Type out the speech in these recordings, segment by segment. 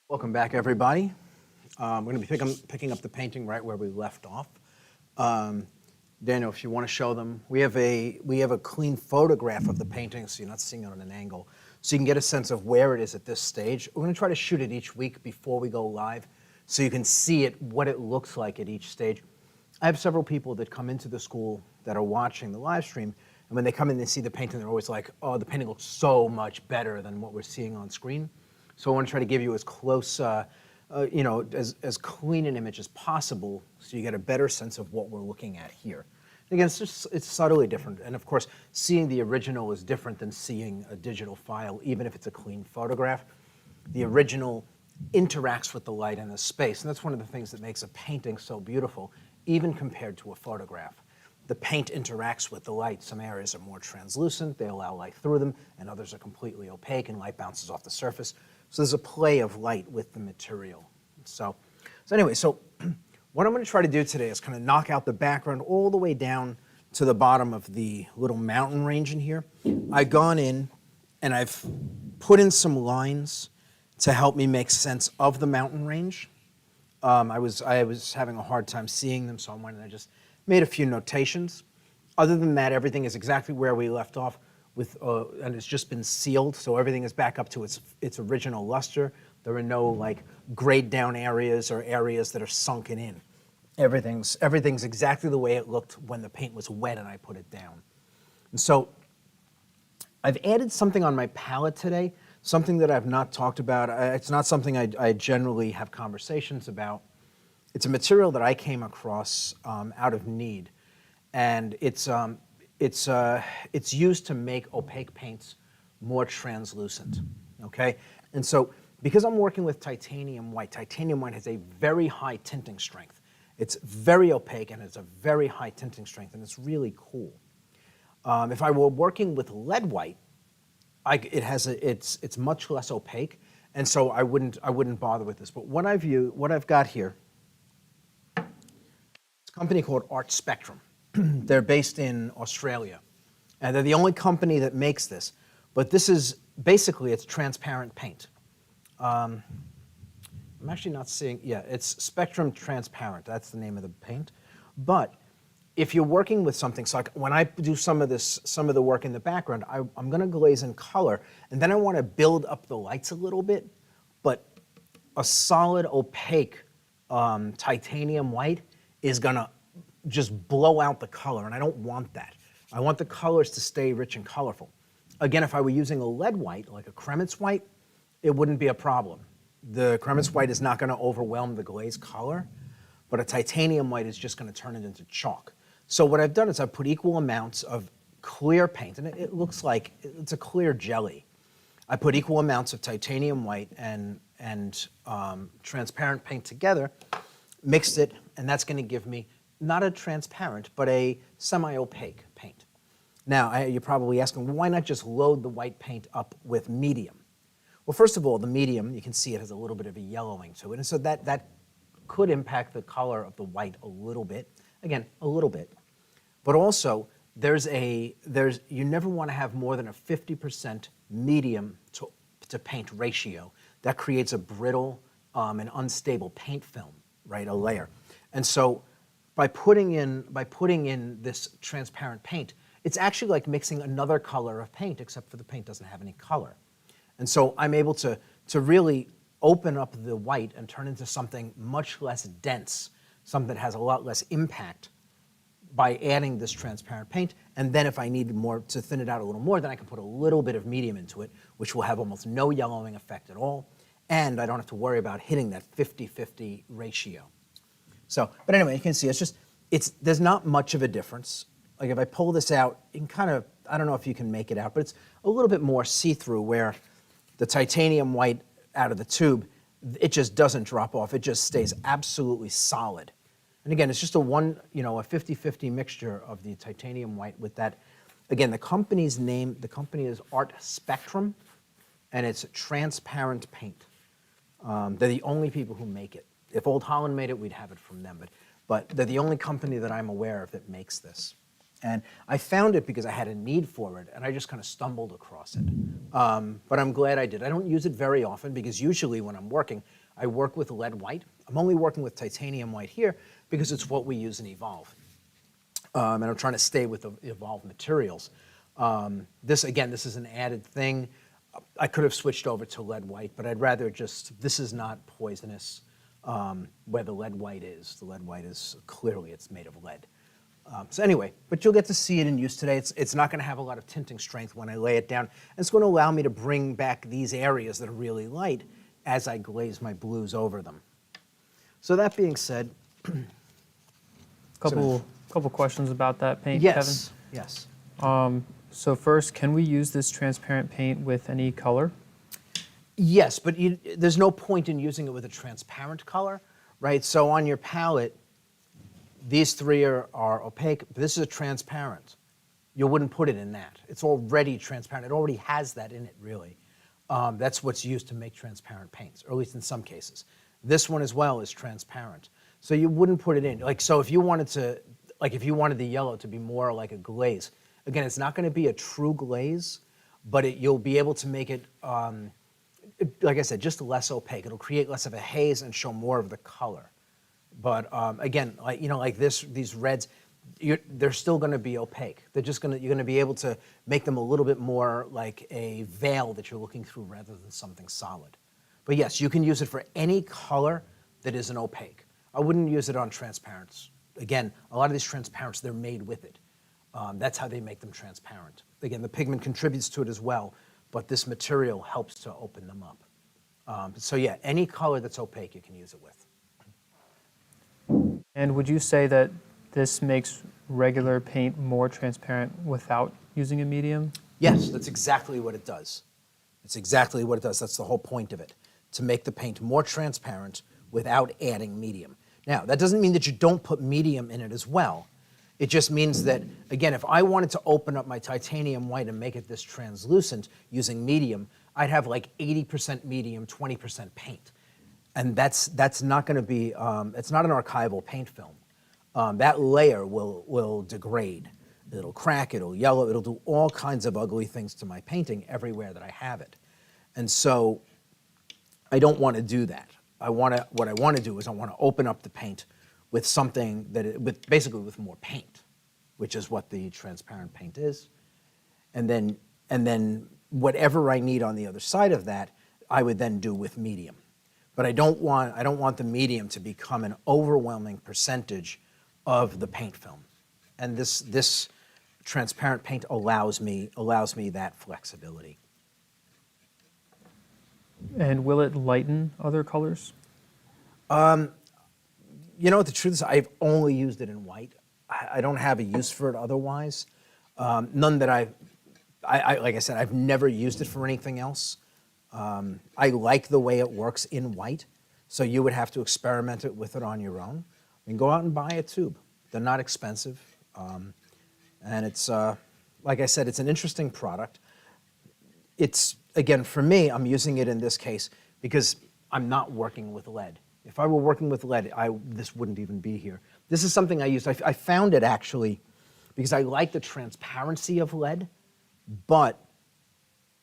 Welcome back, everybody. We're going to be picking up the painting right where we left off. Daniel, if you want to show them, we have a clean photograph of the painting, so you're not seeing it on an angle, so you can get a sense of where it is at this stage. We're going to try to shoot it each week before we go live, so you can see it, what it looks like at each stage. I have several people that come into the school that are watching the live stream, and when they come in and see the painting, they're always like, "Oh, the painting looks so much better than what we're seeing on screen." So I want to try to give you as close, as clean an image as possible, so you get a better sense of what we're looking at here. And again, it's subtly different, and of course, seeing the original is different than seeing a digital file, even if it's a clean photograph. The original interacts with the light and the space, and that's one of the things that makes a painting so beautiful, even compared to a photograph. The paint interacts with the light. Some areas are more translucent, they allow light through them, and others are completely opaque and light bounces off the surface. So there's a play of light with the material. So anyway, what I'm going to try to do today is kind of knock out the background all the way down to the bottom of the little mountain range in here. I've gone in and I've put in some lines to help me make sense of the mountain range. I was having a hard time seeing them, so I went and I just made a few notations. Other than that, everything is exactly where we left off. And it's just been sealed, so everything is back up to its original luster. There are no like grayed down areas or areas that are sunken in. Everything's exactly the way it looked when the paint was wet and I put it down. And so I've added something on my palette today, something that I've not talked about. It's not something I generally have conversations about. It's a material that I came across out of need, and it's used to make opaque paints more translucent, okay? And so because I'm working with titanium white has a very high tinting strength. It's very opaque and it's a very high tinting strength, and it's really cool. If I were working with lead white, it's much less opaque, and so I wouldn't bother with this. But what I've got here, it's a company called Art Spectrum. They're based in Australia, and they're the only company that makes this. But this is basically, it's transparent paint. I'm actually not seeing, yeah, it's Spectrum Transparent. That's the name of the paint. But if you're working with something, so like when I do some of the work in the background, I'm going to glaze in color, and then I want to build up the lights a little bit. But a solid opaque titanium white is going to just blow out the color, and I don't want that. I want the colors to stay rich and colorful. Again, if I were using a lead white, like a Kremitz white, it wouldn't be a problem. The Kremitz white is not going to overwhelm the glaze color, but a titanium white is just going to turn it into chalk. So what I've done is I've put equal amounts of clear paint, and it looks like it's a clear jelly. I put equal amounts of titanium white and transparent paint together, mixed it, and that's going to give me not a transparent, but a semi-opaque paint. Now, you're probably asking, well, why not just load the white paint up with medium? Well, first of all, the medium, you can see it has a little bit of a yellowing to it, and so that could impact the color of the white a little bit. Again, a little bit. But also, you never want to have more than a 50% medium to paint ratio. That creates a brittle and unstable paint film, right, a layer. And so by putting in this transparent paint, it's actually like mixing another color of paint, except for the paint doesn't have any color. And so I'm able to really open up the white and turn into something much less dense, something that has a lot less impact by adding this transparent paint. And then if I need more to thin it out a little more, then I can put a little bit of medium into it, which will have almost no yellowing effect at all. And I don't have to worry about hitting that 50-50 ratio. So, but anyway, you can see there's not much of a difference. Like if I pull this out, you can kind of, I don't know if you can make it out, but it's a little bit more see-through, where the titanium white out of the tube, it just doesn't drop off. It just stays absolutely solid. And again, it's just a 50-50 mixture of the titanium white with that. Again, the company is Art Spectrum, and it's transparent paint. They're the only people who make it. If Old Holland made it, we'd have it from them. But they're the only company that I'm aware of that makes this. And I found it because I had a need for it, and I just kind of stumbled across it. But I'm glad I did. I don't use it very often because usually when I'm working, I work with lead white. I'm only working with titanium white here because it's what we use in Evolve. And I'm trying to stay with the Evolve materials. This is an added thing. I could have switched over to lead white, but I'd rather just, this is not poisonous where the lead white is. The lead white is clearly, it's made of lead. So anyway, but you'll get to see it in use today. It's not going to have a lot of tinting strength when I lay it down. And it's going to allow me to bring back these areas that are really light as I glaze my blues over them. So that being said, couple questions about that paint, yes, Kevin. Yes. So first, can we use this transparent paint with any color? Yes, but there's no point in using it with a transparent color, right? So on your palette, these three are opaque, but this is a transparent. You wouldn't put it in that. It's already transparent. It already has that in it, really. That's what's used to make transparent paints, or at least in some cases. This one as well is transparent. So you wouldn't put it in. Like, so if you wanted to, like if you wanted the yellow to be more like a glaze, again, it's not going to be a true glaze, but you'll be able to make it, like I said, just less opaque. It'll create less of a haze and show more of the color. But again, like, you know, like these reds, they're still going to be opaque. They're just you're going to be able to make them a little bit more like a veil that you're looking through rather than something solid. But yes, you can use it for any color that isn't opaque. I wouldn't use it on transparents. Again, a lot of these transparents, they're made with it. That's how they make them transparent. Again, the pigment contributes to it as well, but this material helps to open them up. So yeah, any color that's opaque, you can use it with. And would you say that this makes regular paint more transparent without using a medium? Yes, that's exactly what it does. It's exactly what it does. That's the whole point of it, to make the paint more transparent without adding medium. Now, that doesn't mean that you don't put medium in it as well. It just means that, again, if I wanted to open up my titanium white and make it this translucent using medium, I'd have like 80% medium, 20% paint. And that's not going to be, it's not an archival paint film. That layer will degrade. It'll crack, it'll yellow, it'll do all kinds of ugly things to my painting everywhere that I have it. And so I don't want to do that. What I want to do is I want to open up the paint with something basically with more paint, which is what the transparent paint is. And then whatever I need on the other side of that, I would then do with medium. But I don't want the medium to become an overwhelming percentage of the paint film. And this transparent paint allows me that flexibility. And will it lighten other colors? You know what the truth is, I've only used it in white. I don't have a use for it otherwise. None that I like I said, I've never used it for anything else. I like the way it works in white, so you would have to experiment with it on your own. I mean, go out and buy a tube. They're not expensive. And it's, like I said, it's an interesting product. It's, again, for me, I'm using it in this case because I'm not working with lead. If I were working with lead, this wouldn't even be here. This is something I used. I found it actually because I like the transparency of lead, but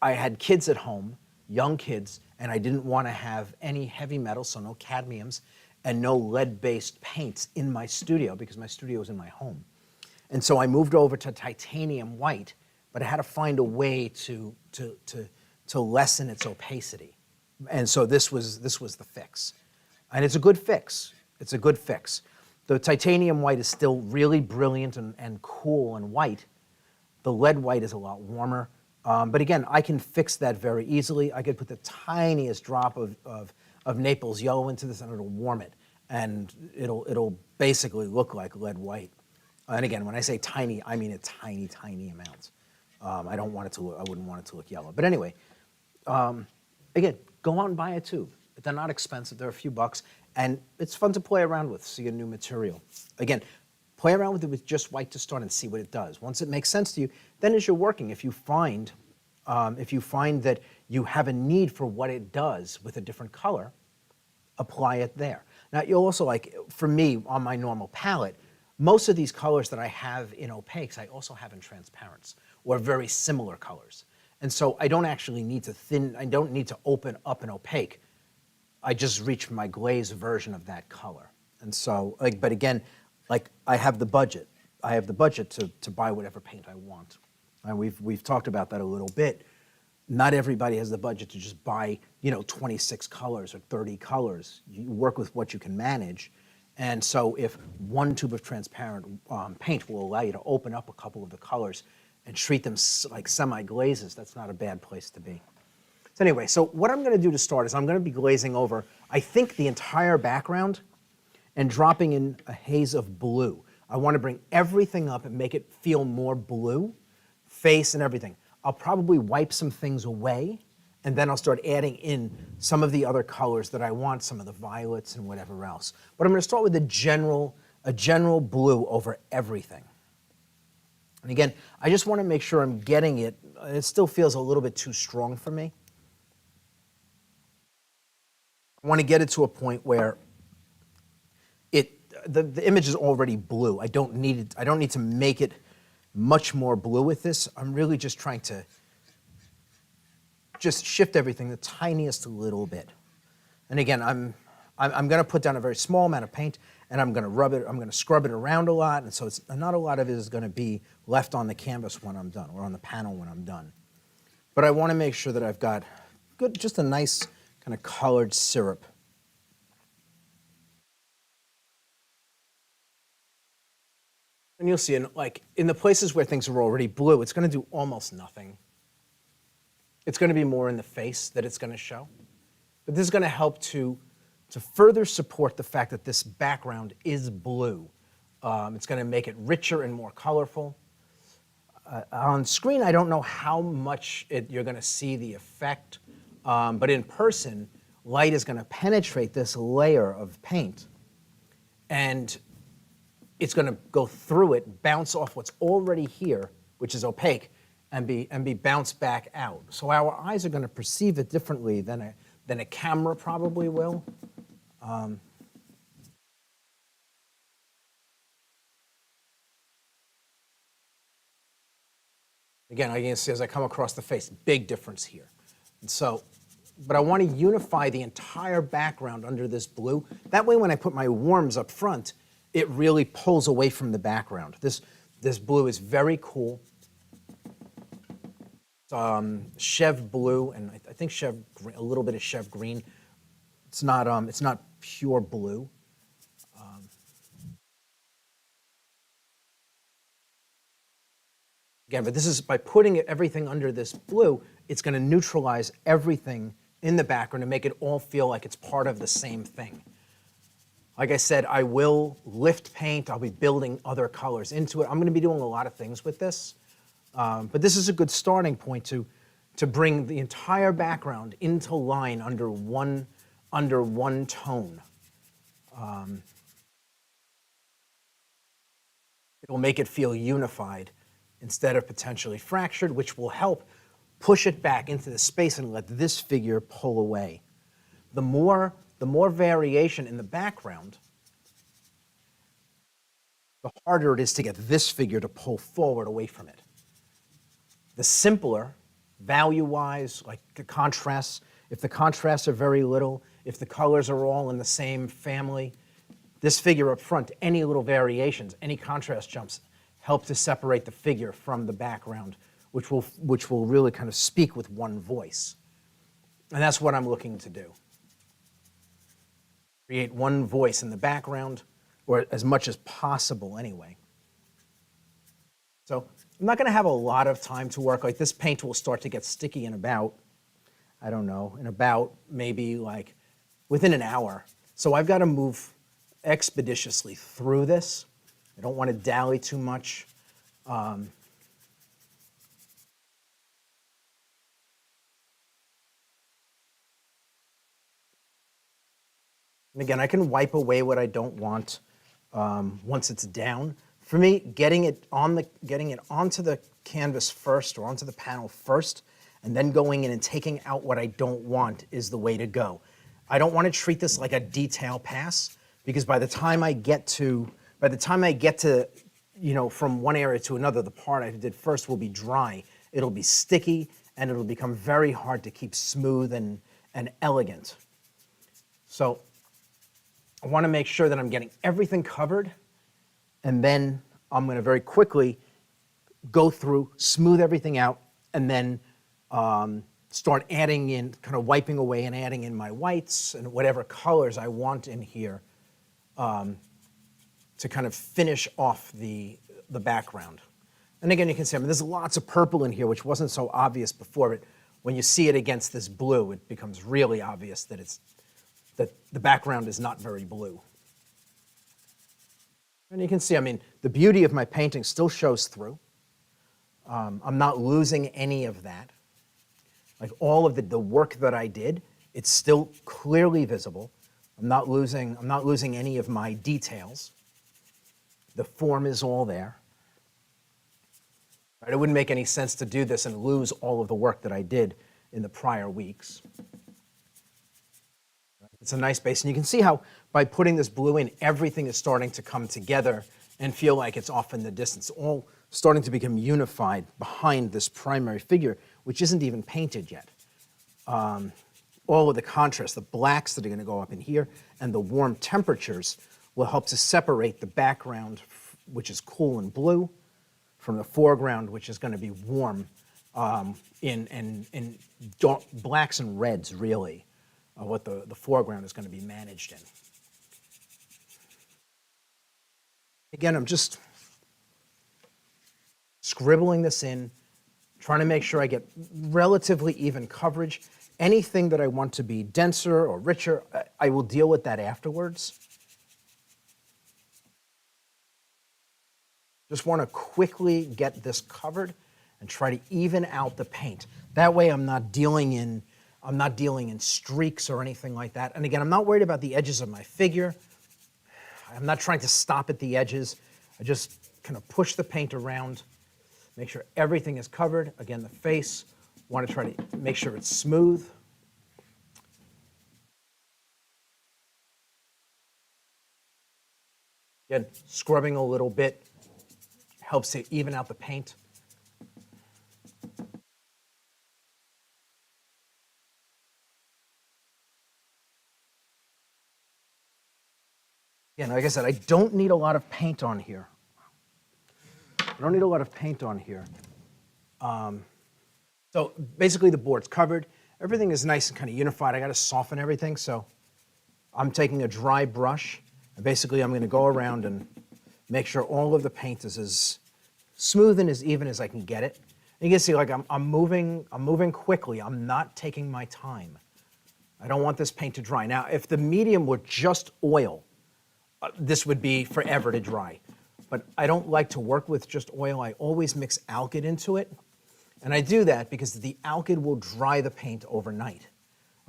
I had kids at home, young kids, and I didn't want to have any heavy metals, so no cadmiums, and no lead-based paints in my studio because my studio was in my home. And so I moved over to titanium white, but I had to find a way to lessen its opacity. And so this was the fix. And it's a good fix. It's a good fix. The titanium white is still really brilliant and cool and white. The lead white is a lot warmer. But again, I can fix that very easily. I could put the tiniest drop of Naples yellow into this and it'll warm it. And it'll basically look like lead white. And again, when I say tiny, I mean a tiny, tiny amount. I wouldn't want it to look yellow. But anyway, again, go out and buy a tube. They're not expensive, they're a few bucks, and it's fun to play around with, see a new material. Again, play around with it with just white to start and see what it does. Once it makes sense to you, then as you're working, if you find that you have a need for what it does with a different color, apply it there. Now, you'll also, like, for me, on my normal palette, most of these colors that I have in opaques, I also have in transparents, or very similar colors. And so I don't actually need to I don't need to open up an opaque I just reached my glaze version of that color. And so, like, but again, like I have the budget. I have the budget to buy whatever paint I want. And we've talked about that a little bit. Not everybody has the budget to just buy, 26 colors or 30 colors. You work with what you can manage. And so if one tube of transparent paint will allow you to open up a couple of the colors and treat them like semi-glazes, that's not a bad place to be. So anyway, so what I'm going to do to start is I'm going to be glazing over, I think, the entire background and dropping in a haze of blue. I want to bring everything up and make it feel more blue, face and everything. I'll probably wipe some things away, and then I'll start adding in some of the other colors that I want, some of the violets and whatever else. But I'm going to start with a general blue over everything. And again, I just want to make sure I'm getting it. It still feels a little bit too strong for me. I want to get it to a point where the image is already blue. I don't need to make it much more blue with this. I'm really just trying to just shift everything the tiniest little bit. And again, I'm going to put down a very small amount of paint, and I'm going to rub it. I'm going to scrub it around a lot, and so not a lot of it is going to be left on the canvas when I'm done, or on the panel when I'm done. But I want to make sure that I've got just a nice kind of colored syrup. And you'll see, in the places where things are already blue, it's going to do almost nothing. It's going to be more in the face that it's going to show. But this is going to help to further support the fact that this background is blue. It's going to make it richer and more colorful. On screen, I don't know how much you're going to see the effect, but in person, light is going to penetrate this layer of paint, and it's going to go through it, bounce off what's already here, which is opaque, and be bounced back out. So our eyes are going to perceive it differently than a camera probably will. Again, I can see as I come across the face, big difference here. And so, but I want to unify the entire background under this blue. That way when I put my warms up front, it really pulls away from the background. This blue is very cool. It's Chev blue, and I think a little bit of Chev green. It's not pure blue. Again, but this is by putting everything under this blue, it's going to neutralize everything in the background and make it all feel like it's part of the same thing. Like I said, I will lift paint. I'll be building other colors into it. I'm going to be doing a lot of things with this. But this is a good starting point to bring the entire background into line under one tone. It'll make it feel unified instead of potentially fractured, which will help push it back into the space and let this figure pull away. The more variation in the background, the harder it is to get this figure to pull forward away from it. The simpler, value-wise, like the contrasts, if the contrasts are very little, if the colors are all in the same family, this figure up front, any little variations, any contrast jumps, help to separate the figure from the background, which will really kind of speak with one voice. And that's what I'm looking to do. Create one voice in the background, or as much as possible anyway. So I'm not going to have a lot of time to work. Like this paint will start to get sticky in about, I don't know, in about maybe like within an hour. So I've got to move expeditiously through this. I don't want to dally too much. And again, I can wipe away what I don't want once it's down. For me, getting it onto the canvas first or onto the panel first, and then going in and taking out what I don't want is the way to go. I don't want to treat this like a detail pass, because by the time I get to, from one area to another, the part I did first will be dry. It'll be sticky, and it'll become very hard to keep smooth and elegant. So I want to make sure that I'm getting everything covered, and then I'm going to very quickly go through, smooth everything out, and then start adding in, kind of wiping away and adding in my whites and whatever colors I want in here to kind of finish off the background. And again, you can see, I mean, there's lots of purple in here, which wasn't so obvious before, but when you see it against this blue, it becomes really obvious that that the background is not very blue. And you can see, I mean, the beauty of my painting still shows through. I'm not losing any of that. Like all of the work that I did, it's still clearly visible. I'm not losing any of my details. The form is all there. Right? It wouldn't make any sense to do this and lose all of the work that I did in the prior weeks. It's a nice base, and you can see how by putting this blue in, everything is starting to come together and feel like it's off in the distance, all starting to become unified behind this primary figure, which isn't even painted yet. All of the contrast, the blacks that are going to go up in here, and the warm temperatures will help to separate the background, which is cool and blue, from the foreground, which is going to be warm in dark blacks and reds, really, what the foreground is going to be managed in. Again, I'm just scribbling this in, trying to make sure I get relatively even coverage. Anything that I want to be denser or richer, I will deal with that afterwards. Just want to quickly get this covered and try to even out the paint. That way I'm not dealing in streaks or anything like that. And again, I'm not worried about the edges of my figure. I'm not trying to stop at the edges. I just kind of push the paint around, make sure everything is covered. Again, the face, want to try to make sure it's smooth. Again, scrubbing a little bit helps to even out the paint. Again, like I said, I don't need a lot of paint on here. So basically the board's covered. Everything is nice and kind of unified. I got to soften everything, so I'm taking a dry brush, and basically I'm going to go around and make sure all of the paint is as smooth and as even as I can get it. And you can see, like, I'm moving quickly. I'm not taking my time. I don't want this paint to dry. Now, if the medium were just oil, this would be forever to dry. But I don't like to work with just oil. I always mix alkyd into it. And I do that because the alkyd will dry the paint overnight.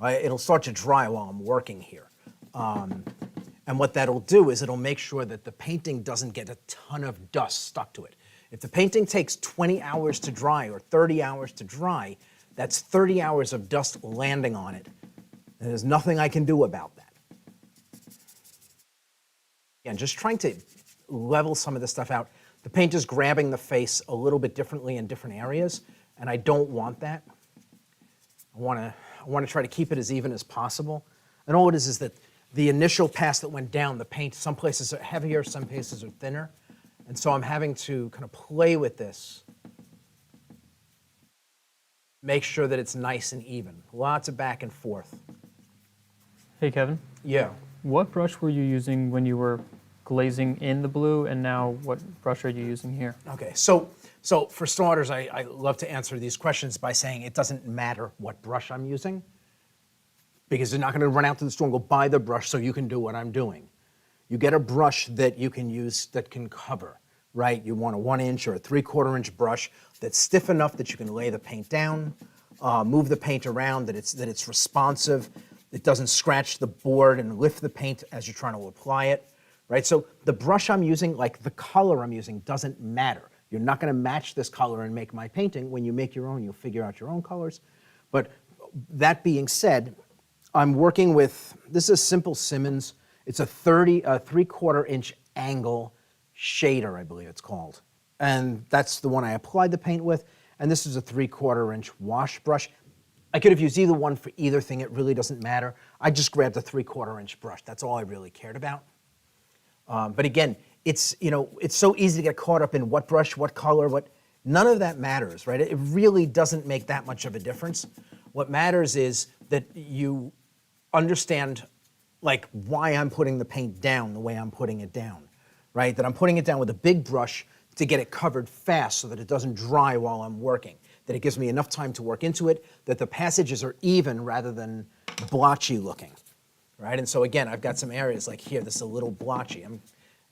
It'll start to dry while I'm working here. And what that'll do is it'll make sure that the painting doesn't get a ton of dust stuck to it. If the painting takes 20 hours to dry or 30 hours to dry, that's 30 hours of dust landing on it. And there's nothing I can do about that. Again, just trying to level some of this stuff out. The paint is grabbing the face a little bit differently in different areas, and I don't want that. I want to try to keep it as even as possible. And all it is that the initial pass that went down, the paint, some places are heavier, some places are thinner. And so I'm having to kind of play with this, make sure that it's nice and even. Lots of back and forth. Hey, Kevin. Yeah. What brush were you using when you were glazing in the blue, and now what brush are you using here? Okay, so for starters, I love to answer these questions by saying it doesn't matter what brush I'm using, because you're not going to run out to the store and go buy the brush so you can do what I'm doing. You get a brush that you can use that can cover, right? You want a 1-inch or a 3/4 inch brush that's stiff enough that you can lay the paint down, move the paint around, that it's responsive, it doesn't scratch the board and lift the paint as you're trying to apply it, right? So the brush I'm using, like the color I'm using, doesn't matter. You're not going to match this color and make my painting. When you make your own, you'll figure out your own colors. But that being said, I'm working with, this is a simple Simmons. It's a 3/4 inch angle shader, I believe it's called. And that's the one I applied the paint with. And this is a 3/4 inch wash brush. I could have used either one for either thing. It really doesn't matter. I just grabbed a 3/4 inch brush. That's all I really cared about. But again, it's so easy to get caught up in what brush, what color, what. None of that matters, right? It really doesn't make that much of a difference. What matters is that you understand like why I'm putting the paint down the way I'm putting it down, right? That I'm putting it down with a big brush to get it covered fast so that it doesn't dry while I'm working, that it gives me enough time to work into it, that the passages are even rather than blotchy looking, right? And so again, I've got some areas like here, this is a little blotchy. And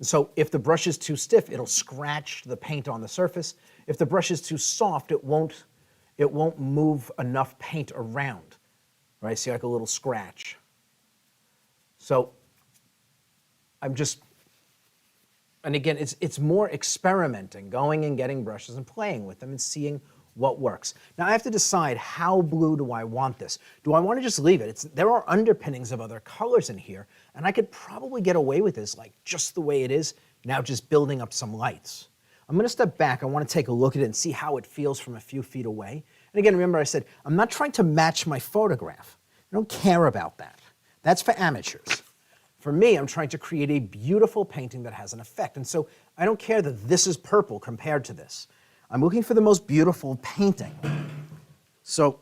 so if the brush is too stiff, it'll scratch the paint on the surface. If the brush is too soft, it won't move enough paint around, right? See like a little scratch. So I'm just, and again, it's more experimenting, going and getting brushes and playing with them and seeing what works. Now I have to decide how blue do I want this. Do I want to just leave it? There are underpinnings of other colors in here, and I could probably get away with this like just the way it is, now just building up some lights. I'm going to step back. I want to take a look at it and see how it feels from a few feet away. And again, remember I said, I'm not trying to match my photograph. I don't care about that. That's for amateurs. For me, I'm trying to create a beautiful painting that has an effect. And so I don't care that this is purple compared to this. I'm looking for the most beautiful painting. So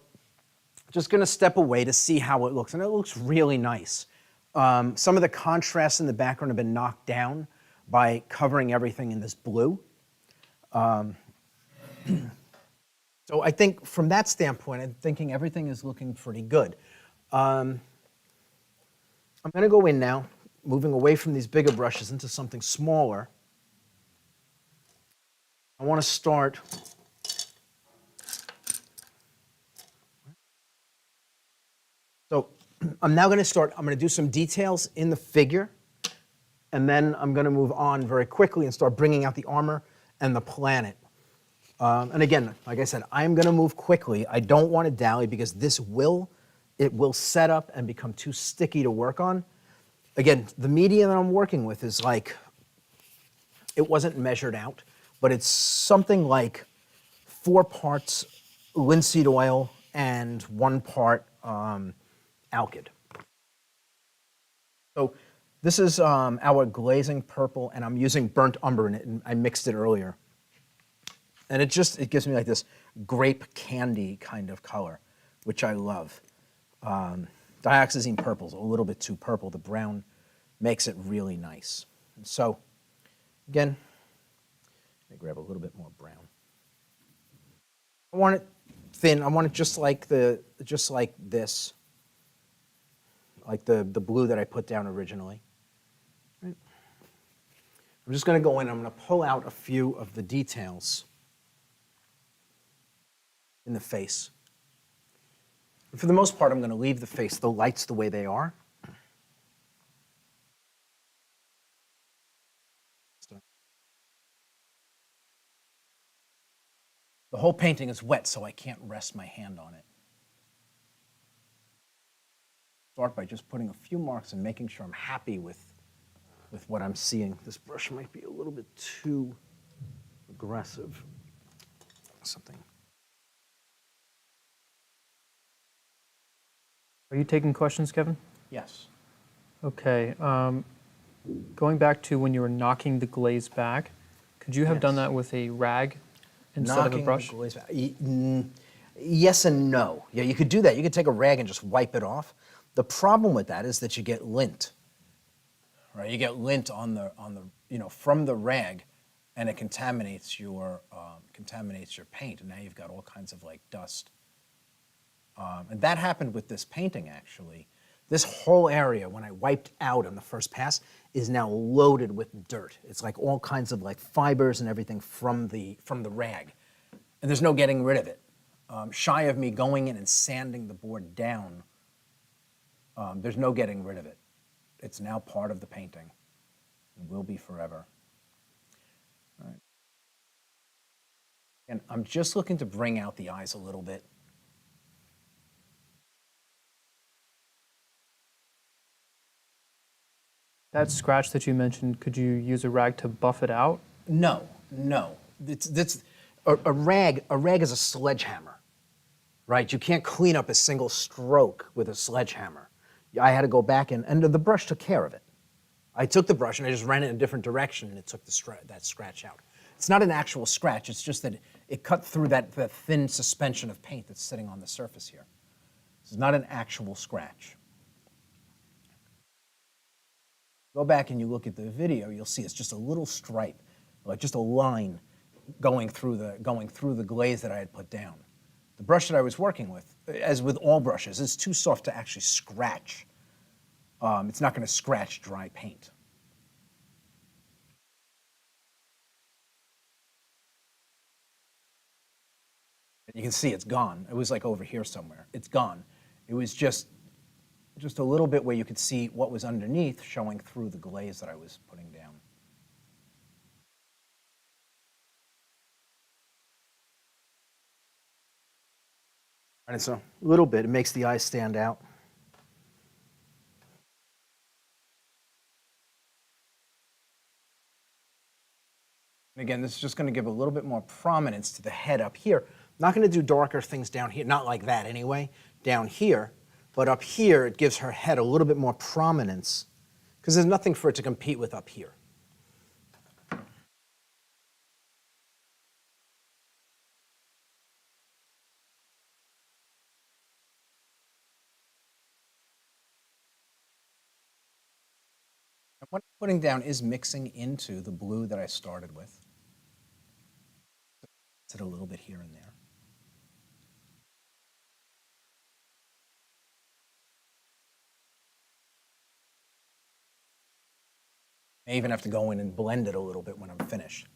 just going to step away to see how it looks. And it looks really nice. Some of the contrasts in the background have been knocked down by covering everything in this blue. So I think from that standpoint, I'm thinking everything is looking pretty good. I'm going to go in now, moving away from these bigger brushes into something smaller. I want to start so I'm now going to do some details in the figure, and then I'm going to move on very quickly and start bringing out the armor and the planet. And again, like I said, I'm going to move quickly. I don't want to dally because it will set up and become too sticky to work on. Again, the medium that I'm working with is like, it wasn't measured out, but it's something like 4 parts linseed oil and 1 part alkyd. So this is our glazing purple, and I'm using burnt umber in it, and I mixed it earlier. And it gives me like this grape candy kind of color, which I love. Dioxazine purple is a little bit too purple. The brown makes it really nice. And so, again, let me grab a little bit more brown. I want it thin. I want it just like this, like the blue that I put down originally. Right. I'm just going to go in. I'm going to pull out a few of the details in the face. And for the most part, I'm going to leave the face, the lights the way they are. The whole painting is wet, so I can't rest my hand on it. Start by just putting a few marks and making sure I'm happy with what I'm seeing. This brush might be a little bit too aggressive. Something. Are you taking questions, Kevin? Yes. Okay. Going back to when you were knocking the glaze back, could you have done that with a rag instead of a brush? The glaze back. Yes and no. Yeah, you could do that. You could take a rag and just wipe it off. The problem with that is that you get lint. Right? You get lint on the from the rag, and it contaminates your paint, and now you've got all kinds of like dust. And that happened with this painting, actually. This whole area, when I wiped out on the first pass, is now loaded with dirt. It's like all kinds of like fibers and everything from the rag. And there's no getting rid of it. Shy of me going in and sanding the board down, there's no getting rid of it. It's now part of the painting and will be forever. All right. And I'm just looking to bring out the eyes a little bit. That scratch that you mentioned, could you use a rag to buff it out? No. A rag is a sledgehammer, right? You can't clean up a single stroke with a sledgehammer. I had to go back and the brush took care of it. I took the brush and I just ran it in a different direction and it took that scratch out. It's not an actual scratch, it's just that it cut through that thin suspension of paint that's sitting on the surface here. This is not an actual scratch. Go back and you look at the video, you'll see it's just a little stripe, like just a line going through the glaze that I had put down. The brush that I was working with, as with all brushes, is too soft to actually scratch. It's not going to scratch dry paint. You can see it's gone. It was like over here somewhere. It's gone. It was just a little bit where you could see what was underneath showing through the glaze that I was putting down. And it's a little bit, it makes the eyes stand out. And again, this is just going to give a little bit more prominence to the head up here. I'm not going to do darker things down here, not like that anyway, down here. But up here, it gives her head a little bit more prominence because there's nothing for it to compete with up here. What I'm putting down is mixing into the blue that I started with. It's a little bit here and there. I even have to go in and blend it a little bit when I'm finished.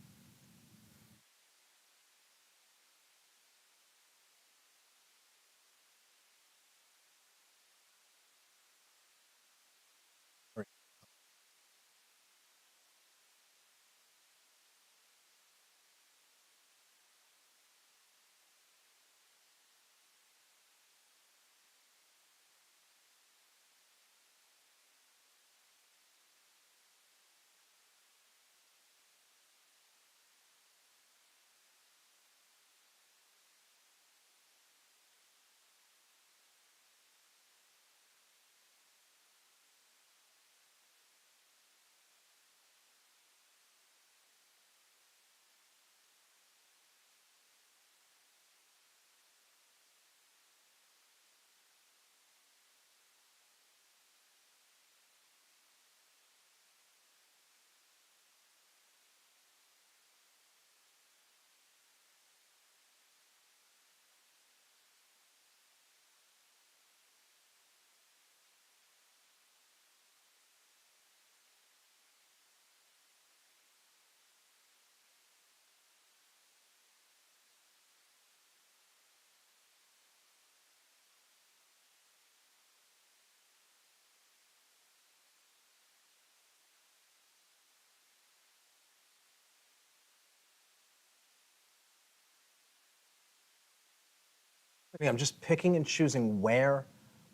I'm just picking and choosing where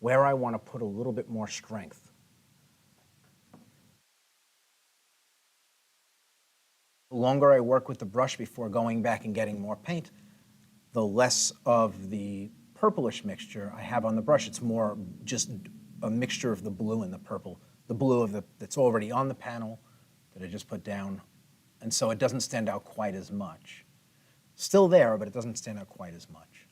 I want to put a little bit more strength. The longer I work with the brush before going back and getting more paint, the less of the purplish mixture I have on the brush. It's more just a mixture of the blue and the purple, the blue that's already on the panel that I just put down, and so it doesn't stand out quite as much. Still there, but it doesn't stand out quite as much.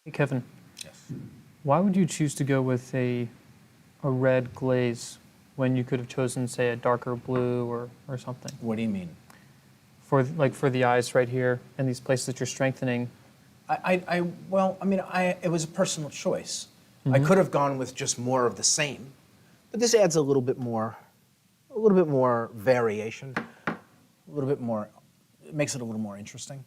Hey, Kevin, Yes. why would you choose to go with a red glaze when you could have chosen, say, a darker blue or something? What do you mean? For the eyes right here and these places that you're strengthening. It was a personal choice. I could have gone with just more of the same, but this adds a little bit more variation, a little bit more, it makes it a little more interesting.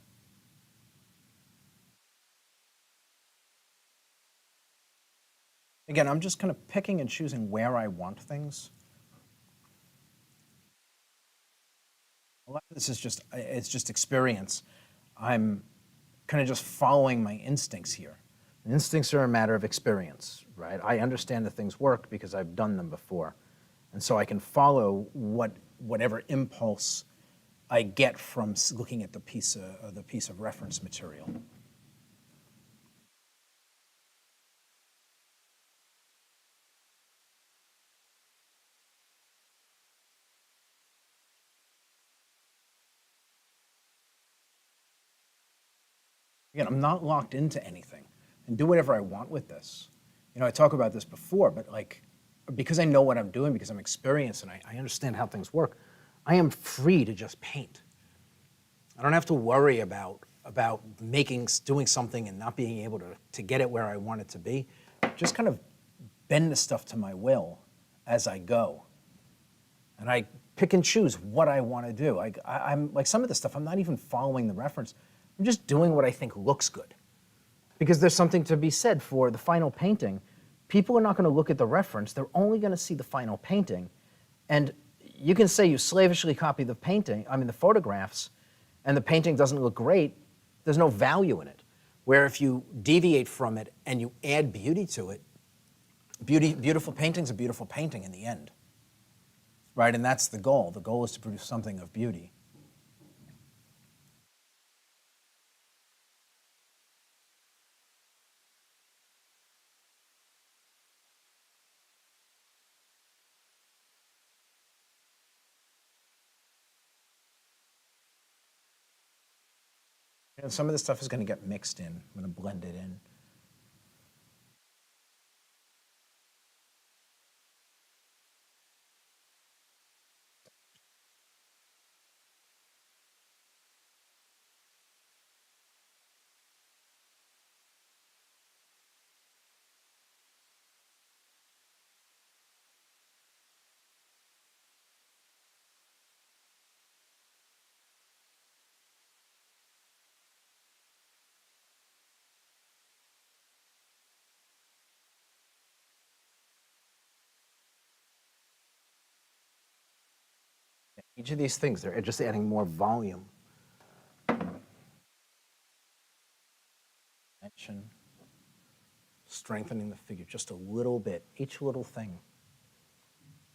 Again, I'm just kind of picking and choosing where I want things. A lot of this is it's just experience. I'm kind of just following my instincts here. Instincts are a matter of experience, right? I understand that things work because I've done them before. And so I can follow whatever impulse I get from looking at the piece of reference material. Again, I'm not locked into anything and do whatever I want with this. You know, I talk about this before, but like, because I know what I'm doing, because I'm experienced and I understand how things work, I am free to just paint. I don't have to worry about doing something and not being able to get it where I want it to be. Just kind of bend the stuff to my will as I go. And I pick and choose what I want to do. I'm like, some of the stuff, I'm not even following the reference. I'm just doing what I think looks good. Because there's something to be said for the final painting. People are not going to look at the reference. They're only going to see the final painting. And you can say you slavishly copy the the photographs, and the painting doesn't look great. There's no value in it. Where if you deviate from it and you add beauty to it, beautiful painting's a beautiful painting in the end. Right? And that's the goal. The goal is to produce something of beauty. And some of this stuff is going to get mixed in. I'm going to blend it in. Each of these things, they're just adding more volume. Tension. Strengthening the figure just a little bit, each little thing.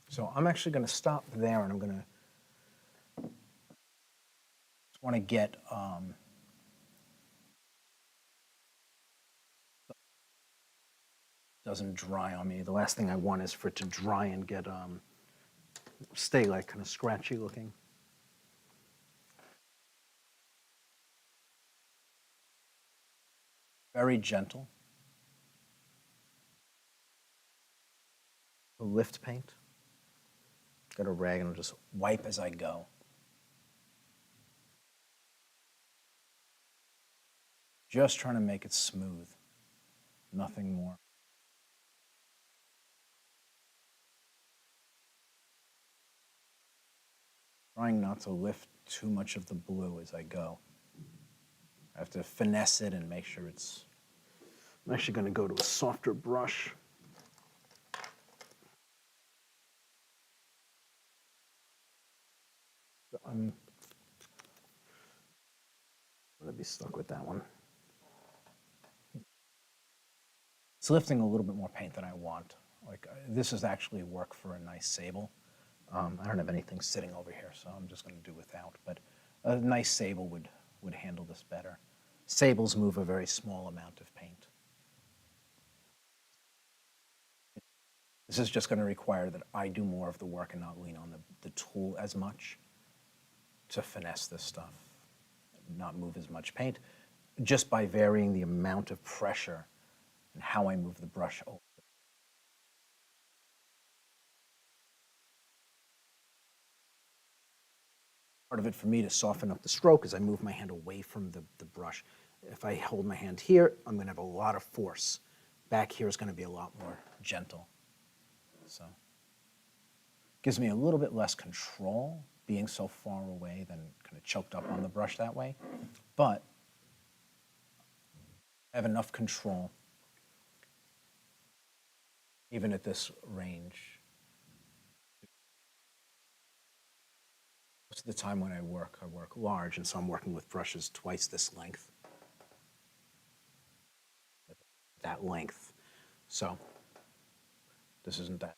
So I'm actually going to stop there, and I'm going to just want to get doesn't dry on me. The last thing I want is for it to dry and get stay like kind of scratchy looking. Very gentle. Lift paint. Got a rag and I'll just wipe as I go. Just trying to make it smooth, nothing more. Trying not to lift too much of the blue as I go. I have to finesse it and make sure it's... I'm actually going to go to a softer brush. I'm going to be stuck with that one. It's lifting a little bit more paint than I want. Like, this is actually work for a nice sable. I don't have anything sitting over here, so I'm just going to do without. But a nice sable would handle this better. Sables move a very small amount of paint. This is just going to require that I do more of the work and not lean on the tool as much to finesse this stuff, not move as much paint, just by varying the amount of pressure and how I move the brush over. Part of it for me to soften up the stroke is I move my hand away from the brush. If I hold my hand here, I'm going to have a lot of force. Back here is going to be a lot more gentle. So gives me a little bit less control being so far away than kind of choked up on the brush that way. But I have enough control even at this range. Most of the time when I work large, and so I'm working with brushes twice this length. that length. So this isn't that.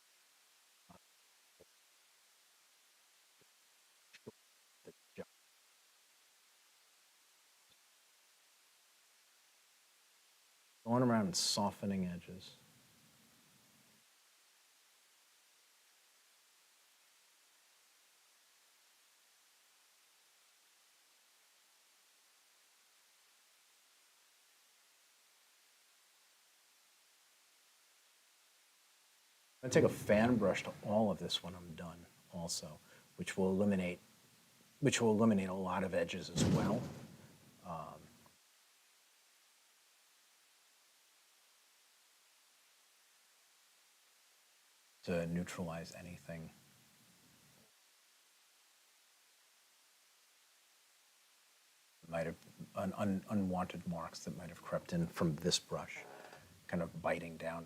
Going around and softening edges. I'm going to take a fan brush to all of this when I'm done also, which will eliminate a lot of edges as well. To neutralize anything. Might have unwanted marks that might have crept in from this brush, kind of biting down.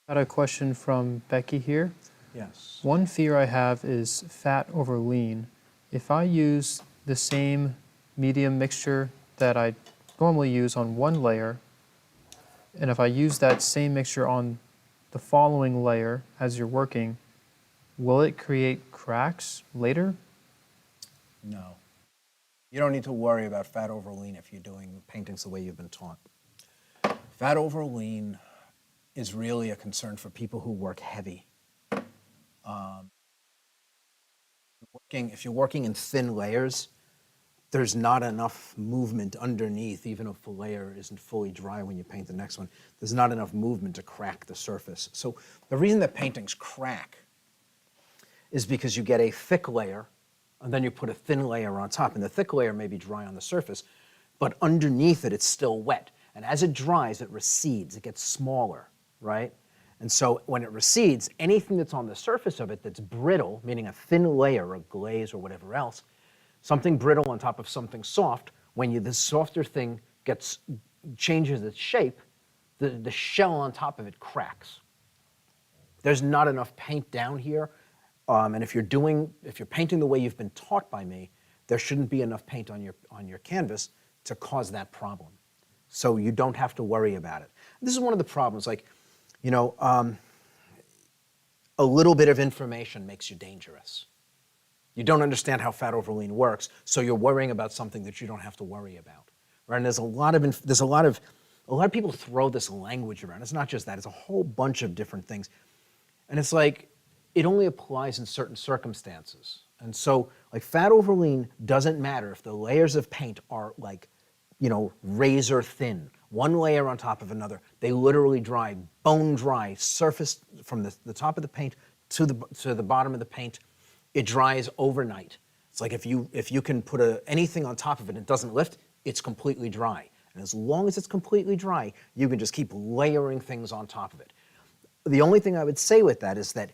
Got a question from Becky here. Yes. One fear I have is fat over lean. If I use the same medium mixture that I normally use on one layer, and if I use that same mixture on the following layer as you're working, will it create cracks later? No. You don't need to worry about fat over lean if you're doing paintings the way you've been taught. Fat over lean is really a concern for people who work heavy. If you're working in thin layers, there's not enough movement underneath, even if the layer isn't fully dry when you paint the next one. There's not enough movement to crack the surface. So the reason that paintings crack is because you get a thick layer, and then you put a thin layer on top, and the thick layer may be dry on the surface, but underneath it, it's still wet. And as it dries, it recedes, it gets smaller, right? And so when it recedes, anything that's on the surface of it that's brittle, meaning a thin layer of glaze or whatever else, something brittle on top of something soft, when the softer thing changes its shape, the shell on top of it cracks. There's not enough paint down here, and if you're painting the way you've been taught by me, there shouldn't be enough paint on your canvas to cause that problem. So you don't have to worry about it. This is one of the problems, like, a little bit of information makes you dangerous. You don't understand how fat over lean works, so you're worrying about something that you don't have to worry about, right? And there's a lot of people throw this language around. It's not just that; it's a whole bunch of different things, and it's like it only applies in certain circumstances. And so, like, fat over lean doesn't matter if the layers of paint are like, razor thin, one layer on top of another. They literally dry, bone dry, surface from the top of the paint to the bottom of the paint. It dries overnight. It's like if you can put anything on top of it and it doesn't lift, it's completely dry. And as long as it's completely dry, you can just keep layering things on top of it. The only thing I would say with that is that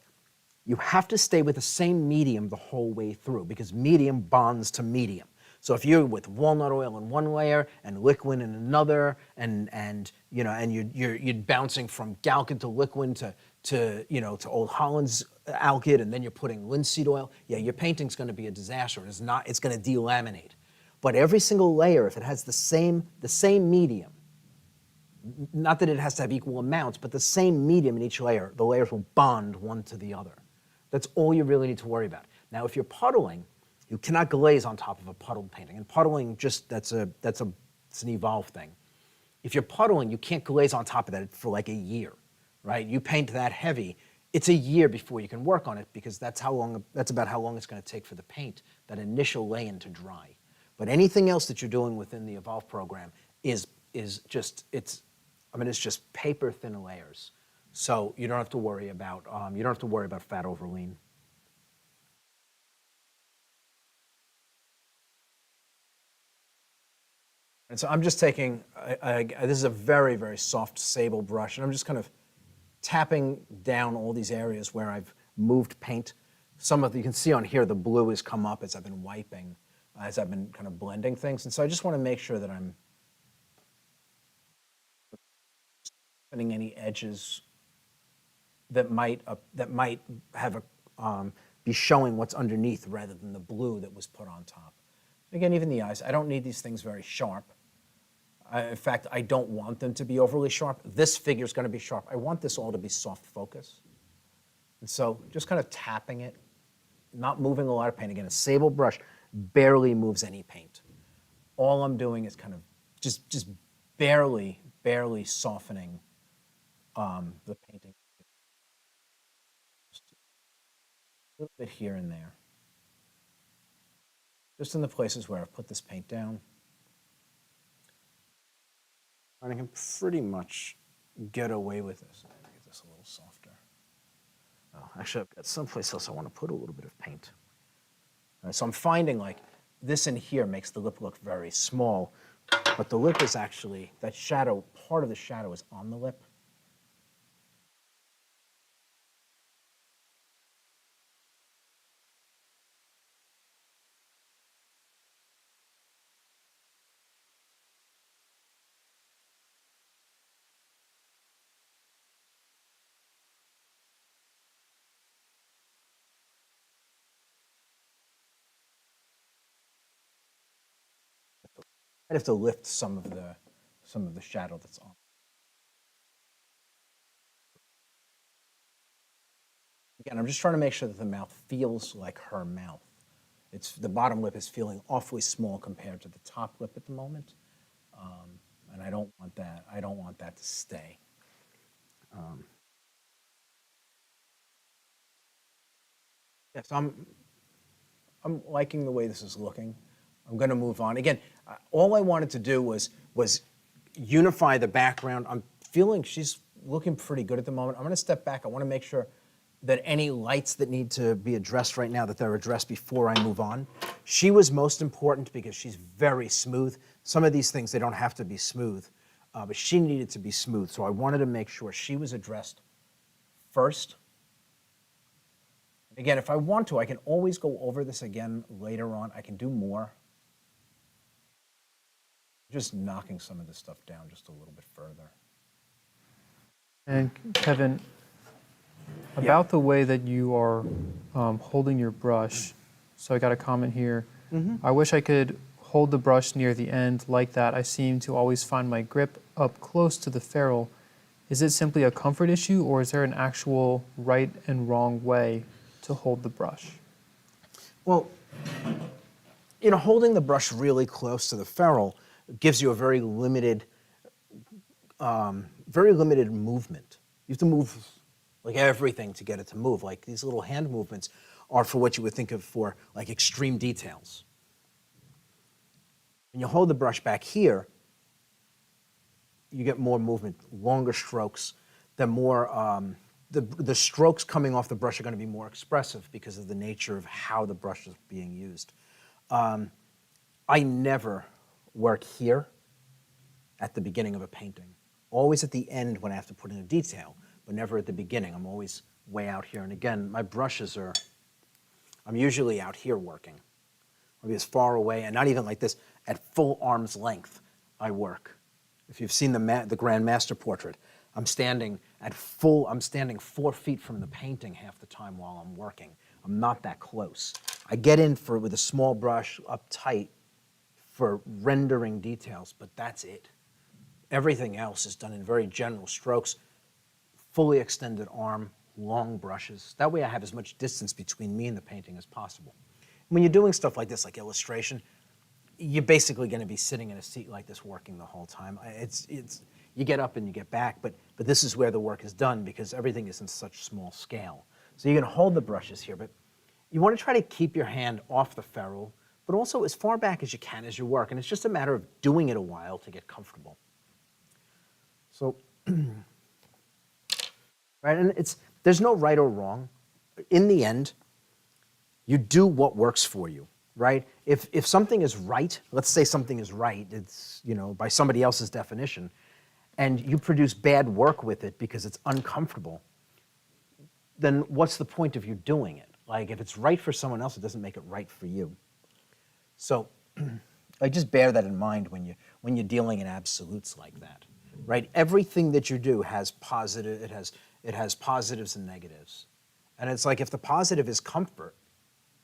you have to stay with the same medium the whole way through, because medium bonds to medium. So if you're with walnut oil in one layer and liquid in another, and you're bouncing from Galkid to liquid to Old Holland's alkyd, and then you're putting linseed oil, your painting's going to be a disaster. It's going to delaminate. But every single layer, if it has the same medium, not that it has to have equal amounts, but the same medium in each layer, the layers will bond one to the other. That's all you really need to worry about. Now, if you're puddling, you cannot glaze on top of a puddled painting. And puddling, it's an evolved thing. If you're puddling, you can't glaze on top of that for like a year, right? You paint that heavy, it's a year before you can work on it, because that's about how long it's going to take for the paint, that initial lay-in, to dry. But anything else that you're doing within the Evolve program is just paper thin layers. So you don't have to worry about fat over lean. And so I'm just taking, this is a very, very soft sable brush, and I'm just kind of tapping down all these areas where I've moved paint. You can see on here the blue has come up as I've been wiping, as I've been kind of blending things. And so I just want to make sure that I'm softening any edges that might have be showing what's underneath rather than the blue that was put on top. Again, even the eyes, I don't need these things very sharp. In fact, I don't want them to be overly sharp. This figure is going to be sharp. I want this all to be soft focus. And so just kind of tapping it, not moving a lot of paint. Again, a sable brush barely moves any paint. All I'm doing is kind of just barely softening the painting. Just a little bit here and there. Just in the places where I've put this paint down. And I can pretty much get away with this. Get this a little softer. Oh, actually, I've got someplace else I want to put a little bit of paint. So I'm finding like this in here makes the lip look very small, but the lip is actually, that shadow, part of the shadow is on the lip. I'd have to lift some of the shadow that's on. Again, I'm just trying to make sure that the mouth feels like her mouth. The bottom lip is feeling awfully small compared to the top lip at the moment, and I don't want that. I don't want that to stay. Yes, I'm liking the way this is looking. I'm going to move on. Again, all I wanted to do was unify the background. I'm feeling she's looking pretty good at the moment. I'm going to step back. I want to make sure that any lights that need to be addressed right now, that they're addressed before I move on. She was most important because she's very smooth. Some of these things, they don't have to be smooth, but she needed to be smooth. So I wanted to make sure she was addressed first. Again, if I want to, I can always go over this again later on. I can do more. Just knocking some of this stuff down just a little bit further. And Kevin, about the way that you are holding your brush, so I got a comment here. I wish I could hold the brush near the end like that. I seem to always find my grip up close to the ferrule. Is it simply a comfort issue, or is there an actual right and wrong way to hold the brush? Well, holding the brush really close to the ferrule gives you a very limited movement. You have to move like everything to get it to move. Like these little hand movements are for what you would think of for like extreme details. When you hold the brush back here, you get more movement, longer strokes. The strokes coming off the brush are going to be more expressive because of the nature of how the brush is being used. I never work here at the beginning of a painting. Always at the end when I have to put in a detail, but never at the beginning. I'm always way out here. And again, my brushes I'm usually out here working. Maybe as far away, and not even like this, at full arm's length I work. If you've seen the Grand Master portrait, I'm standing 4 feet from the painting half the time while I'm working. I'm not that close. I get in with a small brush up tight for rendering details, but that's it. Everything else is done in very general strokes, fully extended arm, long brushes. That way I have as much distance between me and the painting as possible. When you're doing stuff like this, like illustration, you're basically going to be sitting in a seat like this working the whole time. You get up and you get back, but this is where the work is done because everything is in such small scale. So you're going to hold the brushes here, but you want to try to keep your hand off the ferrule, but also as far back as you can as you work. And it's just a matter of doing it a while to get comfortable. So, right, and there's no right or wrong. In the end, you do what works for you, right? If something is right, let's say something is right, it's, by somebody else's definition, and you produce bad work with it because it's uncomfortable, then what's the point of you doing it? Like, if it's right for someone else, it doesn't make it right for you. So, just bear that in mind when you're dealing in absolutes like that. right? Everything that you do has positive, it has positives and negatives. And it's like if the positive is comfort,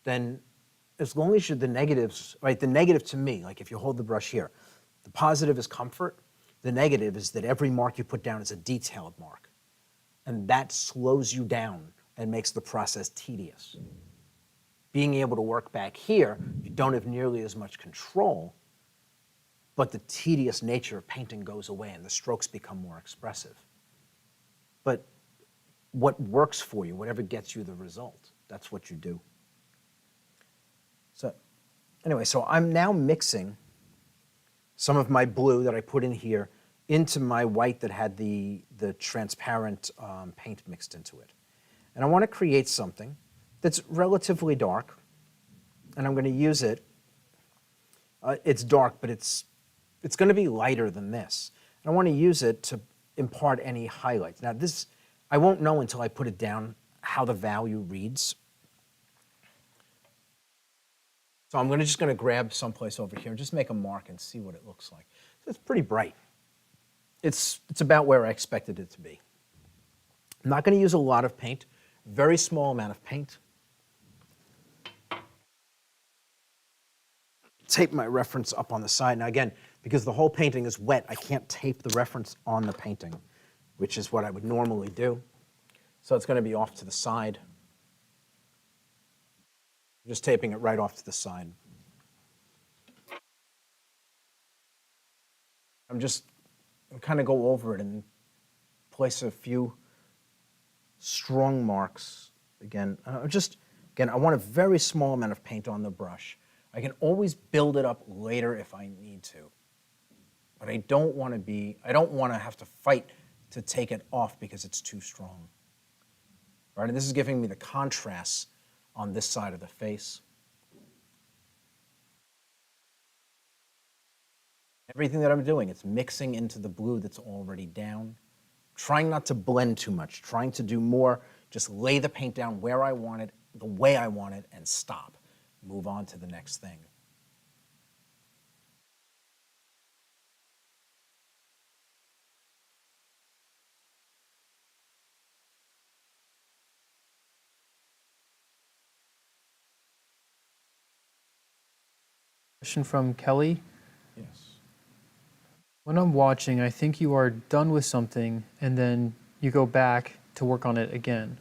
then as long as the negatives, right, the negative to me, like if you hold the brush here, the positive is comfort, the negative is that every mark you put down is a detailed mark. And that slows you down and makes the process tedious. Being able to work back here, you don't have nearly as much control, but the tedious nature of painting goes away and the strokes become more expressive. But what works for you, whatever gets you the result, that's what you do. So anyway, so I'm now mixing some of my blue that I put in here into my white that had the transparent paint mixed into it. And I want to create something that's relatively dark, and I'm going to use it. It's dark, but it's going to be lighter than this. And I want to use it to impart any highlights. Now this, I won't know until I put it down how the value reads. So I'm just going to grab someplace over here and just make a mark and see what it looks like. So it's pretty bright. It's about where I expected it to be. I'm not going to use a lot of paint, very small amount of paint. Tape my reference up on the side. Now again, because the whole painting is wet, I can't tape the reference on the painting, which is what I would normally do. So it's going to be off to the side. I'm just taping it right off to the side. I'm kind of go over it and place a few strong marks. Again, I want a very small amount of paint on the brush. I can always build it up later if I need to. But I don't want to have to fight to take it off because it's too strong. Right? And this is giving me the contrast on this side of the face. Everything that I'm doing, it's mixing into the blue that's already down. Trying not to blend too much, trying to do more, just lay the paint down where I want it, the way I want it, and stop. Move on to the next thing. Question from Kelly. Yes. When I'm watching, I think you are done with something and then you go back to work on it again.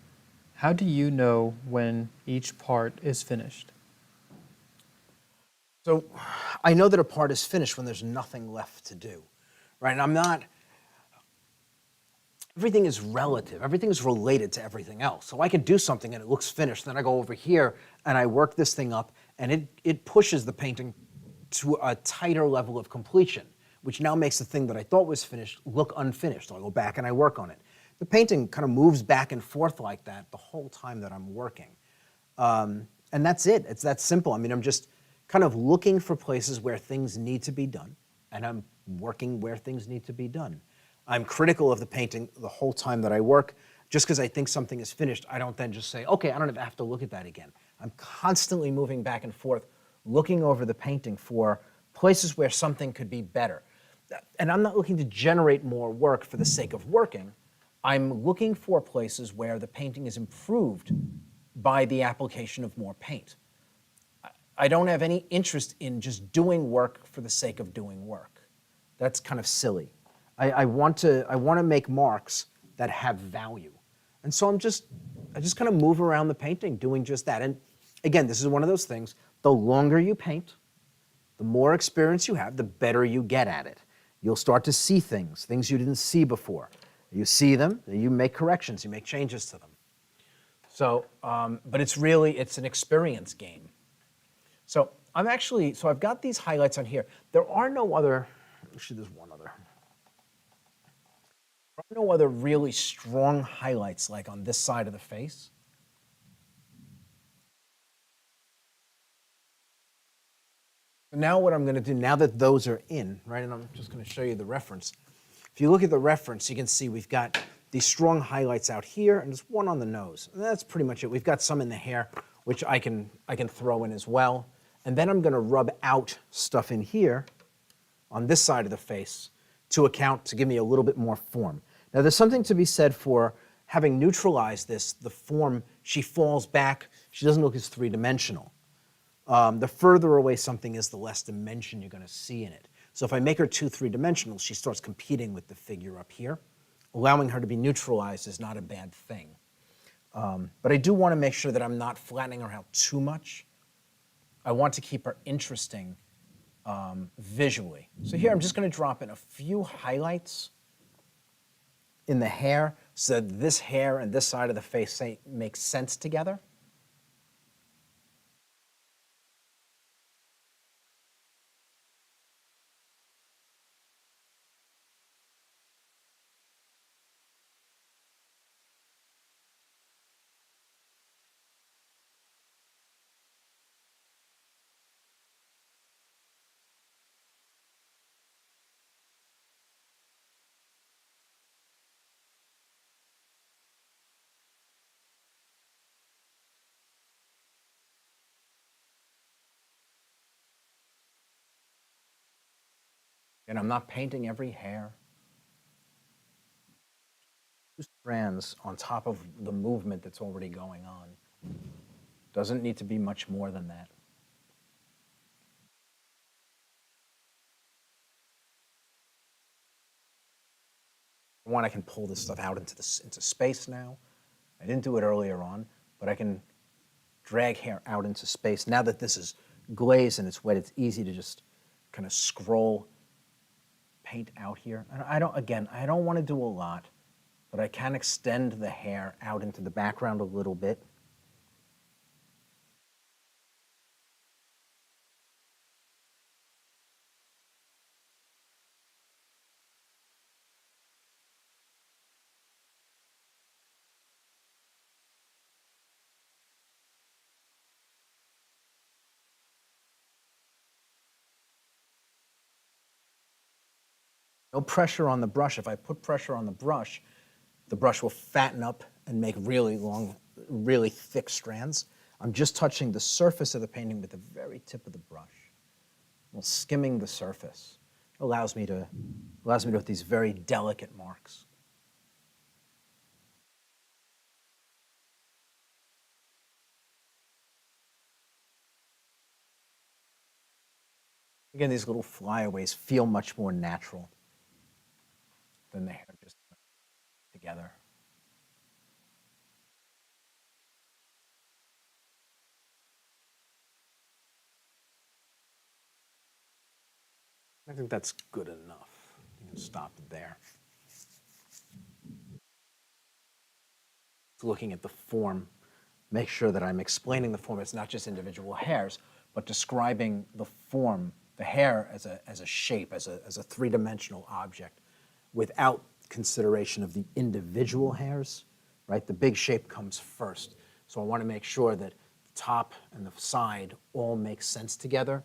How do you know when each part is finished? So I know that a part is finished when there's nothing left to do, right? And everything is relative. Everything is related to everything else. So I can do something and it looks finished. Then I go over here and I work this thing up and it pushes the painting to a tighter level of completion, which now makes the thing that I thought was finished look unfinished. So I go back and I work on it. The painting kind of moves back and forth like that the whole time that I'm working. And that's it. It's that simple. I mean, I'm just kind of looking for places where things need to be done, and I'm working where things need to be done. I'm critical of the painting the whole time that I work. Just because I think something is finished, I don't then just say, okay, I don't have to look at that again. I'm constantly moving back and forth, looking over the painting for places where something could be better. And I'm not looking to generate more work for the sake of working. I'm looking for places where the painting is improved by the application of more paint. I don't have any interest in just doing work for the sake of doing work. That's kind of silly. I want to make marks that have value. And so I just kind of move around the painting doing just that. And again, this is one of those things, the longer you paint, the more experience you have, the better you get at it. You'll start to see things you didn't see before. You see them, you make corrections, you make changes to them. So, but it's an experience game. So I've got these highlights on here. There are no other, actually there's one other. There are no other really strong highlights like on this side of the face. Now what I'm going to do, now that those are in, right, and I'm just going to show you the reference. If you look at the reference, you can see we've got these strong highlights out here, and there's one on the nose. And that's pretty much it. We've got some in the hair, which I can throw in as well. And then I'm going to rub out stuff in here on this side of the face to account to give me a little bit more form. Now, there's something to be said for having neutralized this, the form, she falls back, she doesn't look as three-dimensional. The further away something is, the less dimension you're going to see in it. So if I make her too three-dimensional, she starts competing with the figure up here. Allowing her to be neutralized is not a bad thing. But I do want to make sure that I'm not flattening her out too much. I want to keep her interesting visually. So here I'm just going to drop in a few highlights in the hair so that this hair and this side of the face make sense together. And I'm not painting every hair. Two strands on top of the movement that's already going on. Doesn't need to be much more than that. One, I can pull this stuff out into space now. I didn't do it earlier on, but I can drag hair out into space. Now that this is glazed and it's wet, it's easy to just kind of scroll paint out here. And I don't want to do a lot, but I can extend the hair out into the background a little bit. No pressure on the brush. If I put pressure on the brush will fatten up and make really long, really thick strands. I'm just touching the surface of the painting with the very tip of the brush. Well, skimming the surface allows me to hit these very delicate marks. Again, these little flyaways feel much more natural than the hair just together. I think that's good enough. You can stop there. Looking at the form, make sure that I'm explaining the form. It's not just individual hairs, but describing the form, the hair as a shape, as a three-dimensional object, without consideration of the individual hairs, right? The big shape comes first. So I want to make sure that the top and the side all make sense together.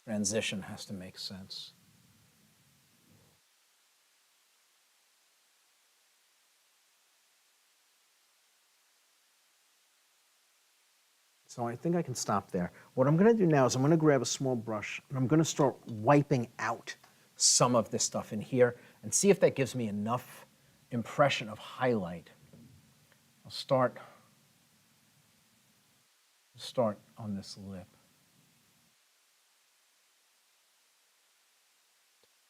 Transition has to make sense. So I think I can stop there. What I'm going to do now is I'm going to grab a small brush and I'm going to start wiping out some of this stuff in here and see if that gives me enough impression of highlight. I'll start on this lip.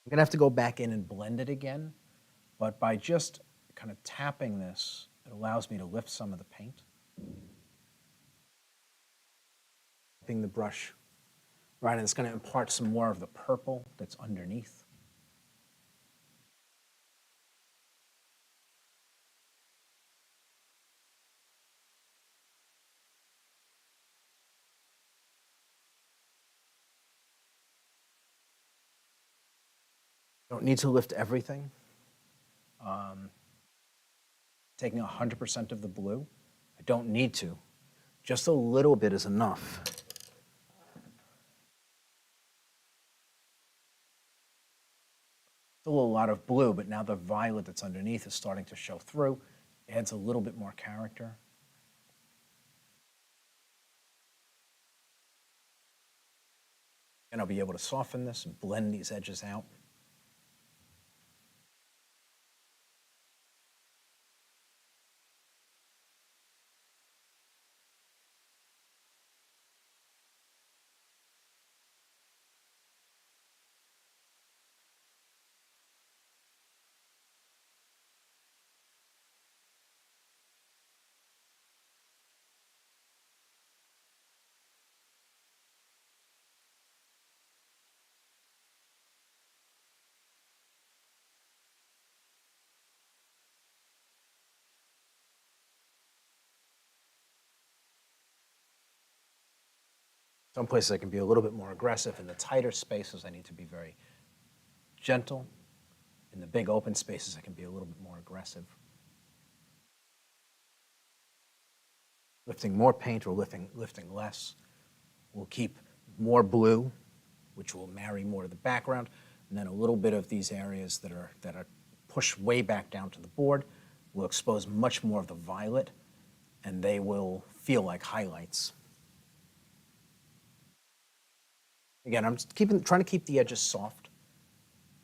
I'm going to have to go back in and blend it again, but by just kind of tapping this, it allows me to lift some of the paint. The brush, right, and it's going to impart some more of the purple that's underneath. Don't need to lift everything. Taking 100% of the blue, I don't need to. Just a little bit is enough. Still a lot of blue, but now the violet that's underneath is starting to show through. It adds a little bit more character. And I'll be able to soften this and blend these edges out. Some places I can be a little bit more aggressive. In the tighter spaces, I need to be very gentle. In the big open spaces, I can be a little bit more aggressive. Lifting more paint or lifting less will keep more blue, which will marry more to the background, and then a little bit of these areas that are pushed way back down to the board will expose much more of the violet, and they will feel like highlights. Again, I'm trying to keep the edges soft.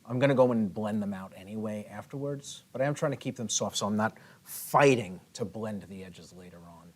I'm going to go and blend them out anyway afterwards, but I am trying to keep them soft so I'm not fighting to blend the edges later on.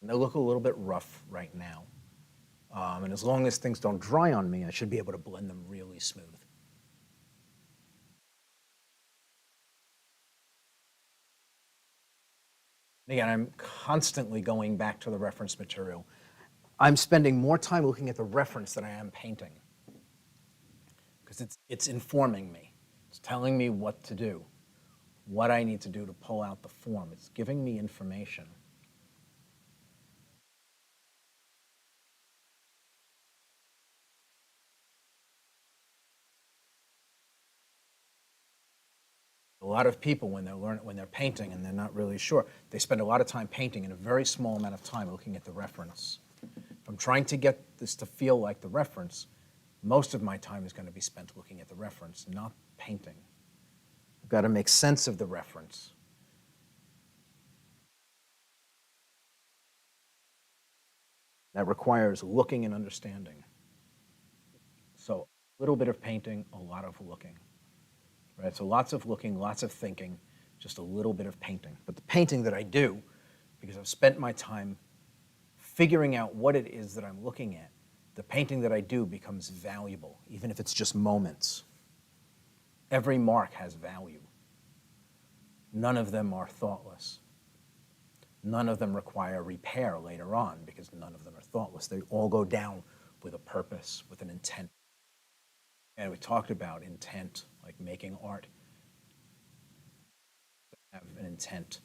And they look a little bit rough right now. And as long as things don't dry on me, I should be able to blend them really smooth. And again, I'm constantly going back to the reference material. I'm spending more time looking at the reference than I am painting, because it's informing me. It's telling me what to do, what I need to do to pull out the form. It's giving me information. A lot of people, when they're painting and they're not really sure, they spend a lot of time painting in a very small amount of time looking at the reference. If I'm trying to get this to feel like the reference, most of my time is going to be spent looking at the reference, not painting. I've got to make sense of the reference. That requires looking and understanding. So a little bit of painting, a lot of looking. Right? So lots of looking, lots of thinking, just a little bit of painting. But the painting that I do, because I've spent my time figuring out what it is that I'm looking at, the painting that I do becomes valuable, even if it's just moments. Every mark has value. None of them are thoughtless. None of them require repair later on, because none of them are thoughtless. They all go down with a purpose, with an intent. And we talked about intent, like making art. Have an intent.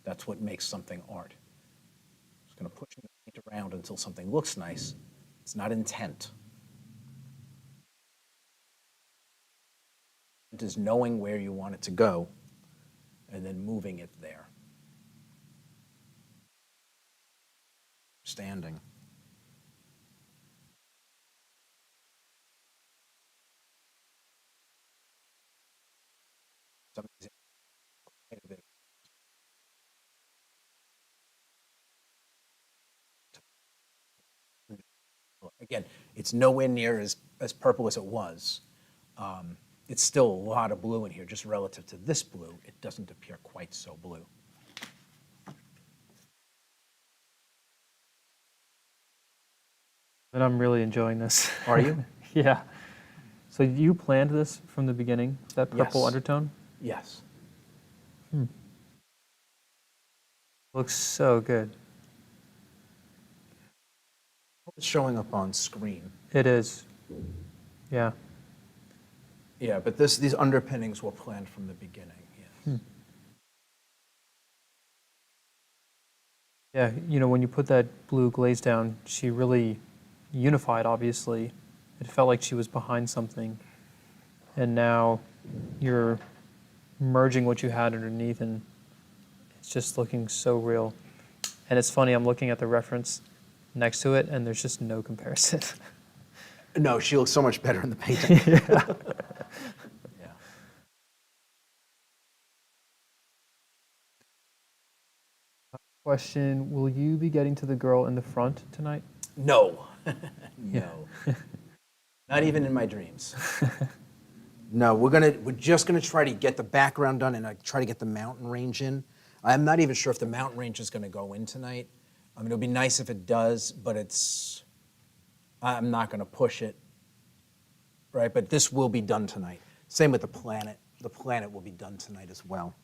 That's what makes something art. It's going to push the paint around until something looks nice. It's not intent. It is knowing where you want it to go and then moving it there. Standing. Again, it's nowhere near as purple as it was. It's still a lot of blue in here, just relative to this blue. It doesn't appear quite so blue. And I'm really enjoying this. Are you? Yeah. So you planned this from the beginning, that purple Yes. undertone? Yes. Looks so good. It's showing up on screen. It is. Yeah. Yeah, but these underpinnings were planned from the beginning. Yes. Yeah, you know, when you put that blue glaze down, she really unified, obviously, it felt like she was behind something. And now you're merging what you had underneath, and it's just looking so real. And it's funny, I'm looking at the reference next to it, and there's just no comparison. No, she looks so much better in the painting. Yeah. Question, will you be getting to the girl in the front tonight? No. No. Not even in my dreams. No, we're just gonna try to get the background done and try to get the mountain range in. I'm not even sure if the mountain range is gonna go in tonight. I mean, it'll be nice if it does, but I'm not gonna push it, right? But this will be done tonight. Same with the planet. The planet will be done tonight as well.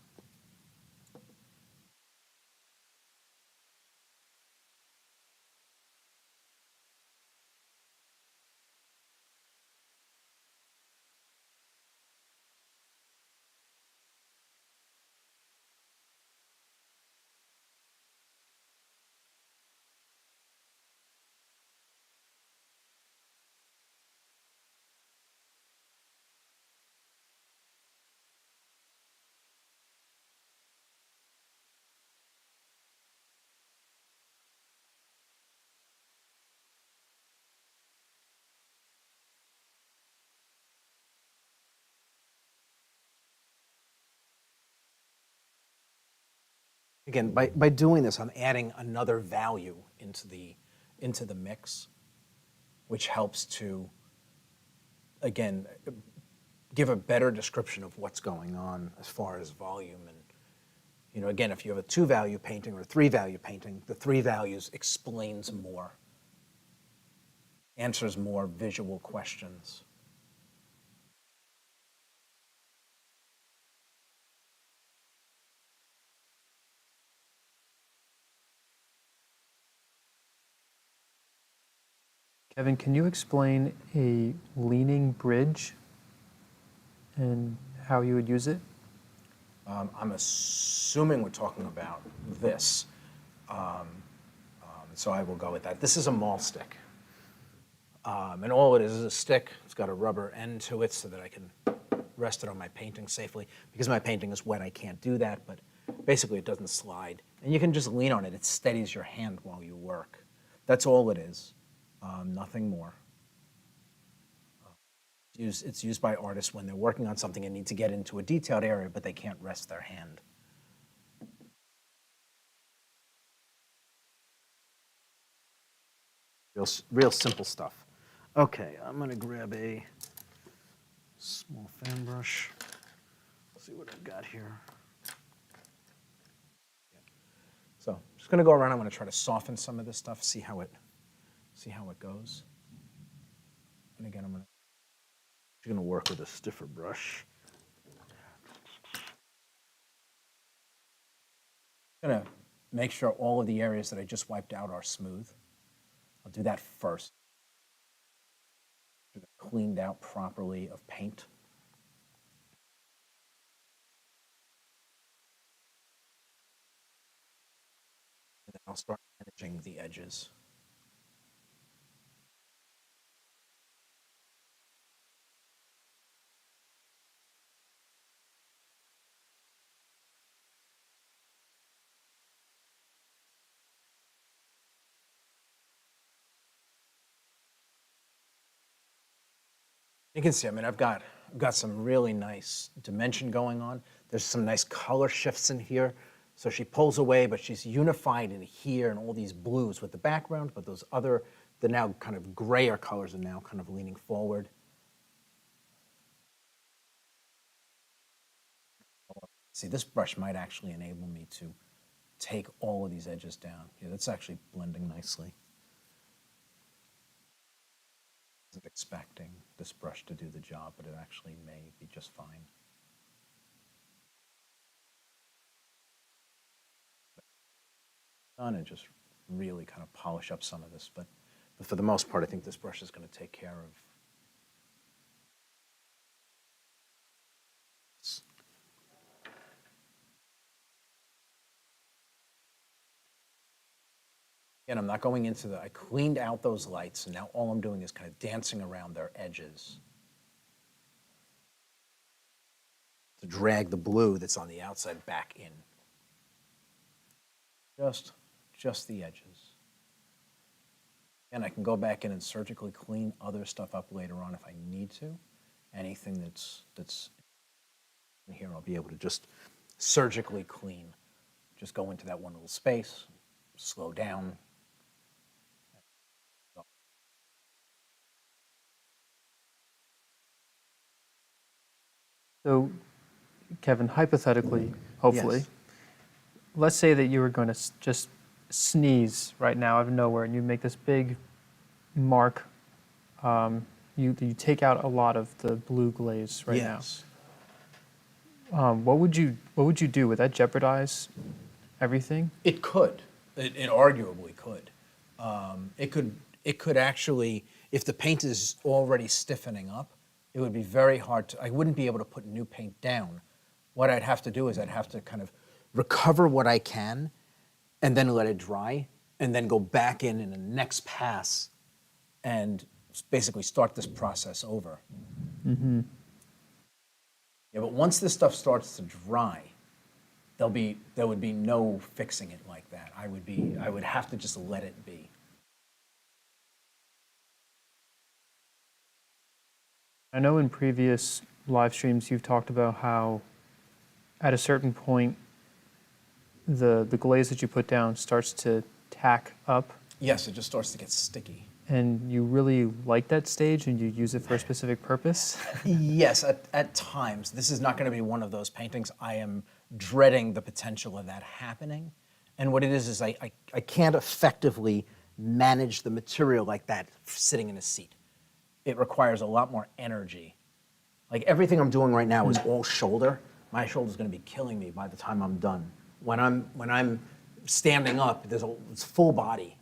Again, by doing this, I'm adding another value into the mix, which helps to, again, give a better description of what's going on as far as volume. And again, if you have a 2-value painting or a 3-value painting, the 3 values explains more, answers more visual questions. Kevin, can you explain a leaning bridge and how you would use it? I'm assuming we're talking about this, so I will go with that. This is a Maul stick, and all it is a stick. It's got a rubber end to it so that I can rest it on my painting safely. Because my painting is wet, I can't do that, but basically it doesn't slide. And you can just lean on it. It steadies your hand while you work. That's all it is, nothing more. It's used by artists when they're working on something and need to get into a detailed area, but they can't rest their hand. Real simple stuff. Okay, I'm gonna grab a small fan brush. See what I've got here. So I'm just gonna go around. I'm gonna try to soften some of this stuff, see how it goes. And again, I'm gonna work with a stiffer brush. I'm gonna make sure all of the areas that I just wiped out are smooth. I'll do that first. Cleaned out properly of paint. And then I'll start managing the edges. You can see, I mean, I've got some really nice dimension going on. There's some nice color shifts in here. So she pulls away, but she's unified in here and all these blues with the background, but the now kind of grayer colors are now kind of leaning forward. See, this brush might actually enable me to take all of these edges down. Yeah, that's actually blending nicely. I wasn't expecting this brush to do the job, but it actually may be just fine. And just really kind of polish up some of this, but for the most part, I think this brush is going to take care of. And I'm not going into I cleaned out those lights, and now all I'm doing is kind of dancing around their edges to drag the blue that's on the outside back in. Just the edges. And I can go back in and surgically clean other stuff up later on if I need to. Anything that's in here, I'll be able to just surgically clean. Just go into that one little space, slow down. So, Kevin, hypothetically, hopefully, Yes. let's say that you were going to just sneeze right now out of nowhere and you make this big mark. You take out a lot of the blue glaze right Yes. now. What would you do? Would that jeopardize everything? It could. It arguably could. It could actually, if the paint is already stiffening up, it would be very hard to, I wouldn't be able to put new paint down. What I'd have to do is I'd have to kind of recover what I can and then let it dry and then go back in the next pass and basically start this process over. Mm-hmm. Yeah, but once this stuff starts to dry, there would be no fixing it like that. I would have to just let it be. I know in previous live streams you've talked about how at a certain point the glaze that you put down starts to tack up. Yes, it just starts to get sticky. And you really like that stage and you use it for a specific purpose? Yes, at times. This is not going to be one of those paintings. I am dreading the potential of that happening. And what it is I can't effectively manage the material like that sitting in a seat. It requires a lot more energy. Like everything I'm doing right now is all shoulder. My shoulder's going to be killing me by the time I'm done. When I'm standing up, it's full body.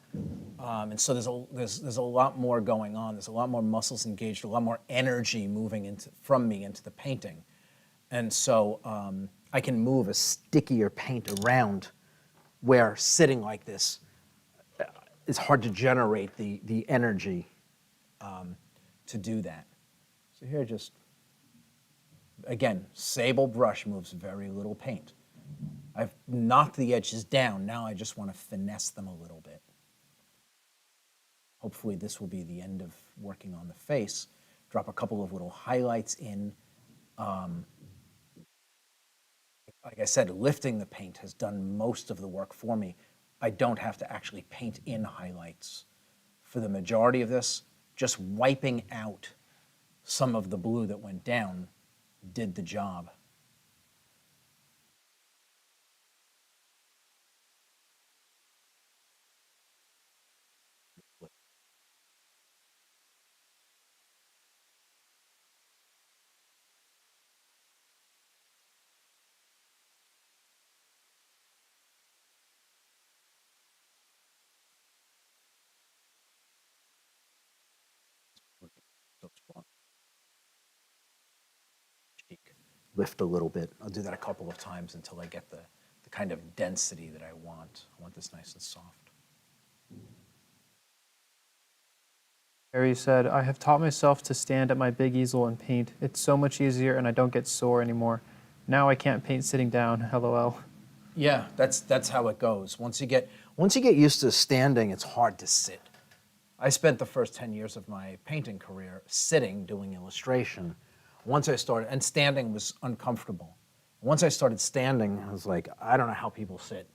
And so there's a lot more going on. There's a lot more muscles engaged, a lot more energy moving from me into the painting. And so I can move a stickier paint around where sitting like this, it's hard to generate the energy to do that. So here just, again, sable brush moves very little paint. I've knocked the edges down. Now I just want to finesse them a little bit. Hopefully this will be the end of working on the face. Drop a couple of little highlights in. Like I said, lifting the paint has done most of the work for me. I don't have to actually paint in highlights. For the majority of this, just wiping out some of the blue that went down did the job. Lift a little bit. I'll do that a couple of times until I get the kind of density that I want. I want this nice and soft. Harry said, I have taught myself to stand at my big easel and paint. It's so much easier and I don't get sore anymore. Now I can't paint sitting down, LOL. Yeah, that's how it goes. Once you get used to standing, it's hard to sit. I spent the first 10 years of my painting career sitting doing illustration. Once I started, and standing was uncomfortable. Once I started standing, I was like, I don't know how people sit.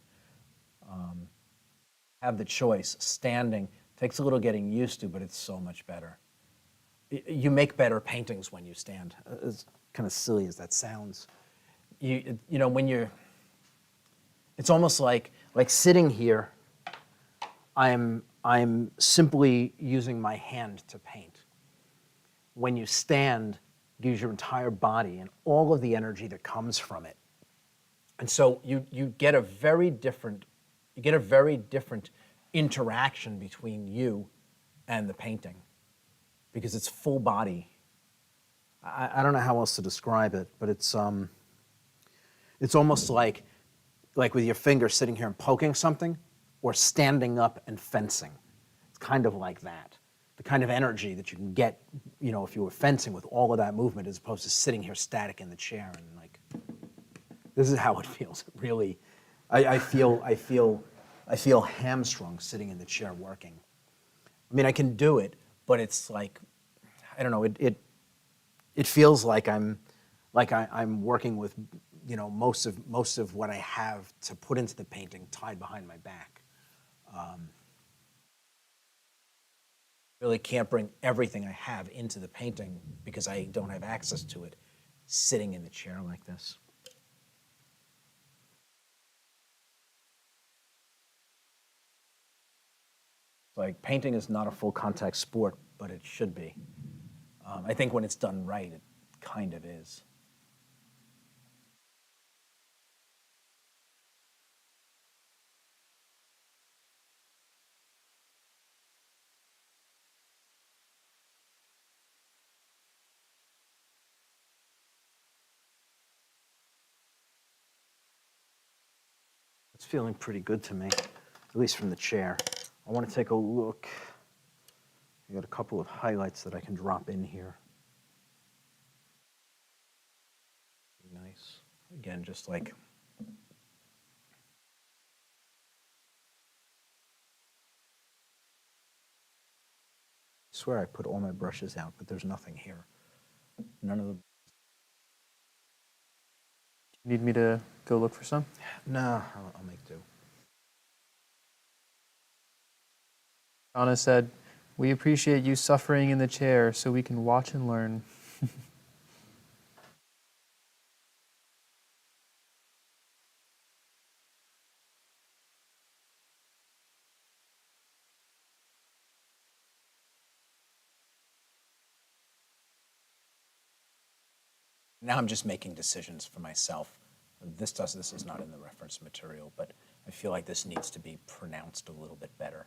Have the choice. Standing takes a little getting used to, but it's so much better. You make better paintings when you stand. As kind of silly as that sounds. You know, when you're, it's almost like sitting here, I'm simply using my hand to paint. When you stand, you use your entire body and all of the energy that comes from it. And so you get a very different interaction between you and the painting because it's full body. I don't know how else to describe it, but it's almost like with your finger sitting here and poking something or standing up and fencing. It's kind of like that. The kind of energy that you can get, you know, if you were fencing with all of that movement as opposed to sitting here static in the chair and like, this is how it feels. It really, I feel hamstrung sitting in the chair working. I mean, I can do it, but it's like, I don't know, it feels like I'm working with, you know, most of what I have to put into the painting tied behind my back. Really can't bring everything I have into the painting because I don't have access to it sitting in the chair like this. Like, painting is not a full contact sport, but it should be. I think when it's done right, it kind of is. It's feeling pretty good to me, at least from the chair. I want to take a look. I got a couple of highlights that I can drop in here. Nice. Again, just like I swear I put all my brushes out, but there's nothing here. None of the. Need me to go look for some? No, I'll make do. Anna said, "We appreciate you suffering in the chair so we can watch and learn." Now I'm just making decisions for myself. This is not in the reference material, but I feel like this needs to be pronounced a little bit better.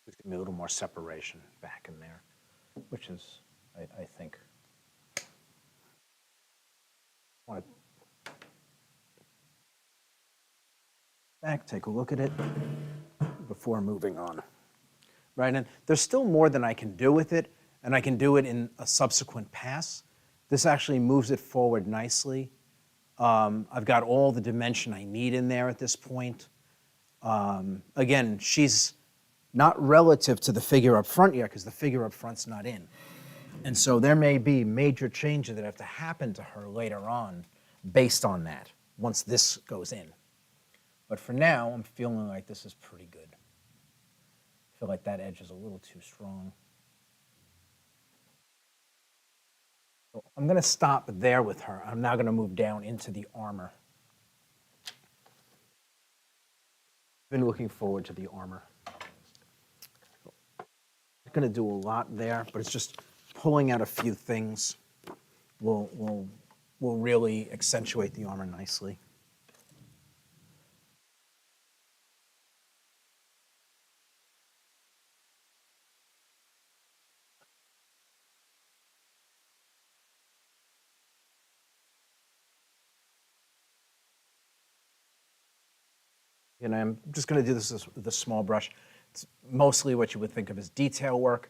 There's going to be a little more separation back in there, which is, I think, want to back, take a look at it before moving on. Right, and there's still more than I can do with it, and I can do it in a subsequent pass. This actually moves it forward nicely. I've got all the dimension I need in there at this point. Again, she's not relative to the figure up front yet because the figure up front's not in. And so there may be major changes that have to happen to her later on based on that, once this goes in. But for now, I'm feeling like this is pretty good. I feel like that edge is a little too strong. So I'm going to stop there with her. I'm now going to move down into the armor. Been looking forward to the armor. Not going to do a lot there, but it's just pulling out a few things will really accentuate the armor nicely. And I'm just going to do this with a small brush. It's mostly what you would think of as detail work.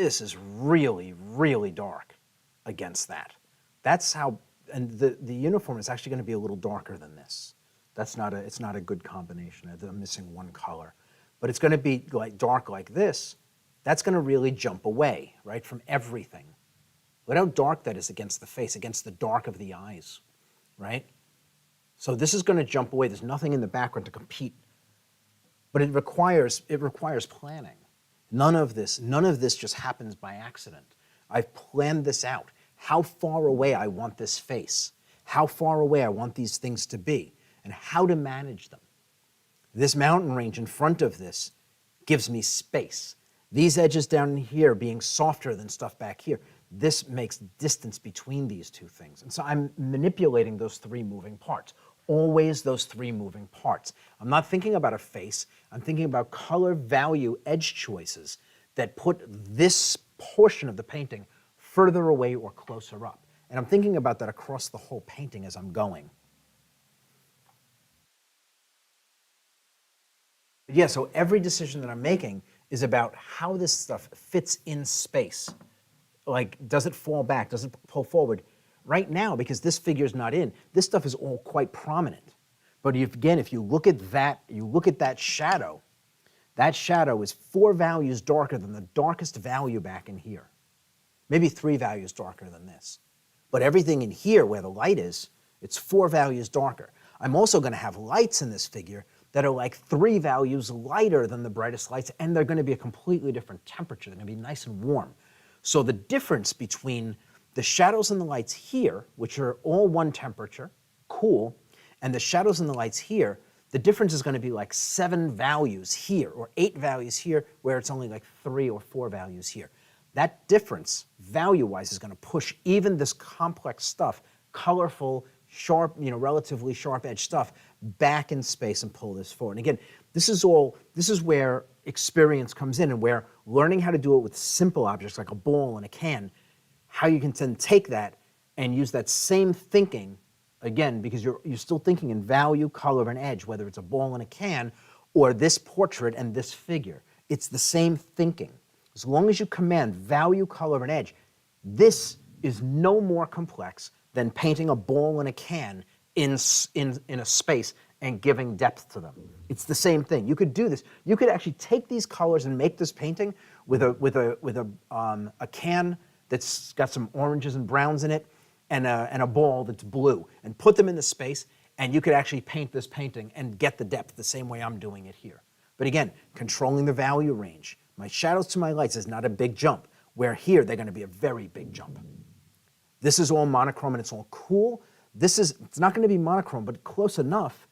this is really, really dark against that. That's how, and the uniform is actually going to be a little darker than this. It's not a good combination. I'm missing one color. But it's going to be like dark like this. That's going to really jump away, right, from everything. Look how dark that is against the face, against the dark of the eyes, right? So this is going to jump away. There's nothing in the background to compete. But it requires planning. None of this just happens by accident. I've planned this out. How far away I want this face, how far away I want these things to be, and how to manage them. This mountain range in front of this gives me space. These edges down here being softer than stuff back here, this makes distance between these two things. And so I'm manipulating those three moving parts. Always those three moving parts. I'm not thinking about a face, I'm thinking about color, value, edge choices that put this portion of the painting further away or closer up. And I'm thinking about that across the whole painting as I'm going. Yeah, so every decision that I'm making is about how this stuff fits in space. Like, does it fall back? Does it pull forward? Right now, because this figure's not in, this stuff is all quite prominent. But if you look at that shadow is 4 values darker than the darkest value back in here. Maybe 3 values darker than this. But everything in here where the light is, it's 4 values darker. I'm also going to have lights in this figure that are like 3 values lighter than the brightest lights, and they're going to be a completely different temperature. They're going to be nice and warm. So the difference between the shadows and the lights here, which are all one temperature, cool, and the shadows and the lights here, the difference is going to be like 7 values here, or 8 values here, where it's only like 3 or 4 values here. That difference, value-wise, is going to push even this complex stuff, colorful, sharp, relatively sharp-edged stuff, back in space and pull this forward. And again, this is where experience comes in, and where learning how to do it with simple objects like a ball and a can, how you can then take that and use that same thinking, again, because you're still thinking in value, color, and edge, whether it's a ball and a can, or this portrait and this figure. It's the same thinking. As long as you command value, color, and edge, this is no more complex than painting a ball and a can in a space and giving depth to them. It's the same thing. You could do this. You could actually take these colors and make this painting with a can that's got some oranges and browns in it, and a ball that's blue, and put them in the space, and you could actually paint this painting and get the depth the same way I'm doing it here. But again, controlling the value range. My shadows to my lights is not a big jump, where here they're going to be a very big jump. This is all monochrome and it's all cool. It's not going to be monochrome, but close enough,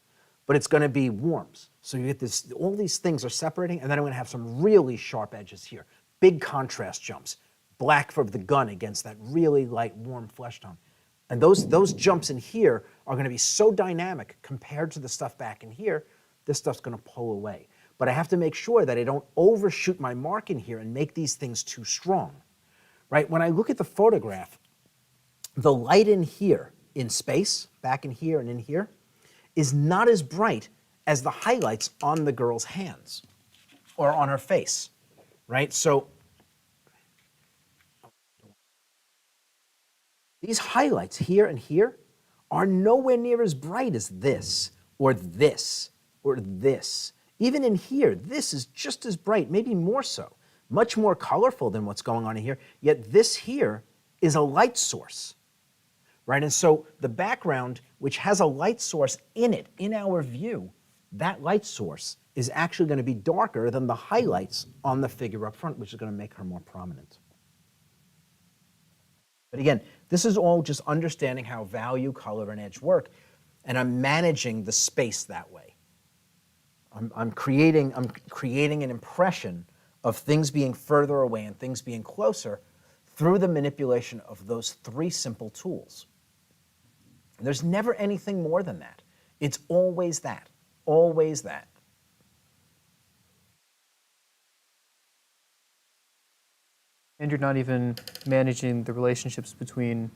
but it's going to be warms. So you get this, all these things are separating, and then I'm going to have some really sharp edges here. Big contrast jumps. Black for the gun against that really light, warm flesh tone. And those jumps in here are going to be so dynamic compared to the stuff back in here, this stuff's going to pull away. But I have to make sure that I don't overshoot my mark in here and make these things too strong. Right? When I look at the photograph, the light in here, in space, back in here and in here, is not as bright as the highlights on the girl's hands or on her face. Right? So these highlights here and here are nowhere near as bright as this, or this, or this. Even in here, this is just as bright, maybe more so. Much more colorful than what's going on in here, yet this here is a light source, right? And so the background, which has a light source in it, in our view, that light source is actually going to be darker than the highlights on the figure up front, which is going to make her more prominent. But again, this is all just understanding how value, color, and edge work, and I'm managing the space that way. I'm creating an impression of things being further away and things being closer through the manipulation of those 3 simple tools. There's never anything more than that. It's always that, always that. And you're not even managing the relationships between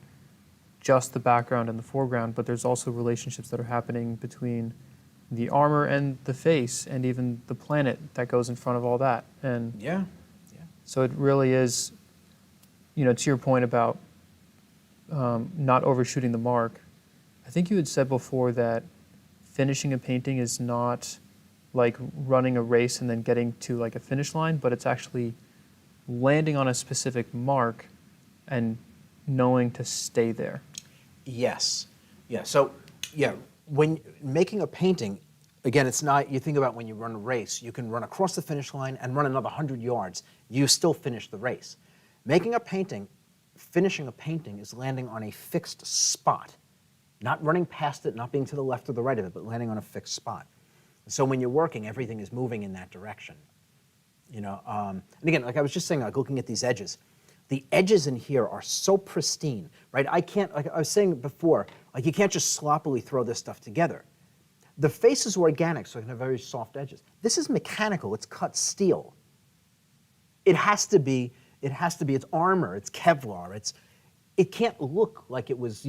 just the background and the foreground, but there's also relationships that are happening between the armor and the face, and even the planet that goes in front of all that. And yeah. so it really is to your point about not overshooting the mark, I think you had said before that finishing a painting is not like running a race and then getting to like a finish line, but it's actually landing on a specific mark and knowing to stay there. Yes. Yeah. So, yeah, when making a painting, again, it's not, you think about when you run a race, you can run across the finish line and run another 100 yards. You still finish the race. Making a painting, finishing a painting is landing on a fixed spot, not running past it, not being to the left or the right of it, but landing on a fixed spot. So when you're working, everything is moving in that direction. And again, like I was just saying, like looking at these edges, the edges in here are so pristine, right? I can't, like I was saying before, like you can't just sloppily throw this stuff together. The face is organic, so it can have very soft edges. This is mechanical, it's cut steel. It has to be, it's armor, it's Kevlar, it can't look like it was,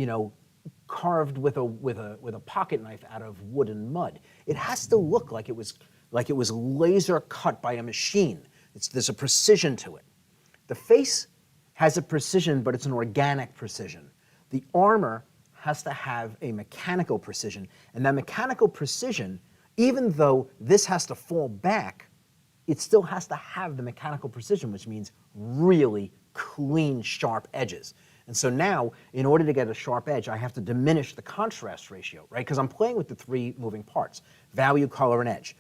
carved with a pocket knife out of wood and mud. It has to look like it was laser cut by a machine. There's a precision to it. The face has a precision, but it's an organic precision. The armor has to have a mechanical precision, and that mechanical precision, even though this has to fall back, it still has to have the mechanical precision, which means really clean, sharp edges. And so now, in order to get a sharp edge, I have to diminish the contrast ratio, right? Because I'm playing with the three moving parts, value, color, and edge.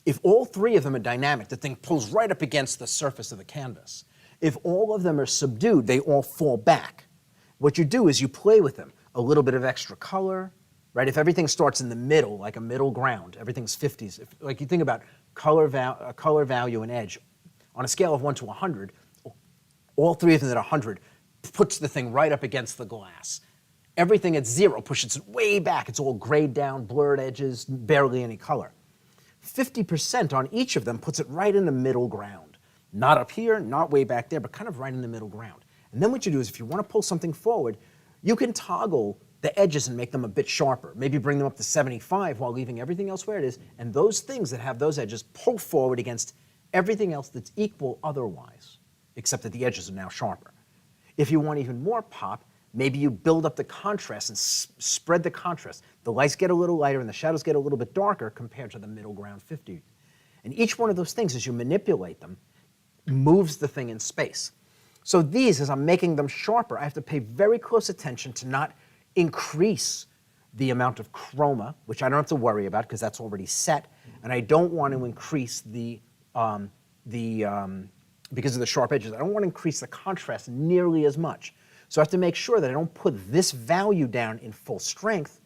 If all three of them are dynamic, the thing pulls right up against the surface of the canvas. If all of them are subdued, they all fall back. What you do is you play with them. A little bit of extra color, right? If everything starts in the middle, like a middle ground, everything's 50s. Like you think about color value, and edge, on a scale of 1 to 100, all three of them at 100 puts the thing right up against the glass. Everything at 0 pushes it way back. It's all grayed down, blurred edges, barely any color. 50% on each of them puts it right in the middle ground. Not up here, not way back there, but kind of right in the middle ground. And then what you do is if you want to pull something forward, you can toggle the edges and make them a bit sharper. Maybe bring them up to 75 while leaving everything else where it is, and those things that have those edges pull forward against everything else that's equal otherwise, except that the edges are now sharper. If you want even more pop, maybe you build up the contrast and spread the contrast. The lights get a little lighter and the shadows get a little bit darker compared to the middle ground 50. And each one of those things, as you manipulate them, moves the thing in space. So these, as I'm making them sharper, I have to pay very close attention to not increase the amount of chroma, which I don't have to worry about because that's already set, and I don't want to increase because of the sharp edges, I don't want to increase the contrast nearly as much. So I have to make sure that I don't put this value down in full strength,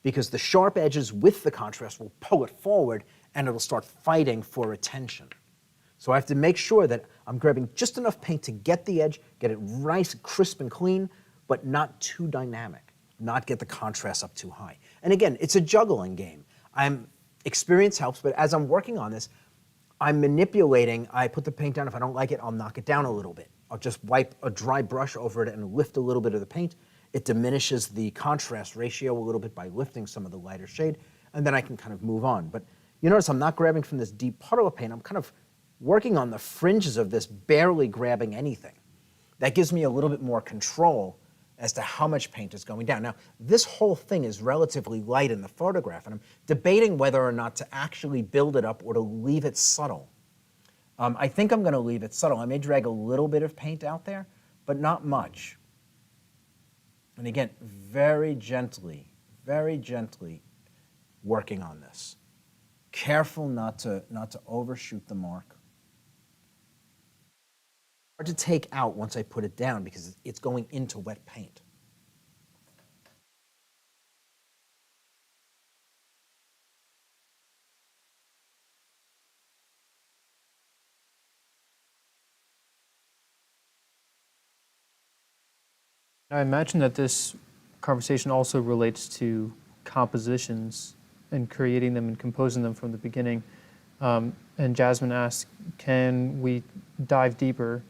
because the sharp edges with the contrast will pull it forward and it'll start fighting for attention. So I have to make sure that I'm grabbing just enough paint to get the edge, get it nice, crisp, and clean, but not too dynamic, not get the contrast up too high. And again, it's a juggling game. Experience helps, but as I'm working on this, I'm manipulating. I put the paint down. If I don't like it, I'll knock it down a little bit. I'll just wipe a dry brush over it and lift a little bit of the paint. It diminishes the contrast ratio a little bit by lifting some of the lighter shade, and then I can kind of move on. But you notice I'm not grabbing from this deep puddle of paint. I'm kind of working on the fringes of this, barely grabbing anything. That gives me a little bit more control as to how much paint is going down. Now, this whole thing is relatively light in the photograph, and I'm debating whether or not to actually build it up or to leave it subtle. I think I'm going to leave it subtle. I may drag a little bit of paint out there, but not much. And again, very gently working on this. Careful not to overshoot the mark. Hard to take out once I put it down because it's going into wet paint. I imagine that this conversation also relates to compositions and creating them and composing them from the beginning. And Jasmine asked, can we dive deeper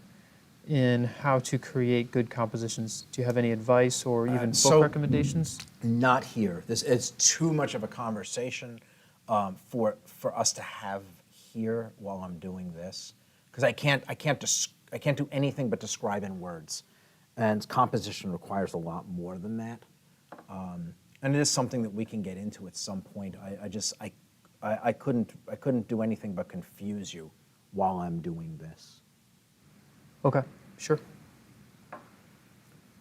in how to create good compositions? Do you have any advice or even book recommendations? Not here. This is too much of a conversation for us to have here while I'm doing this, because I can't I can't do anything but describe in words. And composition requires a lot more than that. And it is something that we can get into at some point. I couldn't do anything but confuse you while I'm doing this. Okay, sure.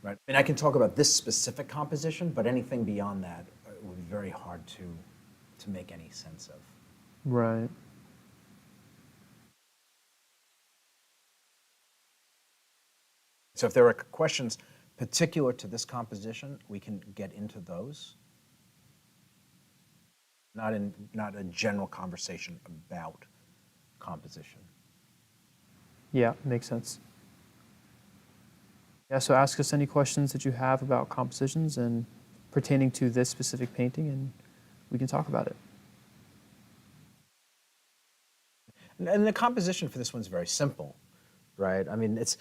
Right. I mean, I can talk about this specific composition, but anything beyond that would be very hard to make any sense of. Right. So if there are questions particular to this composition, we can get into those. Not a general conversation about composition. Yeah, makes sense. Yeah, so ask us any questions that you have about compositions and pertaining to this specific painting, and we can talk about it. And the composition for this one's very simple, right? I mean, this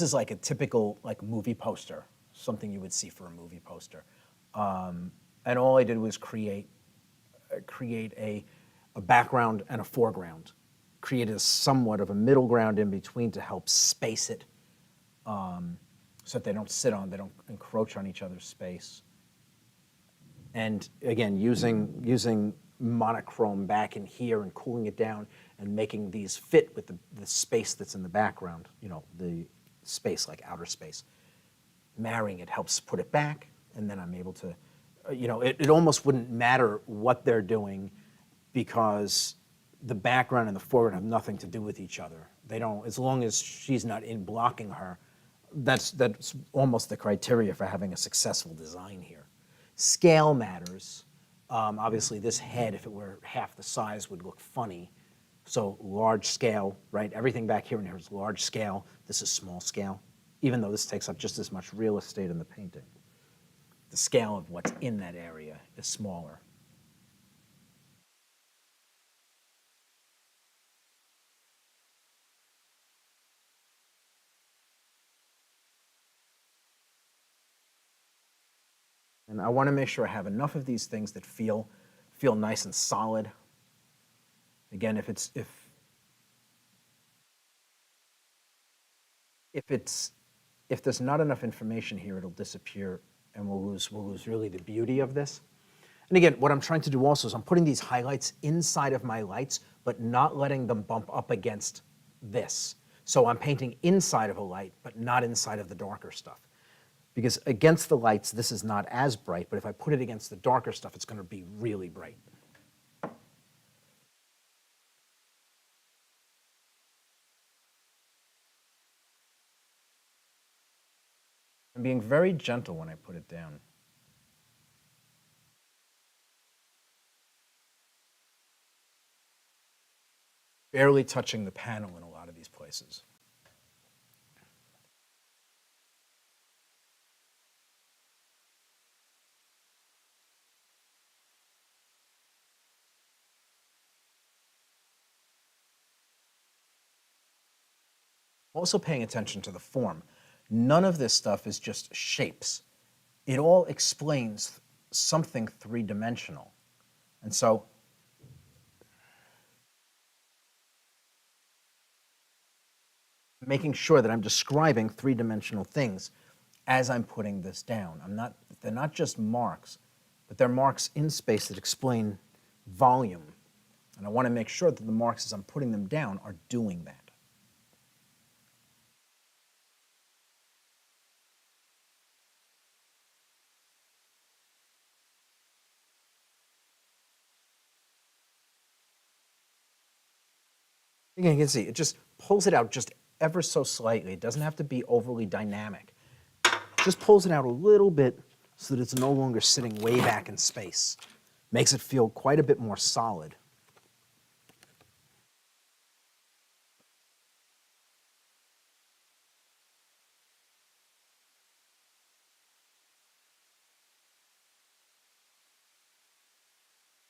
is like a typical like movie poster, something you would see for a movie poster. And all I did was create a background and a foreground, create a somewhat of a middle ground in between to help space it, so that they don't encroach on each other's space. And again, using monochrome back in here and cooling it down and making these fit with the space that's in the background, the space like outer space. Marrying it helps put it back, and then I'm able to, it almost wouldn't matter what they're doing because the background and the foreground have nothing to do with each other. They don't, as long as she's not in blocking her, that's almost the criteria for having a successful design here. Scale matters. Obviously, this head, if it were half the size, would look funny. So large scale, right? Everything back here and here is large scale. This is small scale, even though this takes up just as much real estate in the painting. The scale of what's in that area is smaller. And I want to make sure I have enough of these things that feel nice and solid. Again, if there's not enough information here, it'll disappear, and we'll lose really the beauty of this. And again, what I'm trying to do also is I'm putting these highlights inside of my lights, but not letting them bump up against this. So I'm painting inside of a light, but not inside of the darker stuff. Because against the lights, this is not as bright, but if I put it against the darker stuff, it's going to be really bright. I'm being very gentle when I put it down. Barely touching the panel in a lot of these places. Also paying attention to the form. None of this stuff is just shapes. It all explains something three-dimensional. And so making sure that I'm describing three-dimensional things as I'm putting this down. They're not just marks, but they're marks in space that explain volume. And I want to make sure that the marks as I'm putting them down are doing that. Again, you can see, it just pulls it out just ever so slightly. It doesn't have to be overly dynamic. Just pulls it out a little bit so that it's no longer sitting way back in space. Makes it feel quite a bit more solid.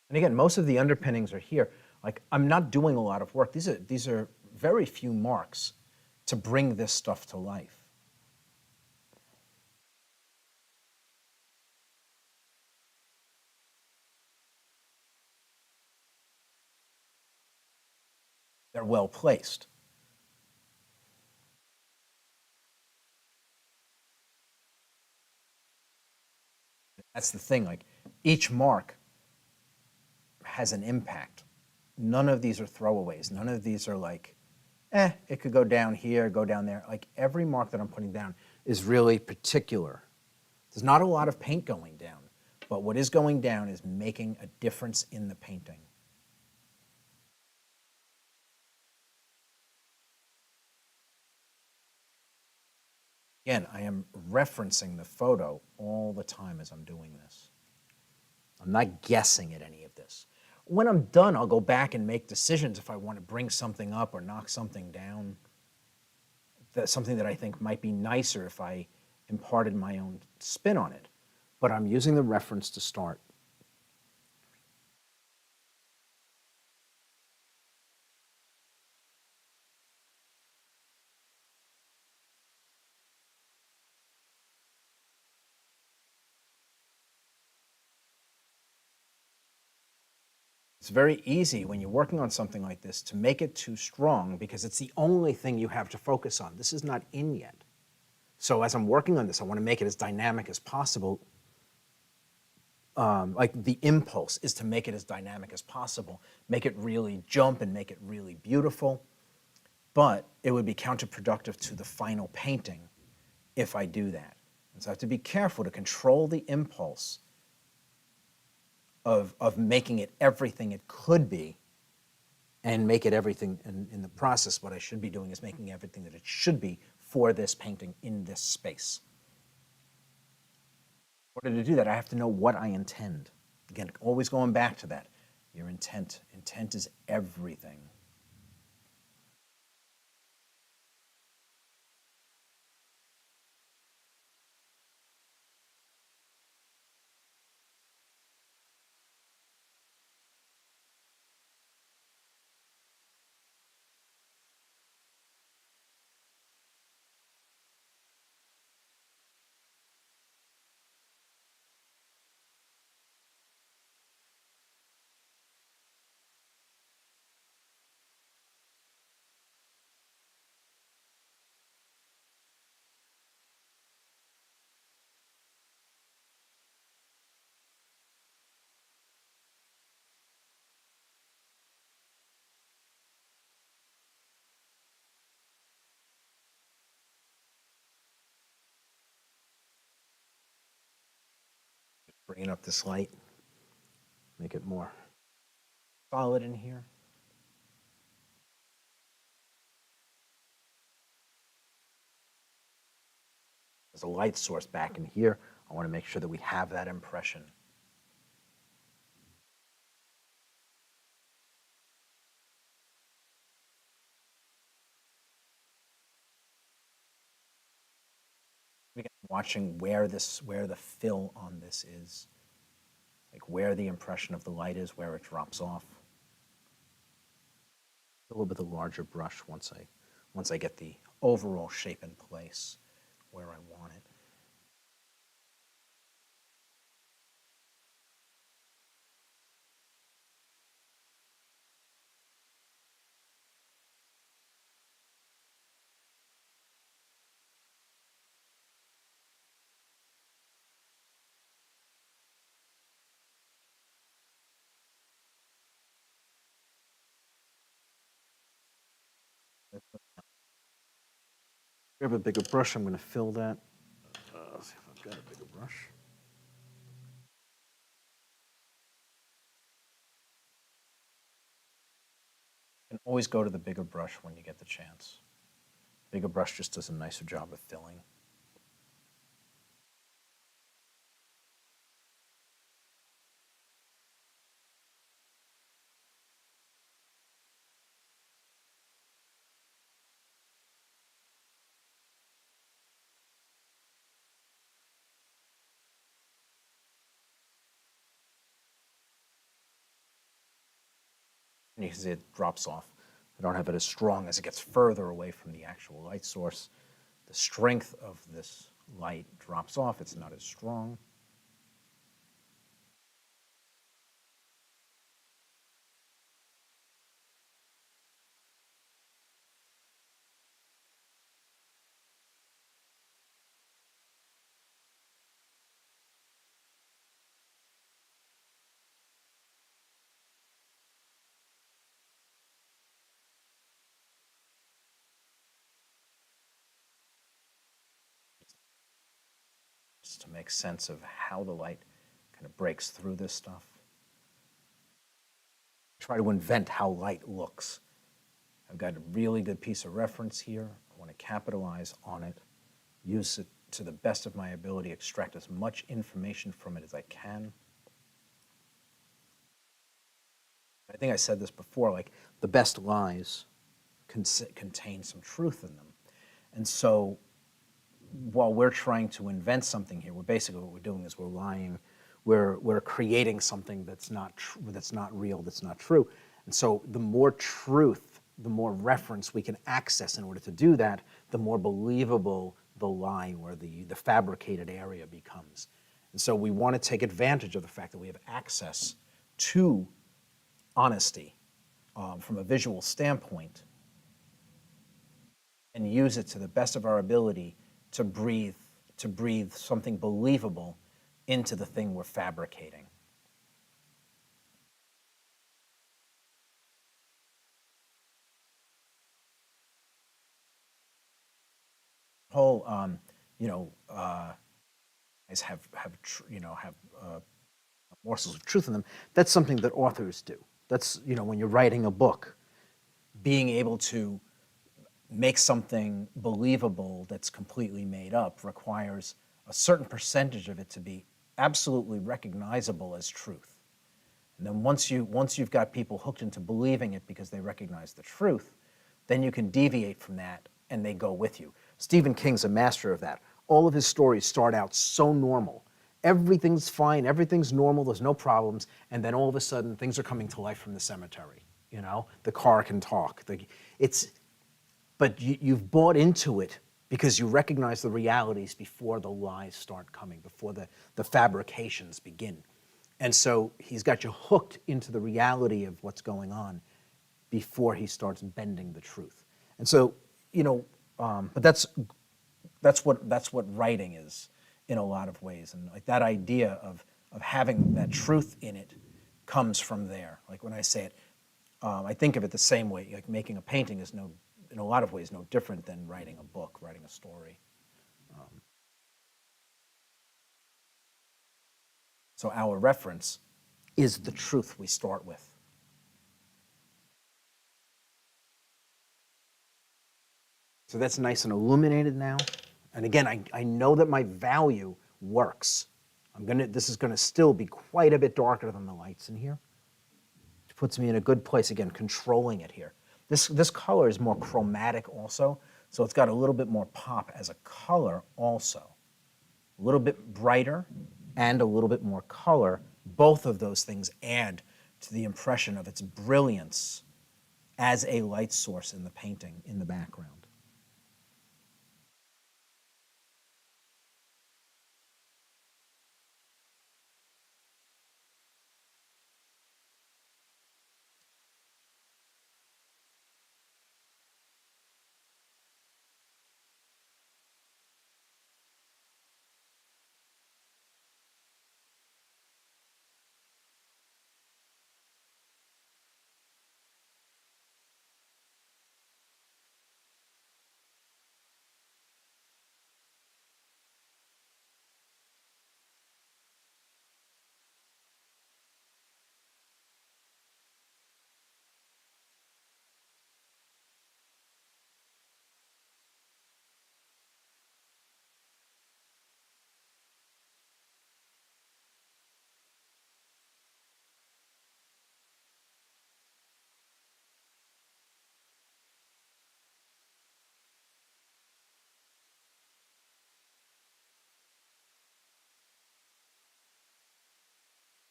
And again, most of the underpinnings are here. Like, I'm not doing a lot of work. These are very few marks to bring this stuff to life. They're well placed. That's the thing, like each mark has an impact. None of these are throwaways. None of these are like, it could go down here, go down there. Like every mark that I'm putting down is really particular. There's not a lot of paint going down, but what is going down is making a difference in the painting. Again, I am referencing the photo all the time as I'm doing this. I'm not guessing at any of this. When I'm done, I'll go back and make decisions if I want to bring something up or knock something down. That's something that I think might be nicer if I imparted my own spin on it. But I'm using the reference to start. It's very easy when you're working on something like this to make it too strong because it's the only thing you have to focus on. This is not in yet. So as I'm working on this, I want to make it as dynamic as possible. Like the impulse is to make it as dynamic as possible, make it really jump and make it really beautiful. But it would be counterproductive to the final painting if I do that. And so I have to be careful to control the impulse of making it everything it could be and make it everything in the process. What I should be doing is making everything that it should be for this painting in this space. In order to do that, I have to know what I intend. Again, always going back to that. Your intent. Intent is everything. Bringing up this light, make it more solid in here. There's a light source back in here. I want to make sure that we have that impression. Again, watching where the fill on this is, like where the impression of the light is, where it drops off. A little bit of larger brush once I get the overall shape in place where I want it. Grab a bigger brush. I'm going to fill that. Let's see if I've got a bigger brush. And always go to the bigger brush when you get the chance. Bigger brush just does a nicer job of filling. And you can see it drops off. I don't have it as strong as it gets further away from the actual light source. The strength of this light drops off. It's not as strong. just to make sense of how the light kind of breaks through this stuff. Try to invent how light looks. I've got a really good piece of reference here. I want to capitalize on it, use it to the best of my ability, extract as much information from it as I can. I think I said this before, like the best lies contain some truth in them. And so while we're trying to invent something here, we're basically what we're doing is we're lying, we're creating something that's not real, that's not true. And so the more truth, the more reference we can access in order to do that, the more believable the lie or the fabricated area becomes. And so we want to take advantage of the fact that we have access to honesty from a visual standpoint and use it to the best of our ability to breathe something believable into the thing we're fabricating. Whole, guys have morsels of truth in them. That's something that authors do. That's, when you're writing a book, being able to make something believable that's completely made up requires a certain percentage of it to be absolutely recognizable as truth. And then once you've got people hooked into believing it because they recognize the truth, then you can deviate from that and they go with you. Stephen King's a master of that. All of his stories start out so normal. Everything's fine, everything's normal, there's no problems, and then all of a sudden things are coming to life from the cemetery. The car can talk. But you've bought into it because you recognize the realities before the lies start coming, before the fabrications begin. And so he's got you hooked into the reality of what's going on before he starts bending the truth. And so, but that's what writing is in a lot of ways. And like that idea of having that truth in it comes from there. Like when I say it, I think of it the same way. Like making a painting is in a lot of ways, no different than writing a book, writing a story. So our reference is the truth we start with. So that's nice and illuminated now. And again, I know that my value works. This is gonna still be quite a bit darker than the lights in here. It puts me in a good place, again, controlling it here. This color is more chromatic also, so it's got a little bit more pop as a color also. A little bit brighter and a little bit more color. Both of those things add to the impression of its brilliance as a light source in the painting in the background.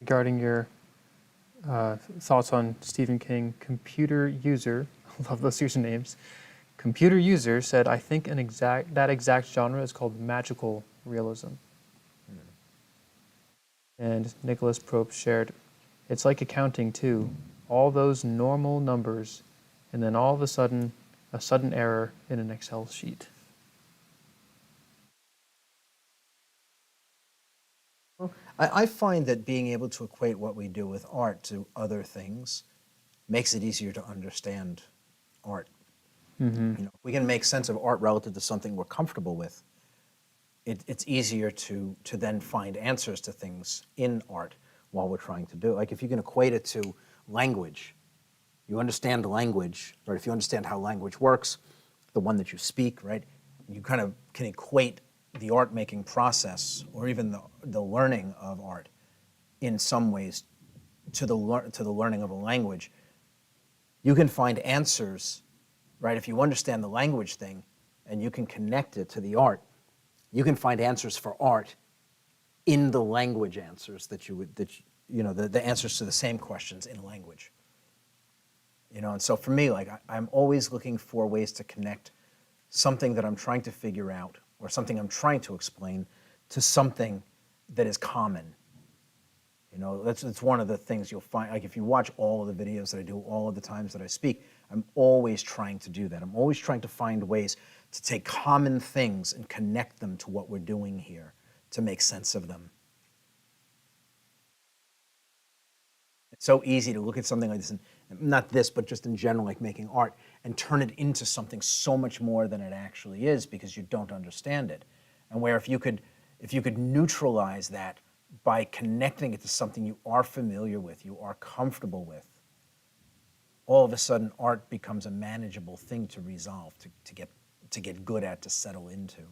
Regarding your thoughts on Stephen King, computer user, I love those usernames. Computer user said, I think that exact genre is called magical realism. And Nicholas Probe shared, it's like accounting too. All those normal numbers, and then all of a sudden error in an Excel sheet. I find that being able to equate what we do with art to other things makes it easier to understand art. If we can make sense of art relative to something we're comfortable with, it's easier to then find answers to things in art while we're trying to do it. Like if you can equate it to language, you understand the language, right? If you understand how language works, the one that you speak, right? You kind of can equate the art making process or even the learning of art in some ways to the learning of a language. You can find answers, right? If you understand the language thing and you can connect it to the art, you can find answers for art in the language answers that the answers to the same questions in language. And so for me, like I'm always looking for ways to connect something that I'm trying to figure out or something I'm trying to explain to something that is common. That's one of the things you'll find. Like if you watch all of the videos that I do, all of the times that I speak, I'm always trying to do that. I'm always trying to find ways to take common things and connect them to what we're doing here to make sense of them. It's so easy to look at something like this, and not this, but just in general, like making art, and turn it into something so much more than it actually is because you don't understand it. And where if you could neutralize that by connecting it to something you are familiar with, you are comfortable with, all of a sudden art becomes a manageable thing to resolve, to get good at, to settle into.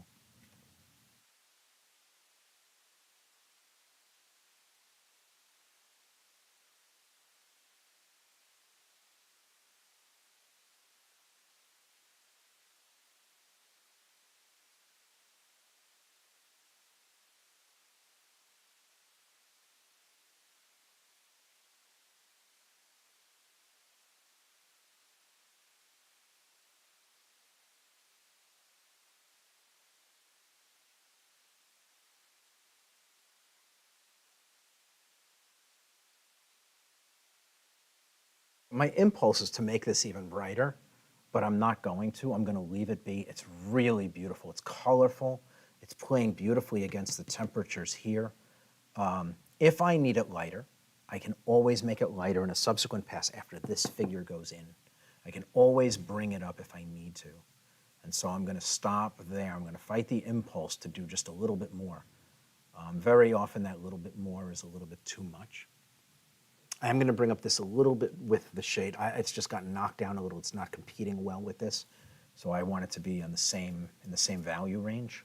My impulse is to make this even brighter, but I'm not going to. I'm going to leave it be. It's really beautiful. It's colorful. It's playing beautifully against the temperatures here. If I need it lighter, I can always make it lighter in a subsequent pass after this figure goes in. I can always bring it up if I need to. And so I'm going to stop there. I'm going to fight the impulse to do just a little bit more. Very often that little bit more is a little bit too much. I'm going to bring up this a little bit with the shade. It's just gotten knocked down a little. It's not competing well with this. So I want it to be in the same value range.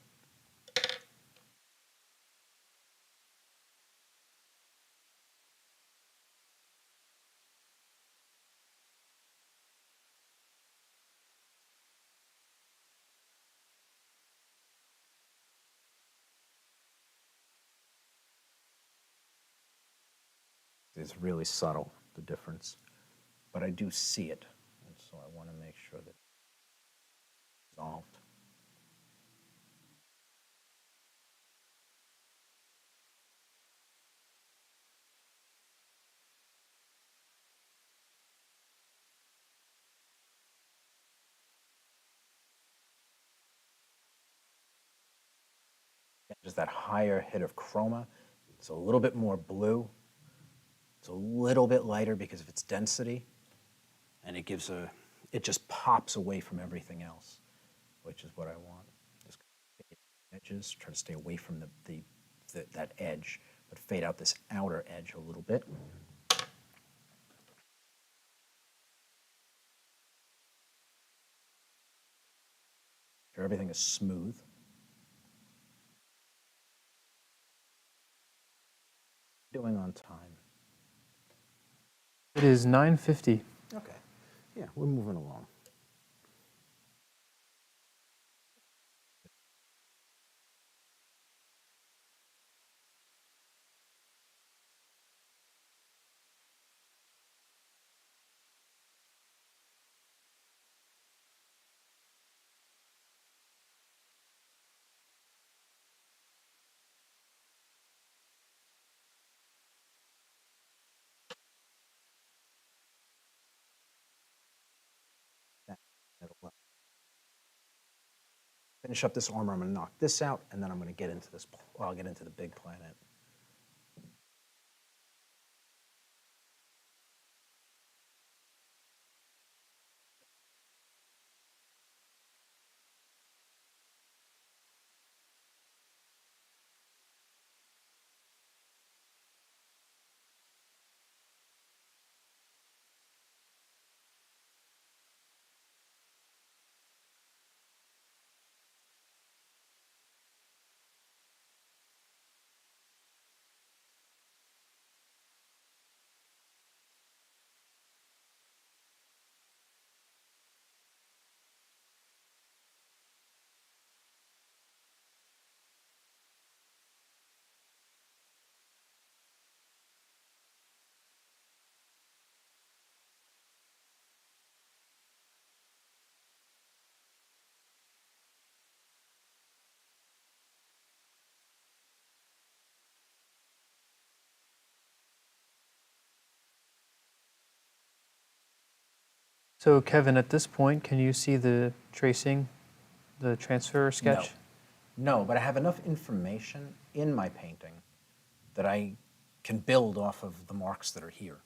It's really subtle, the difference. But I do see it. And so I want to make sure that it's resolved. Just that higher hit of chroma. It's a little bit more blue. It's a little bit lighter because of its density. And it just pops away from everything else, which is what I want. Just edges, try to stay away from that edge, but fade out this outer edge a little bit. Sure everything is smooth. Doing on time. It is 9:50. Okay. Yeah, we're moving along. Finish up this armor. I'm going to knock this out, and then I'm going to get into this. I'll get into the big planet. So Kevin, at this point, can you see the tracing, the transfer sketch? No, but I have enough information in my painting that I can build off of the marks that are here.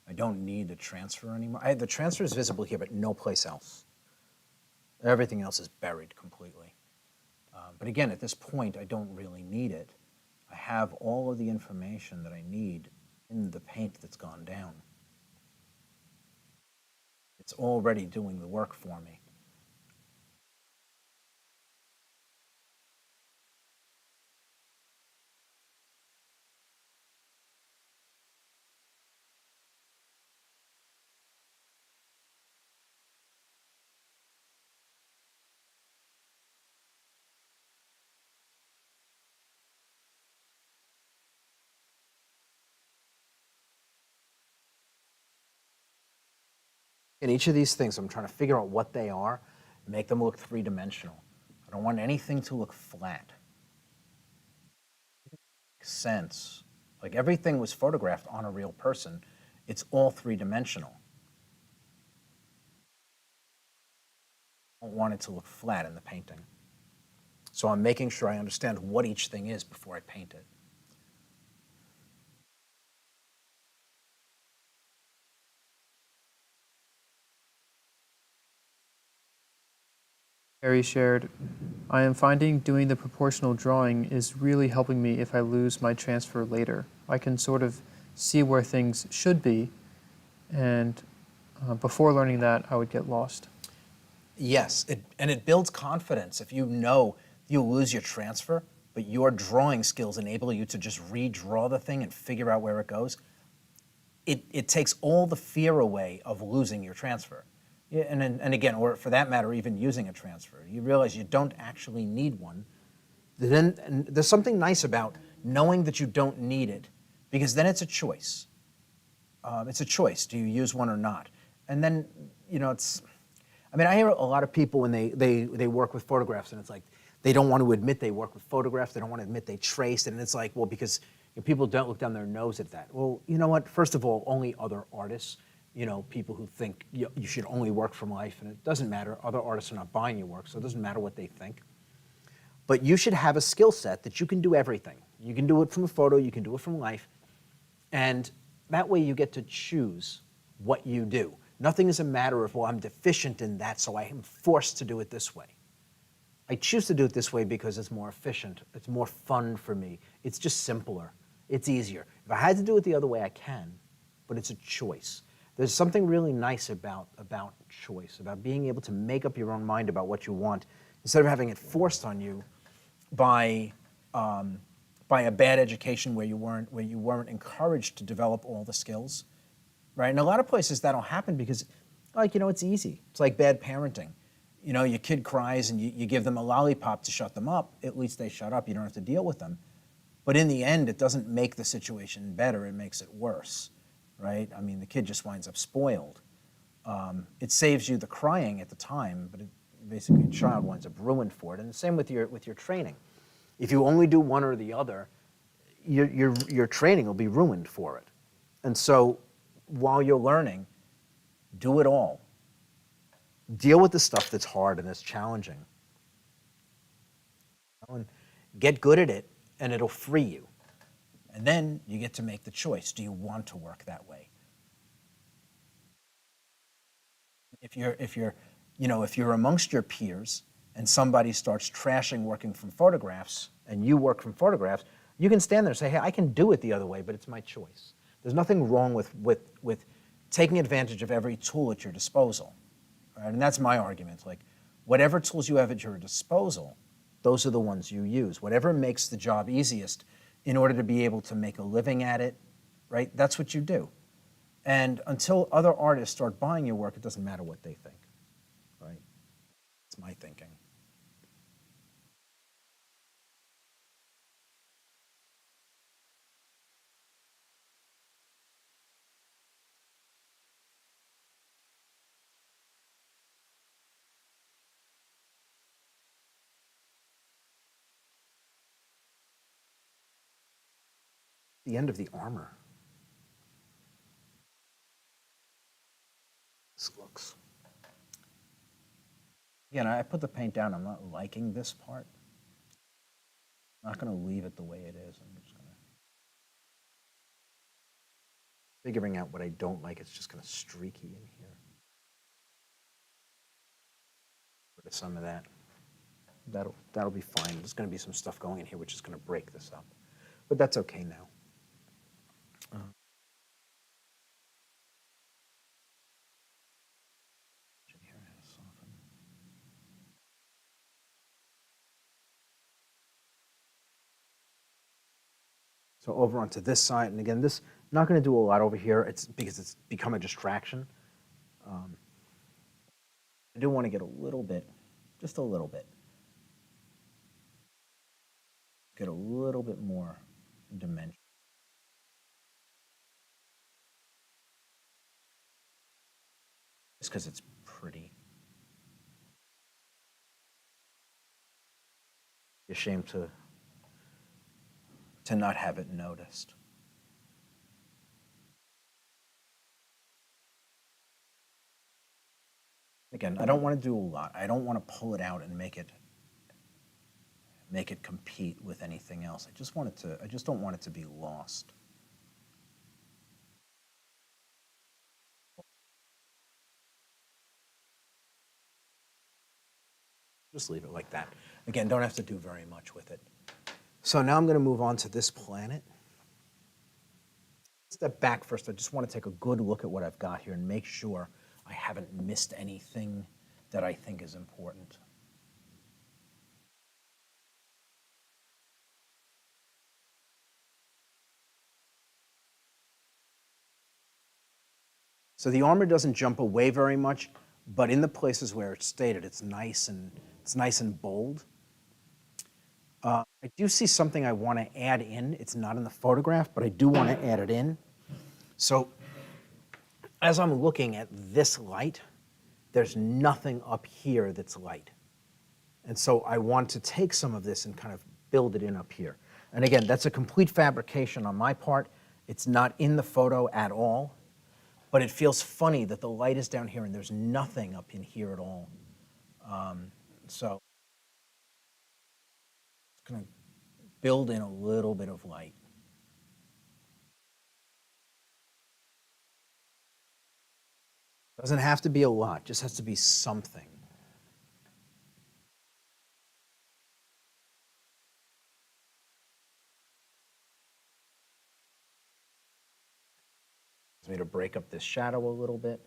I don't need a transfer anymore. The transfer is visible here, but no place else. Everything else is buried completely. But again, at this point, I don't really need it. I have all of the information that I need in the paint that's gone down. It's already doing the work for me. In each of these things, I'm trying to figure out what they are, make them look three-dimensional. I don't want anything to look flat. Makes sense. Like everything was photographed on a real person. It's all three-dimensional. I don't want it to look flat in the painting. So I'm making sure I understand what each thing is before I paint it. Harry shared, I am finding doing the proportional drawing is really helping me if I lose my transfer later. I can sort of see where things should be, and before learning that, I would get lost. Yes, and it builds confidence if you know you'll lose your transfer, but your drawing skills enable you to just redraw the thing and figure out where it goes. It takes all the fear away of losing your transfer. Yeah, and again, or for that matter, even using a transfer. You realize you don't actually need one. Then and there's something nice about knowing that you don't need it, because then it's a choice. It's a choice. Do you use one or not? And then, it's, I mean, I hear a lot of people when they work with photographs, and it's like, they don't want to admit they work with photographs. They don't want to admit they traced. And it's like, well, because people don't look down their nose at that. Well, you know what? First of all, only other artists, people who think you should only work from life, and it doesn't matter. Other artists are not buying your work, so it doesn't matter what they think. But you should have a skill set that you can do everything. You can do it from a photo, you can do it from life, and that way you get to choose what you do. Nothing is a matter of, well, I'm deficient in that, so I am forced to do it this way. I choose to do it this way because it's more efficient, it's more fun for me, it's just simpler, it's easier. If I had to do it the other way, I can, but it's a choice. There's something really nice about choice, about being able to make up your own mind about what you want, instead of having it forced on you by a bad education where you weren't encouraged to develop all the skills, right? And a lot of places that'll happen because, it's easy. It's like bad parenting. Your kid cries and you give them a lollipop to shut them up. At least they shut up. You don't have to deal with them. But in the end, it doesn't make the situation better. It makes it worse, right? I mean, the kid just winds up spoiled. It saves you the crying at the time, but basically a child winds up ruined for it. And the same with your training. If you only do one or the other, your training will be ruined for it. And so while you're learning, do it all. Deal with the stuff that's hard and that's challenging. And get good at it, and it'll free you. And then you get to make the choice. Do you want to work that way? If you're amongst your peers and somebody starts trashing working from photographs and you work from photographs, you can stand there and say, hey, I can do it the other way, but it's my choice. There's nothing wrong with taking advantage of every tool at your disposal. Right? And that's my argument. Like, whatever tools you have at your disposal, those are the ones you use. Whatever makes the job easiest in order to be able to make a living at it, right? That's what you do. And until other artists start buying your work, it doesn't matter what they think, right? It's my thinking. The end of the armor. This looks Again, I put the paint down. I'm not liking this part. I'm not going to leave it the way it is. I'm just going to figuring out what I don't like. It's just kind of streaky in here. Rid of some of that. That'll be fine. There's going to be some stuff going in here which is going to break this up, but that's okay now. So over onto this side, and again, this I'm not going to do a lot over here. It's because it's become a distraction. I do want to get a little bit, just a little bit, get a little bit more dimension. Just because it's pretty. Be ashamed to not have it noticed. Again, I don't want to do a lot. I don't want to pull it out and make it compete with anything else. I just don't want it to be lost. Just leave it like that. Again, don't have to do very much with it. So now I'm going to move on to this planet. Step back first. I just want to take a good look at what I've got here and make sure I haven't missed anything that I think is important. So the armor doesn't jump away very much, but in the places where it's stated, it's nice and bold. I do see something I want to add in. It's not in the photograph, but I do want to add it in. So as I'm looking at this light, there's nothing up here that's light. And so I want to take some of this and kind of build it in up here. And again, that's a complete fabrication on my part. It's not in the photo at all, but it feels funny that the light is down here and there's nothing up in here at all. So it's going to build in a little bit of light. Doesn't have to be a lot, just has to be something. Me to break up this shadow a little bit.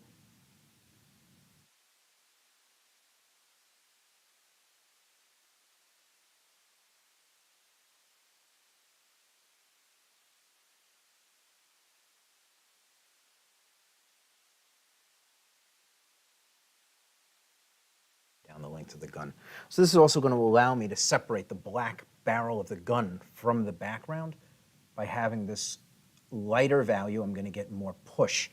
Down the length of the gun. So this is also going to allow me to separate the black barrel of the gun from the background. By having this lighter value, I'm going to get more push.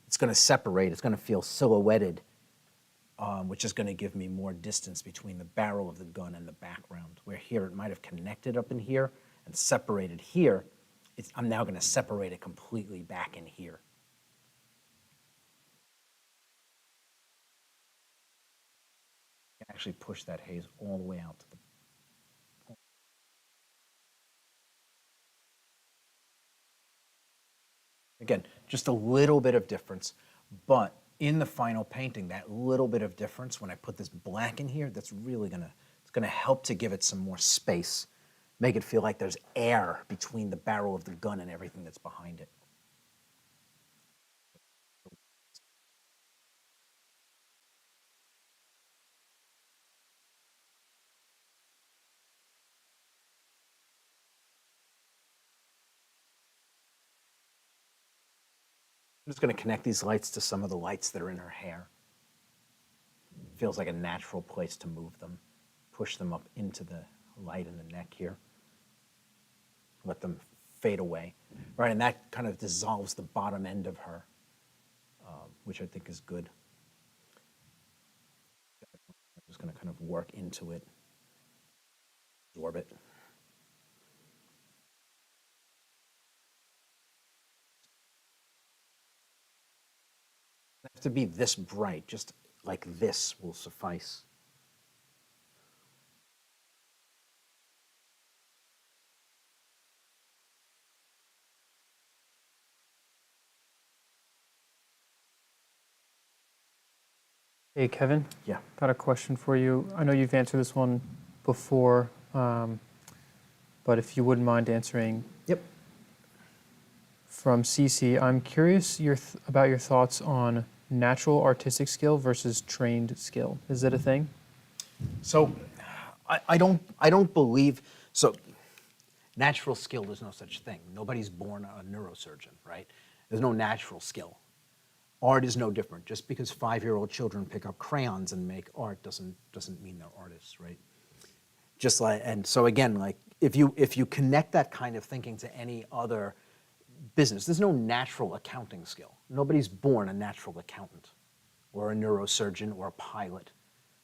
It's going to separate, it's going to feel silhouetted, which is going to give me more distance between the barrel of the gun and the background. Where here it might have connected up in here and separated here, I'm now going to separate it completely back in here. Actually push that haze all the way out to the again, just a little bit of difference, but in the final painting, that little bit of difference, when I put this black in here, that's really it's gonna help to give it some more space, make it feel like there's air between the barrel of the gun and everything that's behind it. I'm just going to connect these lights to some of the lights that are in her hair. Feels like a natural place to move them. Push them up into the light in the neck here. Let them fade away. Right, and that kind of dissolves the bottom end of her, which I think is good. I'm just going to kind of work into it, absorb it. It doesn't have to be this bright, just like this will suffice. Hey, Kevin. Yeah. Got a question for you. I know you've answered this one before, but if you wouldn't mind answering. Yep. From CC, I'm curious about your thoughts on natural artistic skill versus trained skill. Is it a thing? So I don't believe, so natural skill, there's no such thing. Nobody's born a neurosurgeon, right? There's no natural skill. Art is no different. Just because 5-year-old children pick up crayons and make art doesn't mean they're artists, right? Just like, and so again, like if you connect that kind of thinking to any other business, there's no natural accounting skill. Nobody's born a natural accountant or a neurosurgeon or a pilot.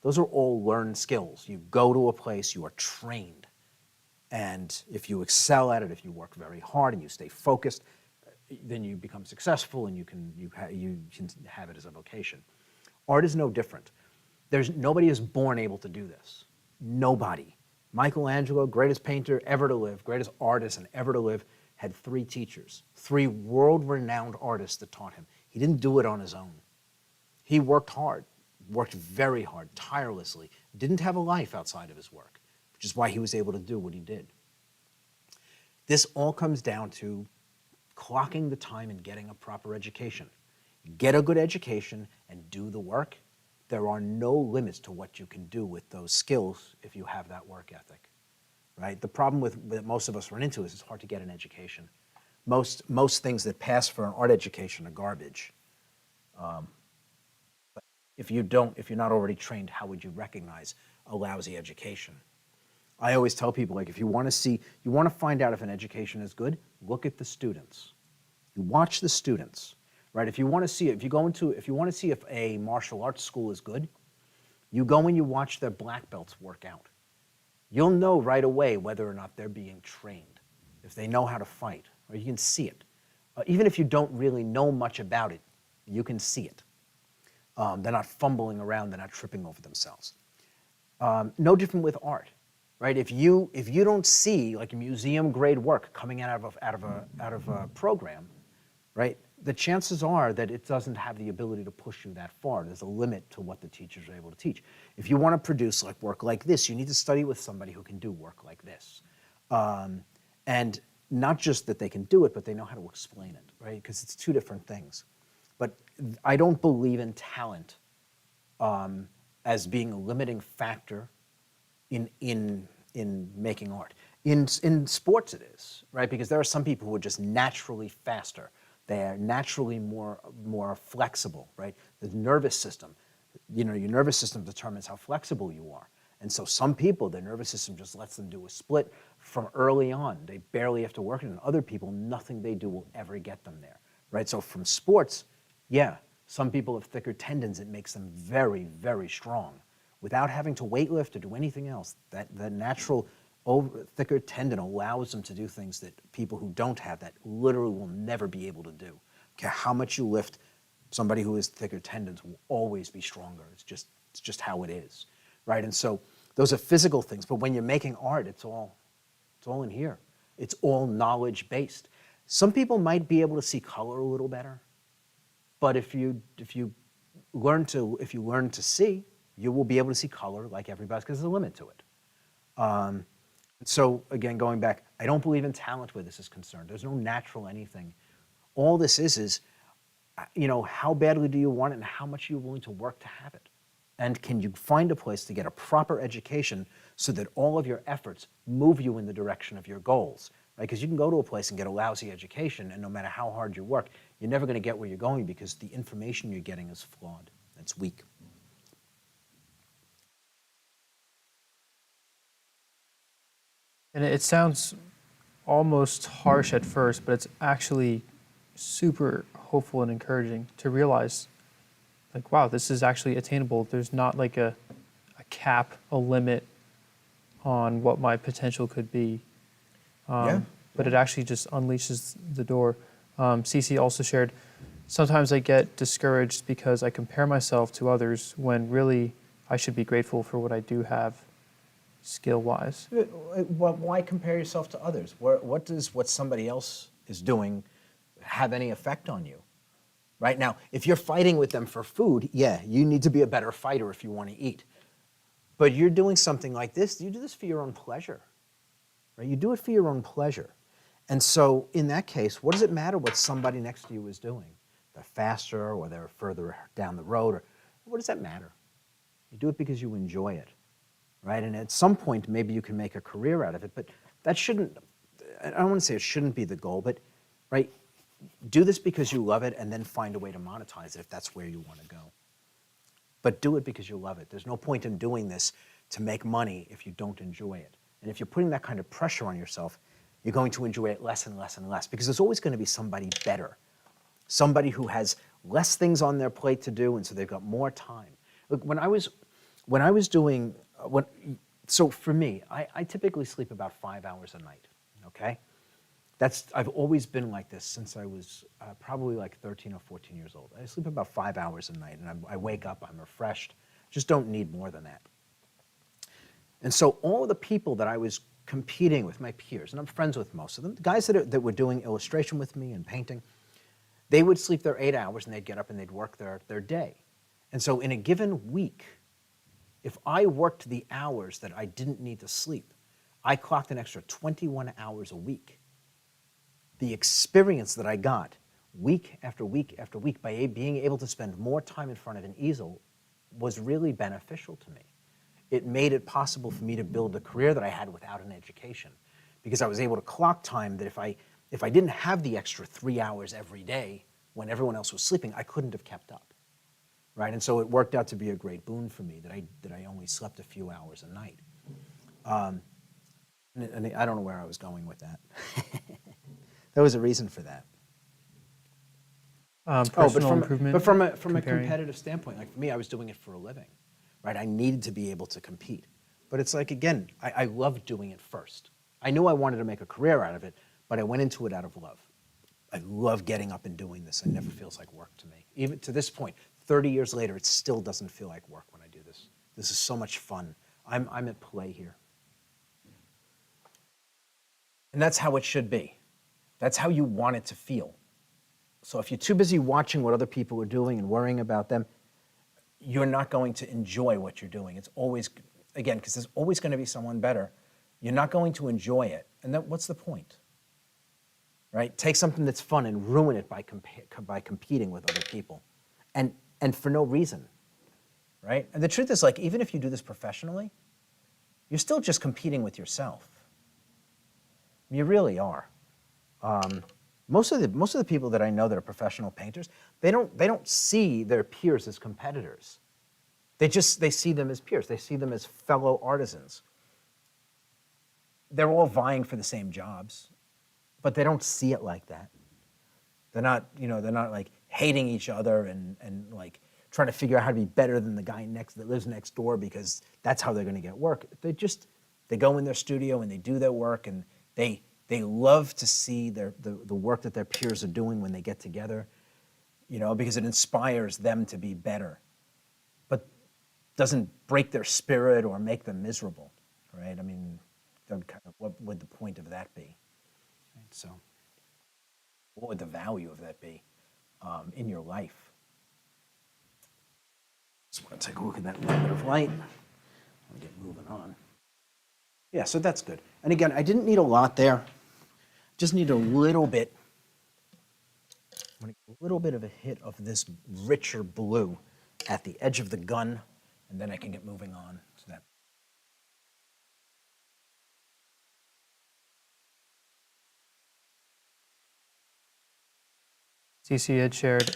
Those are all learned skills. You go to a place, you are trained. And if you excel at it, if you work very hard and you stay focused, then you become successful and you can have it as a vocation. Art is no different. Nobody is born able to do this. Nobody. Michelangelo, greatest painter ever to live, greatest artist and ever to live, had 3 teachers, 3 world-renowned artists that taught him. He didn't do it on his own. He worked hard, worked very hard, tirelessly, didn't have a life outside of his work, which is why he was able to do what he did. This all comes down to clocking the time and getting a proper education. Get a good education and do the work. There are no limits to what you can do with those skills if you have that work ethic, right? The problem that most of us run into is it's hard to get an education. Most things that pass for an art education are garbage. But if you're not already trained, how would you recognize a lousy education? I always tell people, like, if you want to find out if an education is good, look at the students. You watch the students, right? If you want to see if a martial arts school is good, you go and you watch their black belts work out. You'll know right away whether or not they're being trained, if they know how to fight, or you can see it. Even if you don't really know much about it, you can see it. They're not fumbling around, they're not tripping over themselves. No different with art, right? If you don't see like museum grade work coming out of a program, right? The chances are that it doesn't have the ability to push you that far. There's a limit to what the teachers are able to teach. If you want to produce like work like this, you need to study with somebody who can do work like this. And not just that they can do it, but they know how to explain it, right? Because it's 2 different things. But I don't believe in talent as being a limiting factor in making art. In sports it is, right? Because there are some people who are just naturally faster. They are naturally more flexible, right? The nervous system, your nervous system determines how flexible you are. And so some people, their nervous system just lets them do a split from early on. They barely have to work it. And other people, nothing they do will ever get them there, right? So from sports, yeah, some people have thicker tendons. It makes them very, very strong. Without having to weight lift or do anything else, that natural thicker tendon allows them to do things that people who don't have that literally will never be able to do. No matter how much you lift, somebody who has thicker tendons will always be stronger. It's just how it is, right? And so those are physical things, but when you're making art, it's all in here. It's all knowledge based. Some people might be able to see color a little better, but if you learn to see, you will be able to see color like everybody else because there's a limit to it. So again, going back, I don't believe in talent where this is concerned. There's no natural anything. All this is, how badly do you want it and how much are you willing to work to have it? And can you find a place to get a proper education so that all of your efforts move you in the direction of your goals? Right? Because you can go to a place and get a lousy education, and no matter how hard you work, you're never going to get where you're going because the information you're getting is flawed. It's weak. And it sounds almost harsh at first, but it's actually super hopeful and encouraging to realize, like, wow, this is actually attainable. There's not like a cap, a limit on what my potential could be. But it actually just unleashes the door. CC also shared, sometimes I get discouraged because I compare myself to others when really I should be grateful for what I do have skill-wise. Why compare yourself to others? What does what somebody else is doing have any effect on you? right? Now, if you're fighting with them for food, yeah, you need to be a better fighter if you want to eat. But you're doing something like this, you do this for your own pleasure, right? You do it for your own pleasure. And so in that case, what does it matter what somebody next to you is doing? They're faster or they're further down the road, or what does that matter? You do it because you enjoy it, right? And at some point, maybe you can make a career out of it, but that shouldn't, I don't want to say it shouldn't be the goal, but, right, do this because you love it and then find a way to monetize it if that's where you want to go. But do it because you love it. There's no point in doing this to make money if you don't enjoy it. And if you're putting that kind of pressure on yourself, you're going to enjoy it less and less and less because there's always going to be somebody better, somebody who has less things on their plate to do, and so they've got more time. Look, when I was doing, so for me, I typically sleep about 5 hours a night, okay? I've always been like this since I was probably like 13 or 14 years old. I sleep about 5 hours a night, and I wake up, I'm refreshed. Just don't need more than that. And so all of the people that I was competing with, my peers, and I'm friends with most of them, the guys that were doing illustration with me and painting, they would sleep their 8 hours and they'd get up and they'd work their day. And so in a given week, if I worked the hours that I didn't need to sleep, I clocked an extra 21 hours a week. The experience that I got week after week after week by being able to spend more time in front of an easel was really beneficial to me. It made it possible for me to build a career that I had without an education, because I was able to clock time that if I didn't have the extra 3 hours every day when everyone else was sleeping, I couldn't have kept up, right? And so it worked out to be a great boon for me that I only slept a few hours a night. And I don't know where I was going with that. There was a reason for that. Personal improvement. But from a comparing. competitive standpoint, like for me, I was doing it for a living, right? I needed to be able to compete. But it's like, again, I loved doing it first. I knew I wanted to make a career out of it, but I went into it out of love. I love getting up and doing this. It never feels like work to me. Even to this point, 30 years later, it still doesn't feel like work when I do this. This is so much fun. I'm at play here. And that's how it should be. That's how you want it to feel. So if you're too busy watching what other people are doing and worrying about them, you're not going to enjoy what you're doing. It's always, again, because there's always going to be someone better, you're not going to enjoy it. And then what's the point? Right? Take something that's fun and ruin it by competing with other people. And for no reason. Right? And the truth is, like, even if you do this professionally, you're still just competing with yourself. You really are. Most of the people that I know that are professional painters, they don't see their peers as competitors. They see them as peers. They see them as fellow artisans. They're all vying for the same jobs, but they don't see it like that. They're not like hating each other and like trying to figure out how to be better than the guy that lives next door because that's how they're going to get work. They go in their studio and they do their work, and they love to see the work that their peers are doing when they get together, because it inspires them to be better, but doesn't break their spirit or make them miserable, right? I mean, what would the point of that be? Right? So, what would the value of that be in your life? Just want to take a look at that little bit of light and get moving on. Yeah, so that's good. And again, I didn't need a lot there. Just need a little bit. I'm going to get a little bit of a hit of this richer blue at the edge of the gun, and then I can get moving on to that. CC had shared,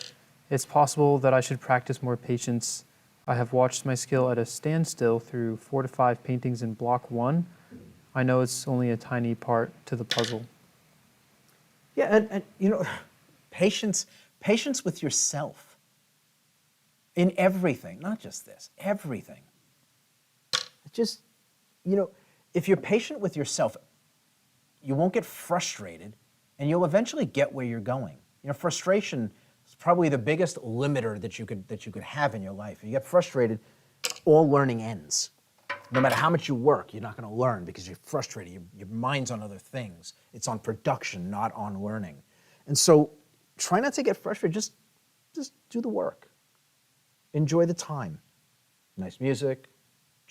it's possible that I should practice more patience. I have watched my skill at a standstill through 4 to 5 paintings in block 1. I know it's only a tiny part to the puzzle. Yeah, and patience with yourself in everything, not just this, everything. Just, if you're patient with yourself, you won't get frustrated, and you'll eventually get where you're going. Frustration is probably the biggest limiter that you could have in your life. If you get frustrated, all learning ends. No matter how much you work, you're not going to learn because you're frustrated. Your mind's on other things. It's on production, not on learning. And so try not to get frustrated. Just just do the work. Enjoy the time. Nice music,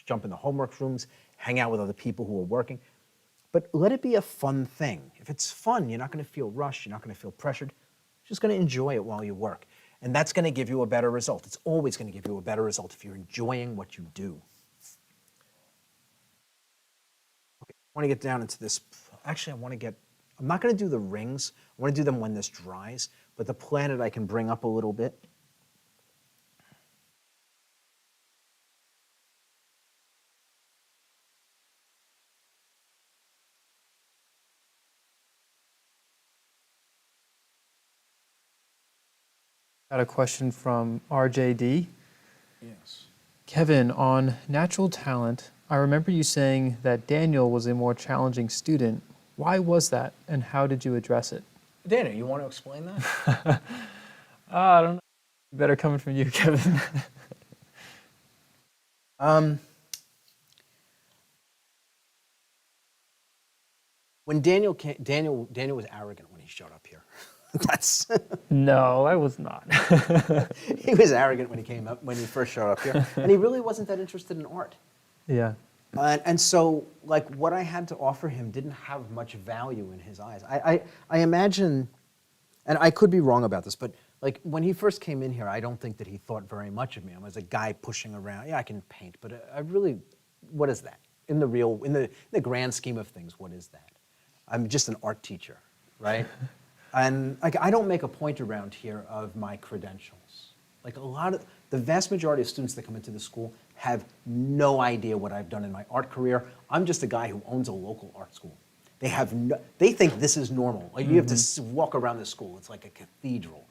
jump in the homework rooms, hang out with other people who are working. But let it be a fun thing. If it's fun, you're not going to feel rushed, you're not going to feel pressured. You're just going to enjoy it while you work. And that's going to give you a better result. It's always going to give you a better result if you're enjoying what you do. Okay, I want to get down into this. Actually, I'm not going to do the rings. I want to do them when this dries, but the planet I can bring up a little bit. Got a question from RJD. Yes. Kevin, on natural talent, I remember you saying that Daniel was a more challenging student. Why was that, and how did you address it? Dana, you want to explain that? I don't know. Better coming from you, Kevin. When Daniel was arrogant when he showed up here. That's No, I was not. he was arrogant when he first showed up here, and he really wasn't that interested in art. Yeah. And so, like, what I had to offer him didn't have much value in his eyes. I imagine, and I could be wrong about this, but like when he first came in here, I don't think that he thought very much of me. I was a guy pushing around. Yeah, I can paint, but I really, what is that? In the grand scheme of things, what is that? I'm just an art teacher, right? And like, I don't make a point around here of my credentials. Like the vast majority of students that come into the school have no idea what I've done in my art career. I'm just a guy who owns a local art school. They think this is normal. Like you have to walk around the school. It's like a cathedral.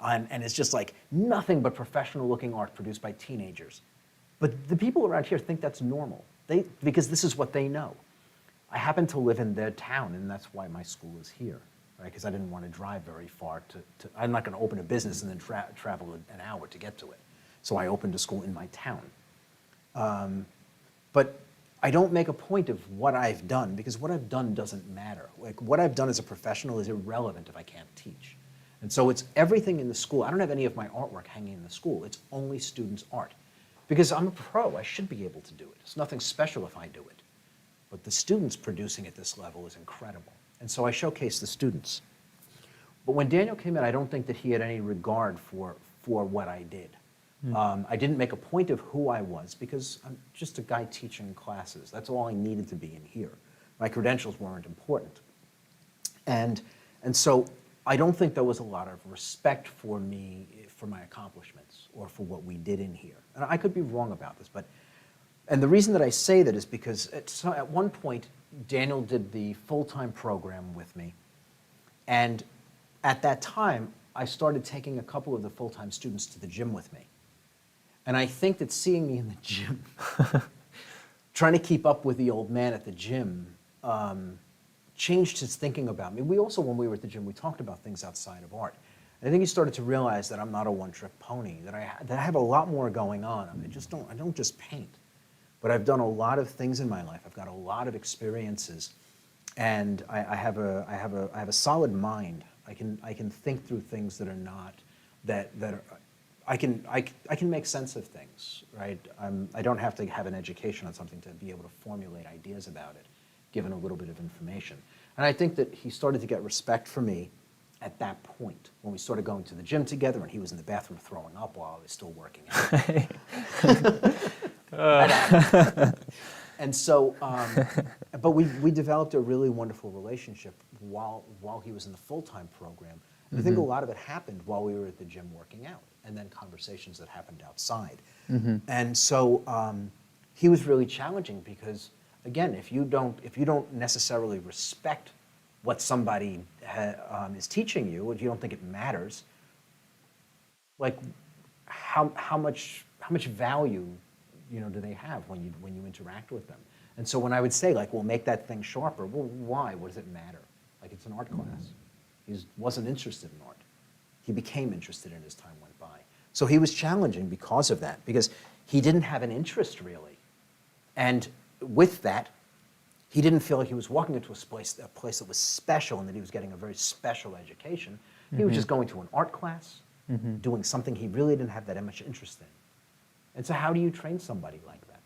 And it's just like nothing but professional looking art produced by teenagers. But the people around here think that's normal because this is what they know. I happen to live in their town, and that's why my school is here, right? Because I didn't want to drive very far I'm not going to open a business and then travel an hour to get to it. So I opened a school in my town. But I don't make a point of what I've done because what I've done doesn't matter. Like what I've done as a professional is irrelevant if I can't teach. And so it's everything in the school. I don't have any of my artwork hanging in the school. It's only students' art. Because I'm a pro, I should be able to do it. It's nothing special if I do it. But the students producing at this level is incredible. And so I showcase the students. But when Daniel came in, I don't think that he had any regard for what I did. I didn't make a point of who I was because I'm just a guy teaching classes. That's all I needed to be in here. My credentials weren't important. And so I don't think there was a lot of respect for me, for my accomplishments, or for what we did in here. And I could be wrong about this, and the reason that I say that is because at one point, Daniel did the full-time program with me. And at that time, I started taking a couple of the full-time students to the gym with me. And I think that seeing me in the gym, trying to keep up with the old man at the gym, changed his thinking about me. We also, when we were at the gym, we talked about things outside of art. And I think he started to realize that I'm not a one-trick pony, that I have a lot more going on. I don't just paint. But I've done a lot of things in my life. I've got a lot of experiences, and I have a solid mind. I can think through things that are not that are. I can make sense of things, right? I don't have to have an education on something to be able to formulate ideas about it, given a little bit of information. And I think that he started to get respect for me at that point when we started going to the gym together, and he was in the bathroom throwing up while I was still working out. And so, but we developed a really wonderful relationship while he was in the full-time program. I think a lot of it happened while we were at the gym working out, and then conversations that happened outside. And so he was really challenging because, again, if you don't necessarily respect what somebody is teaching you, or you don't think it matters, like how much value do they have when you interact with them? And so when I would say, like, well, make that thing sharper, well, why? What does it matter? Like, it's an art class. He wasn't interested in art. He became interested in as time went by. So he was challenging because of that, because he didn't have an interest really. And with that, he didn't feel like he was walking into a place that was special and that he was getting a very special education. He was just going to an art class, doing something he really didn't have that much interest in. And so how do you train somebody like that?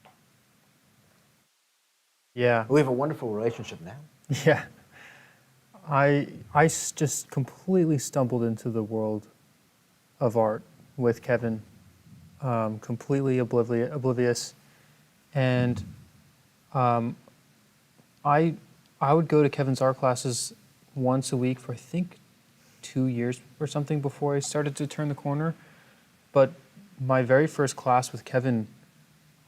Yeah. We have a wonderful relationship now. Yeah. Just completely stumbled into the world of art with Kevin, completely oblivious. And I would go to Kevin's art classes once a week for I think 2 years or something before I started to turn the corner. But my very first class with Kevin,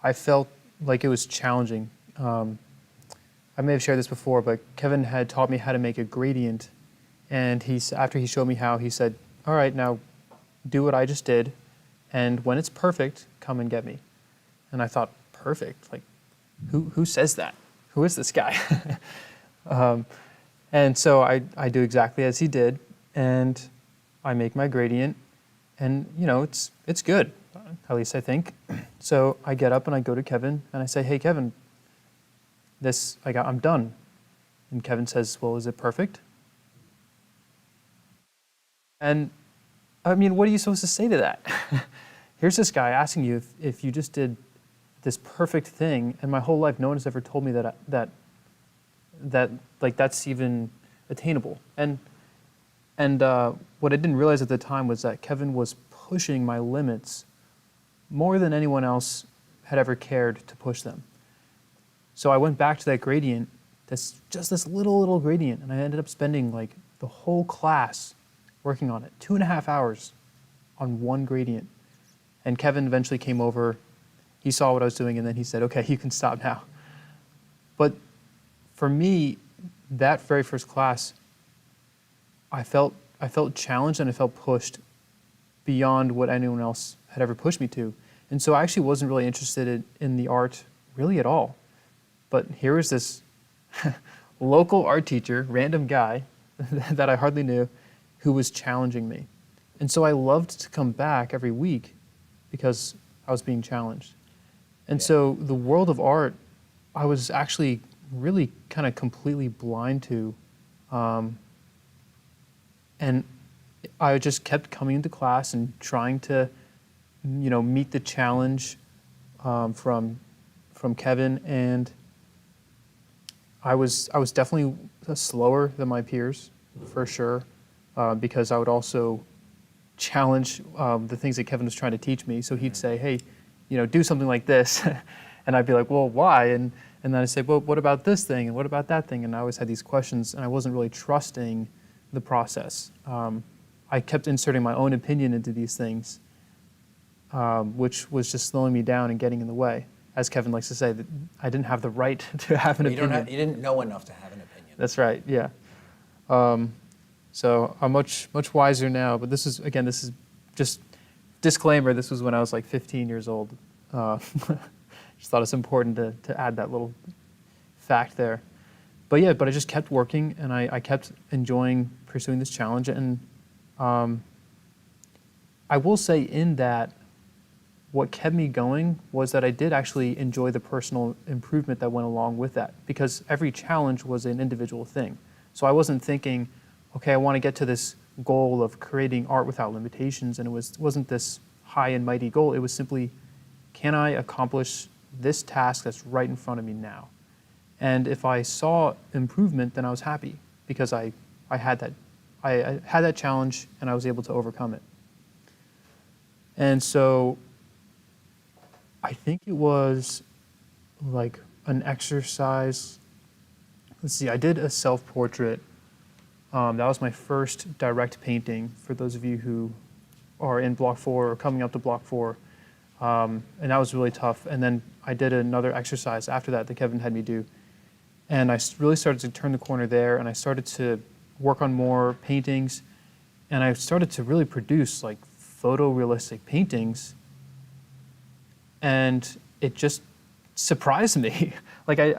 I felt like it was challenging. I may have shared this before, but Kevin had taught me how to make a gradient. And after he showed me how, he said, all right, now do what I just did. And when it's perfect, come and get me. And I thought, perfect? Like, who says that? Who is this guy? And so I do exactly as he did. And I make my gradient. And, it's good, at least I think. So I get up and I go to Kevin and I say, hey, Kevin, I'm done. And Kevin says, well, is it perfect? And I mean, what are you supposed to say to that? Here's this guy asking you if you just did this perfect thing, and my whole life no one has ever told me that that's even attainable. And what I didn't realize at the time was that Kevin was pushing my limits more than anyone else had ever cared to push them. So I went back to that gradient, just this little gradient, and I ended up spending like the whole class working on it, 2.5 hours on one gradient. And Kevin eventually came over, he saw what I was doing, and then he said, okay, you can stop now. But for me, that very first class, I felt challenged and I felt pushed beyond what anyone else had ever pushed me to. And so I actually wasn't really interested in the art really at all. But here was this local art teacher, random guy that I hardly knew, who was challenging me. And so I loved to come back every week because I was being challenged. And so the world of art, I was actually really kind of completely blind to. And I just kept coming into class and trying to, meet the challenge from Kevin. And I was definitely slower than my peers, for sure, because I would also challenge the things that Kevin was trying to teach me. So he'd say, hey, do something like this. And I'd be like, well, why? And then I'd say, well, what about this thing? And what about that thing? And I always had these questions, and I wasn't really trusting the process. I kept inserting my own opinion into these things, which was just slowing me down and getting in the way. As Kevin likes to say, that I didn't have the right to have an opinion. You didn't know enough to have an opinion. That's right, yeah. So I'm much wiser now, but this is just disclaimer, this was when I was like 15 years old. Just thought it's important to add that little fact there. But I just kept working, and I kept enjoying pursuing this challenge. And I will say in that, what kept me going was that I did actually enjoy the personal improvement that went along with that, because every challenge was an individual thing. So I wasn't thinking, okay, I want to get to this goal of creating art without limitations, and it wasn't this high and mighty goal. It was simply, can I accomplish this task that's right in front of me now? And if I saw improvement, then I was happy, because I had that challenge and I was able to overcome it. And so I think it was like an exercise. Let's see, I did a self-portrait. That was my first direct painting, for those of you who are in Block 4 or coming up to Block 4. And that was really tough. And then I did another exercise after that Kevin had me do. And I really started to turn the corner there, and I started to work on more paintings. And I started to really produce like photorealistic paintings. And it just surprised me. Like it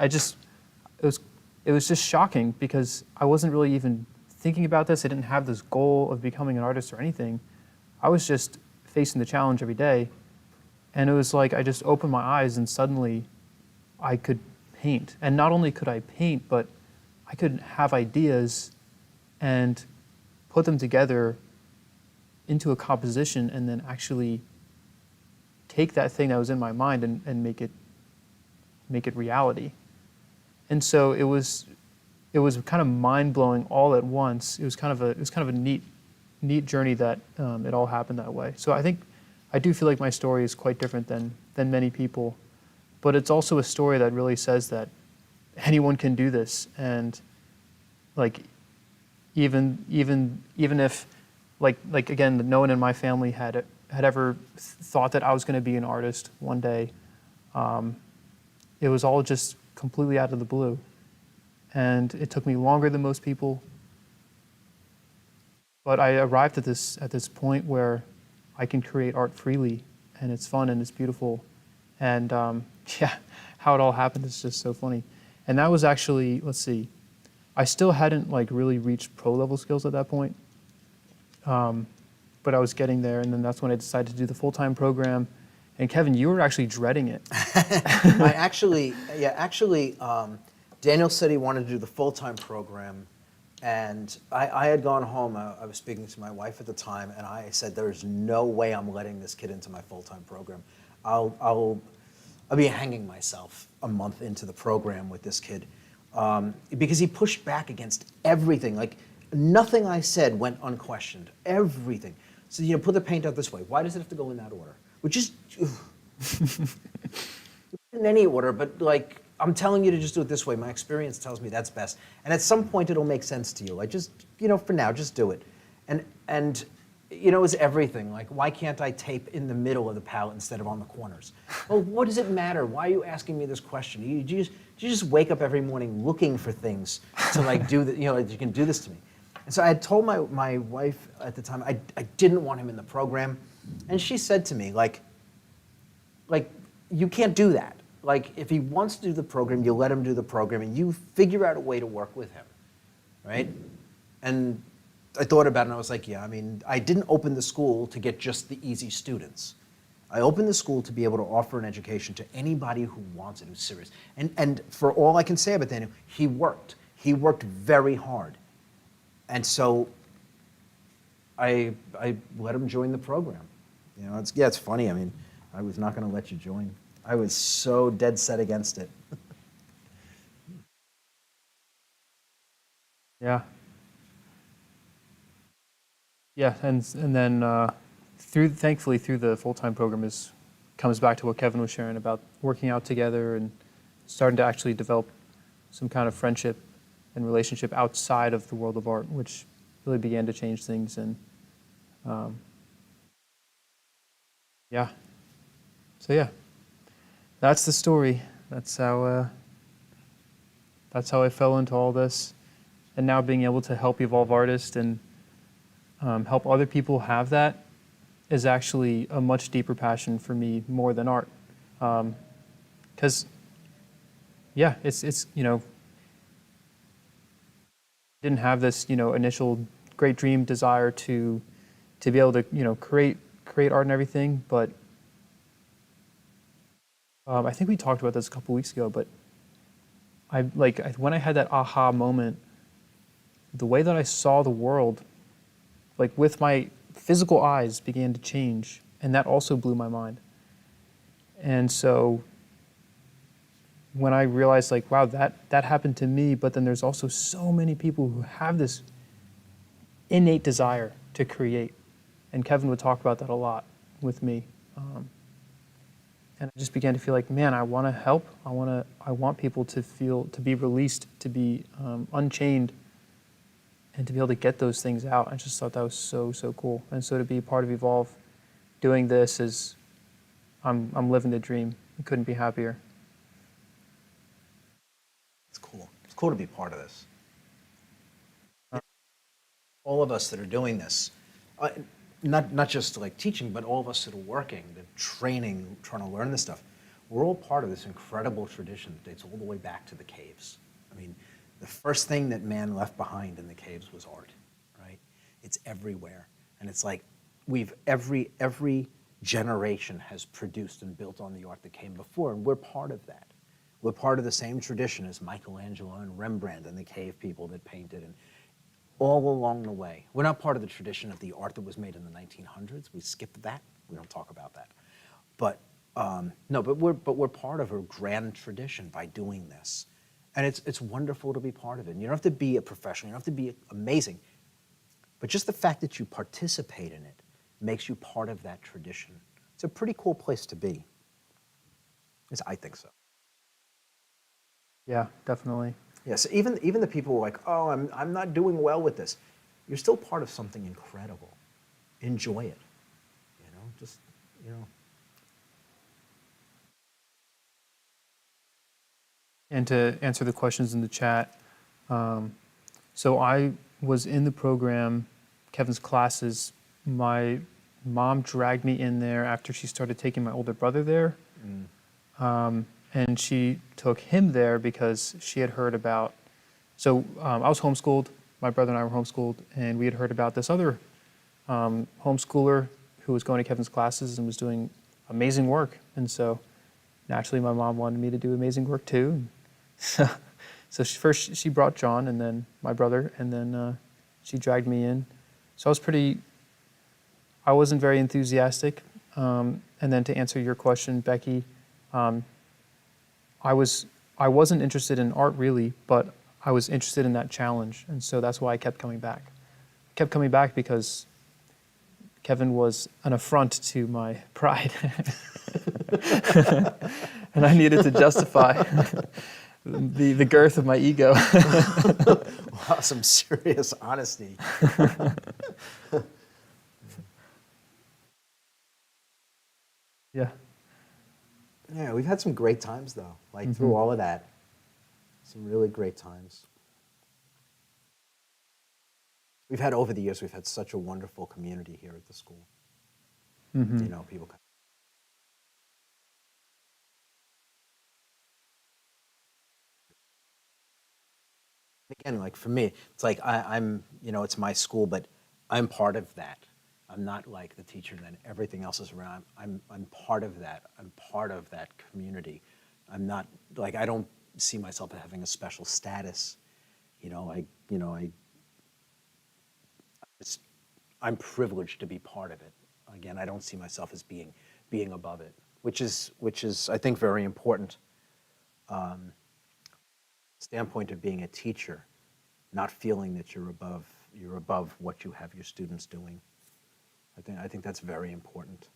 was just shocking, because I wasn't really even thinking about this. I didn't have this goal of becoming an artist or anything. I was just facing the challenge every day. And it was like I just opened my eyes and suddenly I could paint. And not only could I paint, but I could have ideas and put them together into a composition and then actually take that thing that was in my mind and make it reality. And so it was kind of mind-blowing all at once. It was kind of a neat journey that it all happened that way. So I do feel like my story is quite different than many people, but it's also a story that really says that anyone can do this. And like even if like again, no one in my family had ever thought that I was going to be an artist one day. It was all just completely out of the blue, and it took me longer than most people. But I arrived at this point where I can create art freely, and it's fun and it's beautiful, and yeah, how it all happened is just so funny. And that was actually, let's see, I still hadn't like really reached pro level skills at that point, but I was getting there, and then that's when I decided to do the full-time program. And Kevin, you were actually dreading it. Daniel said he wanted to do the full-time program, and I had gone home. I was speaking to my wife at the time, and I said, "There's no way I'm letting this kid into my full-time program. I'll be hanging myself a month into the program with this kid," because he pushed back against everything. Like nothing I said went unquestioned. Everything. So put the paint out this way. Why does it have to go in that order? Which is in any order, but like I'm telling you to just do it this way. My experience tells me that's best. And at some point it'll make sense to you. Like just, for now, just do it. And it's everything. Like why can't I tape in the middle of the palette instead of on the corners? Well, what does it matter? Why are you asking me this question? Do you just wake up every morning looking for things to like do that, like you can do this to me? And so I had told my wife at the time I didn't want him in the program. And she said to me, like, you can't do that. Like, if he wants to do the program, you let him do the program, and you figure out a way to work with him, right? And I thought about it, and I was like, yeah, I mean, I didn't open the school to get just the easy students. I opened the school to be able to offer an education to anybody who wants it, who's serious. And for all I can say about Daniel, he worked. He worked very hard. And so I let him join the program. It's funny. I mean, I was not going to let you join. I was so dead set against it. Yeah. Yeah, and then thankfully through the full-time program comes back to what Kevin was sharing about working out together and starting to actually develop some kind of friendship and relationship outside of the world of art, which really began to change things. And yeah. So yeah, that's the story. That's how I fell into all this, and now being able to help evolve artists and help other people have that is actually a much deeper passion for me, more than art. Because yeah, it's didn't have this initial great dream desire to be able to create art and everything, but I think we talked about this a couple weeks ago, but when I had that aha moment, the way that I saw the world, like with my physical eyes, began to change, and that also blew my mind. And so when I realized, like, wow, that happened to me, but then there's also so many people who have this innate desire to create, and Kevin would talk about that a lot with me. And I just began to feel like, man, I want to help. I want people to be released, to be unchained, and to be able to get those things out. I just thought that was so cool. And so to be part of Evolve, doing this is, I'm living the dream. I couldn't be happier. It's cool. It's cool to be part of this. All of us that are doing this, not just like teaching, but all of us that are working, that training, trying to learn this stuff, we're all part of this incredible tradition that dates all the way back to the caves. I mean, the first thing that man left behind in the caves was art, right? It's everywhere. And it's like every generation has produced and built on the art that came before, and we're part of that. We're part of the same tradition as Michelangelo and Rembrandt and the cave people that painted. And all along the way. We're not part of the tradition of the art that was made in the 1900s. We skipped that. We don't talk about that. But no, but we're part of a grand tradition by doing this, and it's wonderful to be part of it. And you don't have to be a professional. You don't have to be amazing, but just the fact that you participate in it makes you part of that tradition. It's a pretty cool place to be. I think so. Yeah, definitely. Yes, even the people who are like, oh, I'm not doing well with this. You're still part of something incredible. Enjoy it. Just, And to answer the questions in the chat, so I was in the program, Kevin's classes. My mom dragged me in there after she started taking my older brother there. And she took him there because she had heard about, so I was homeschooled, my brother and I were homeschooled, and we had heard about this other homeschooler who was going to Kevin's classes and was doing amazing work. And so naturally my mom wanted me to do amazing work too. So first she brought John and then my brother, and then she dragged me in. So I wasn't very enthusiastic. And then to answer your question, Becky, I wasn't interested in art really, but I was interested in that challenge. And so that's why I kept coming back. I kept coming back because Kevin was an affront to my pride. And I needed to justify the girth of my ego. Wow, some serious honesty. Yeah. Yeah, we've had some great times though, like through all of that. Some really great times. Over the years, we've had such a wonderful community here at the school. People come. Again, like for me, it's like I'm, it's my school, but I'm part of that. I'm not like the teacher and then everything else is around. I'm part of that. I'm part of that community. I'm not like, I don't see myself as having a special status. I'm privileged to be part of it. Again, I don't see myself as being above it, which is I think very important. Standpoint of being a teacher, not feeling that you're above what you have your students doing. I think that's very important.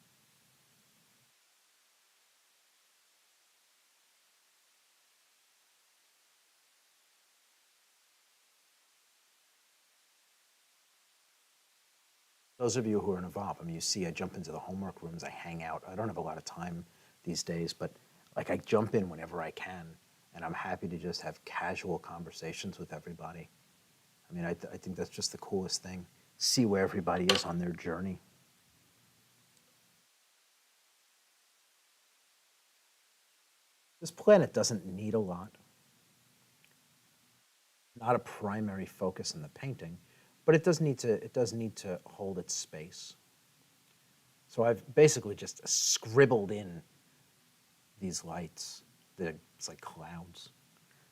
Those of you who are involved, you see I jump into the homework rooms, I hang out. I don't have a lot of time these days, but like I jump in whenever I can, and I'm happy to just have casual conversations with everybody. I think that's just the coolest thing. See where everybody is on their journey. This planet doesn't need a lot. Not a primary focus in the painting, but it does need to hold its space. So I've basically just scribbled in these lights. It's like clouds.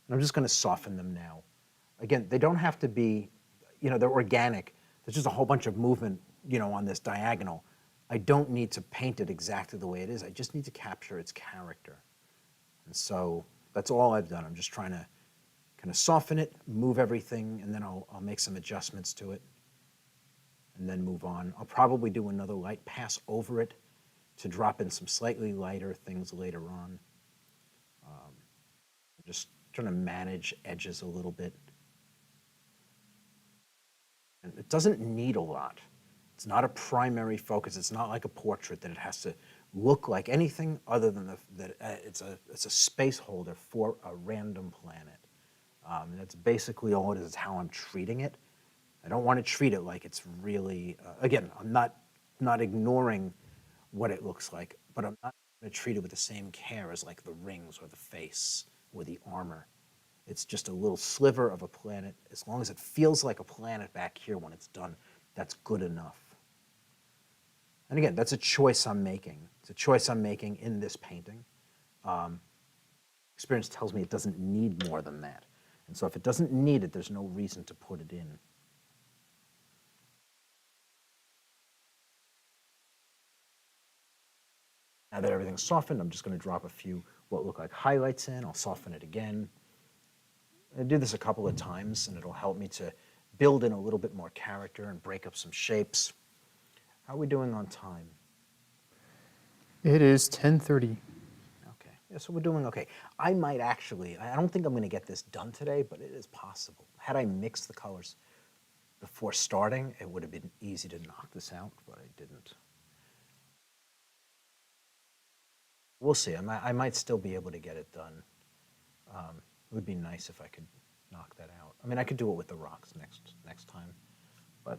And I'm just going to soften them now. Again, they don't have to be, they're organic. There's just a whole bunch of movement, on this diagonal. I don't need to paint it exactly the way it is. I just need to capture its character. And so that's all I've done. I'm just trying to kind of soften it, move everything, and then I'll make some adjustments to it and then move on. I'll probably do another light pass over it to drop in some slightly lighter things later on. Just trying to manage edges a little bit. And it doesn't need a lot. It's not a primary focus. It's not like a portrait that it has to look like anything other than that it's a space holder for a random planet. And that's basically all it is. It's how I'm treating it. I don't want to treat it like it's really, again, I'm not ignoring what it looks like, but I'm not going to treat it with the same care as like the rings or the face or the armor. It's just a little sliver of a planet. As long as it feels like a planet back here when it's done, that's good enough. And again, that's a choice I'm making. It's a choice I'm making in this painting. Experience tells me it doesn't need more than that. And so if it doesn't need it, there's no reason to put it in. everything's softened, I'm just going to drop a few what look like highlights in. I'll soften it again. I do this a couple of times, and it'll help me to build in a little bit more character and break up some shapes. How are we doing on time? It is 10:30. Okay, yeah, so we're doing okay. I might actually, I don't think I'm going to get this done today, but it is possible. Had I mixed the colors before starting, it would have been easy to knock this out, but I didn't. We'll see. I might still be able to get it done. It would be nice if I could knock that out. I mean, I could do it with the rocks next time, but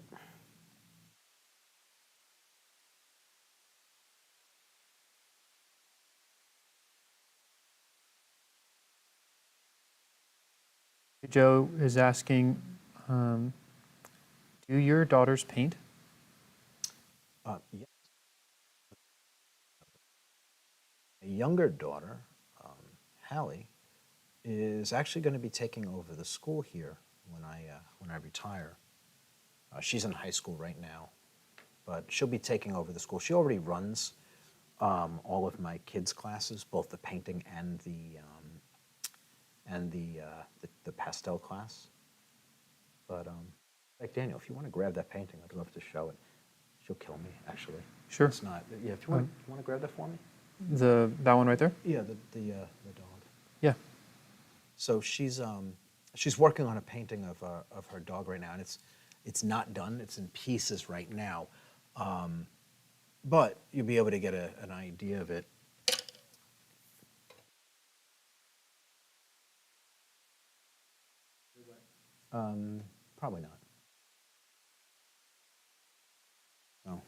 Joe is asking, do your daughters paint? yes. A younger daughter, Hallie, is actually going to be taking over the school here when I retire. She's in high school right now, but she'll be taking over the school. She already runs all of my kids' classes, both the painting and the pastel class. But like Daniel, if you want to grab that painting, I'd love to show it. She'll kill me, actually. Sure. It's not. Yeah. If you want to grab that for me. That one right there? Yeah, the dog. Yeah. So she's working on a painting of her dog right now, and it's not done. It's in pieces right now, but you'll be able to get an idea of it. Probably not. No.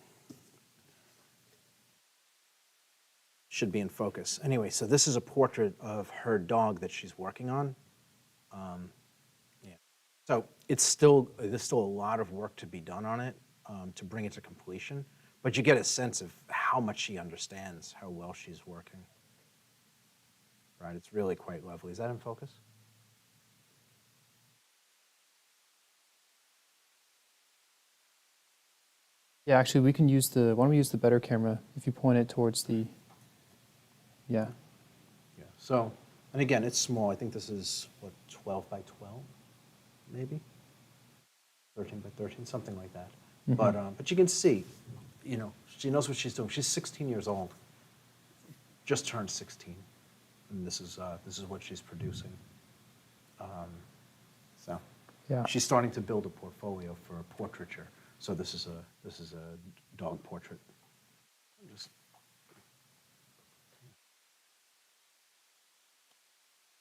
Should be in focus. Anyway, so this is a portrait of her dog that she's working on. Yeah. So there's still a lot of work to be done on it to bring it to completion, but you get a sense of how much she understands, how well she's working. Right, it's really quite lovely. Is that in focus? Yeah, actually, we can use why don't we use the better camera if you point it towards the, yeah. Yeah. So, and again, it's small. I think this is, what, 12 by 12, maybe? 13 by 13, something like that. Mm-hmm. But you can see, she knows what she's doing. She's 16 years old, just turned 16, and this is what she's producing. So, Yeah. she's starting to build a portfolio for portraiture. So this is a dog portrait.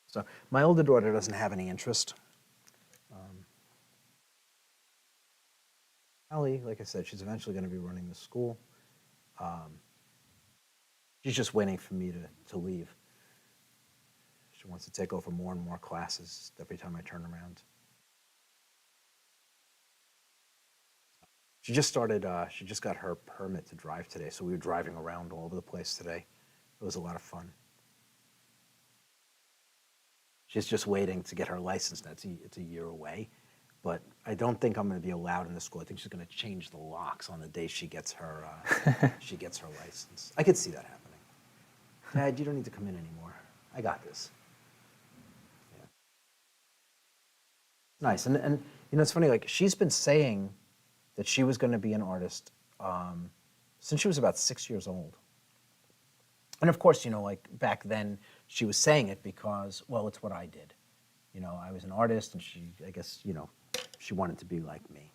So my older daughter doesn't have any interest. Hallie, like I said, she's eventually going to be running the school. She's just waiting for me to leave. She wants to take over more and more classes every time I turn around. She just got her permit to drive today, so we were driving around all over the place today. It was a lot of fun. She's just waiting to get her license. It's a year away, but I don't think I'm going to be allowed in the school. I think she's going to change the locks on the day she gets her license. I could see that happening. Dad, you don't need to come in anymore. I got this. Yeah. Nice, and it's funny. Like she's been saying that she was going to be an artist since she was about 6 years old. And of course, like back then, she was saying it because, well, it's what I did. I was an artist, and I guess, she wanted to be like me.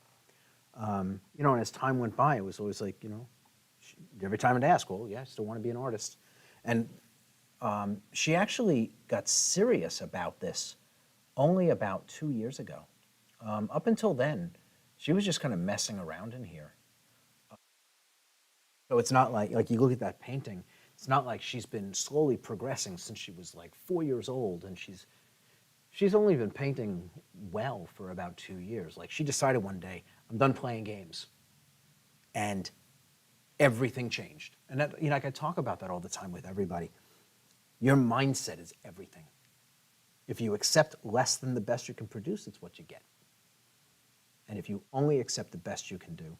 And as time went by, it was always like, every time I'd ask, well, yeah, I still want to be an artist. And she actually got serious about this only about 2 years ago. Up until then, she was just kind of messing around in here. So it's not like you look at that painting, it's not like she's been slowly progressing since she was like 4 years old, and she's only been painting well for about 2 years. Like she decided one day, I'm done playing games, and everything changed. And that, like I talk about that all the time with everybody. Your mindset is everything. If you accept less than the best you can produce, it's what you get. And if you only accept the best you can do,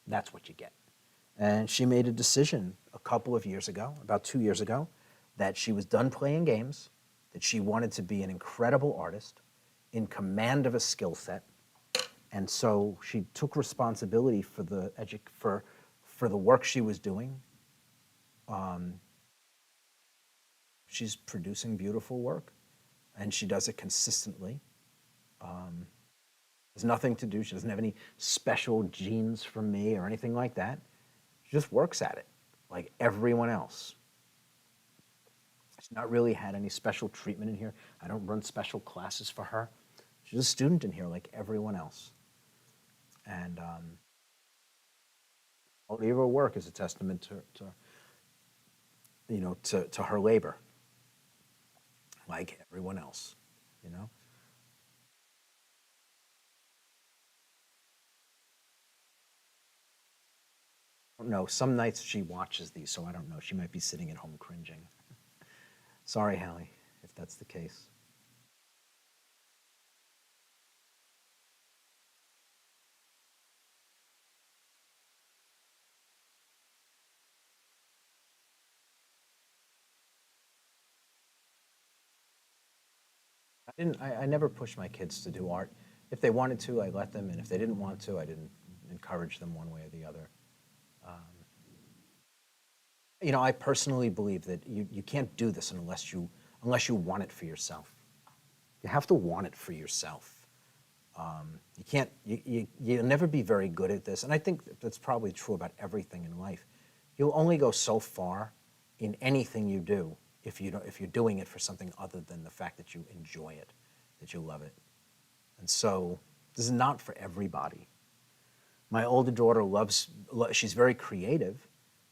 that's what you get. And she made a decision a couple of years ago, about 2 years ago, that she was done playing games, that she wanted to be an incredible artist, in command of a skill set. And so she took responsibility for for the work she was doing. She's producing beautiful work, and she does it consistently. There's nothing to do. She doesn't have any special genes from me or anything like that. She just works at it like everyone else. She's not really had any special treatment in here. I don't run special classes for her. She's a student in here like everyone else. And all of her work is a testament to her labor, like everyone else, you know? I don't know. Some nights she watches these, so I don't know. She might be sitting at home cringing. Sorry, Hallie, if that's the case. I never pushed my kids to do art. If they wanted to, I let them, and if they didn't want to, I didn't encourage them one way or the other. I personally believe that you can't do this unless you want it for yourself. You have to want it for yourself. You can't. You'll never be very good at this, and I think that's probably true about everything in life. You'll only go so far in anything you do if you're doing it for something other than the fact that you enjoy it, that you love it. And so this is not for everybody. My older daughter she's very creative,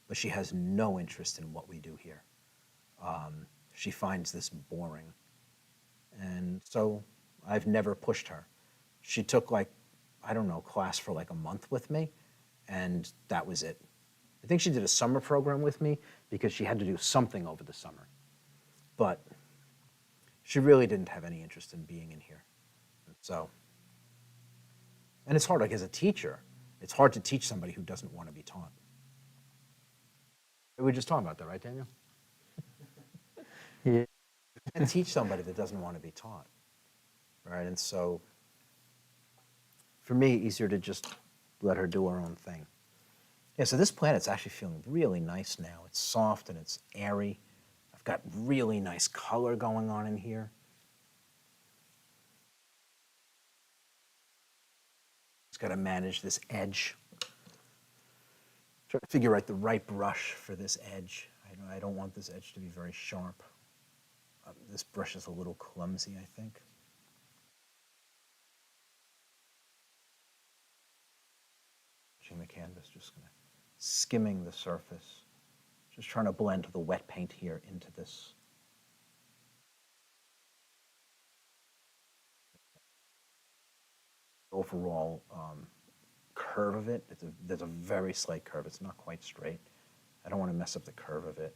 but she has no interest in what we do here. She finds this boring. And so I've never pushed her. She took class for like a month with me, and that was it. I think she did a summer program with me because she had to do something over the summer. But she really didn't have any interest in being in here. And it's hard, like as a teacher, it's hard to teach somebody who doesn't want to be taught. We were just talking about that, right, Daniel? Yeah. You can't teach somebody that doesn't want to be taught, right? And so, for me, easier to just let her do her own thing. Yeah, so this planet's actually feeling really nice now. It's soft and it's airy. I've got really nice color going on in here. Just got to manage this edge. Try to figure out the right brush for this edge. I don't want this edge to be very sharp. This brush is a little clumsy, I think. Touching the canvas, just gonna skimming the surface. Just trying to blend the wet paint here into this. Overall curve of it, there's a very slight curve. It's not quite straight. I don't want to mess up the curve of it.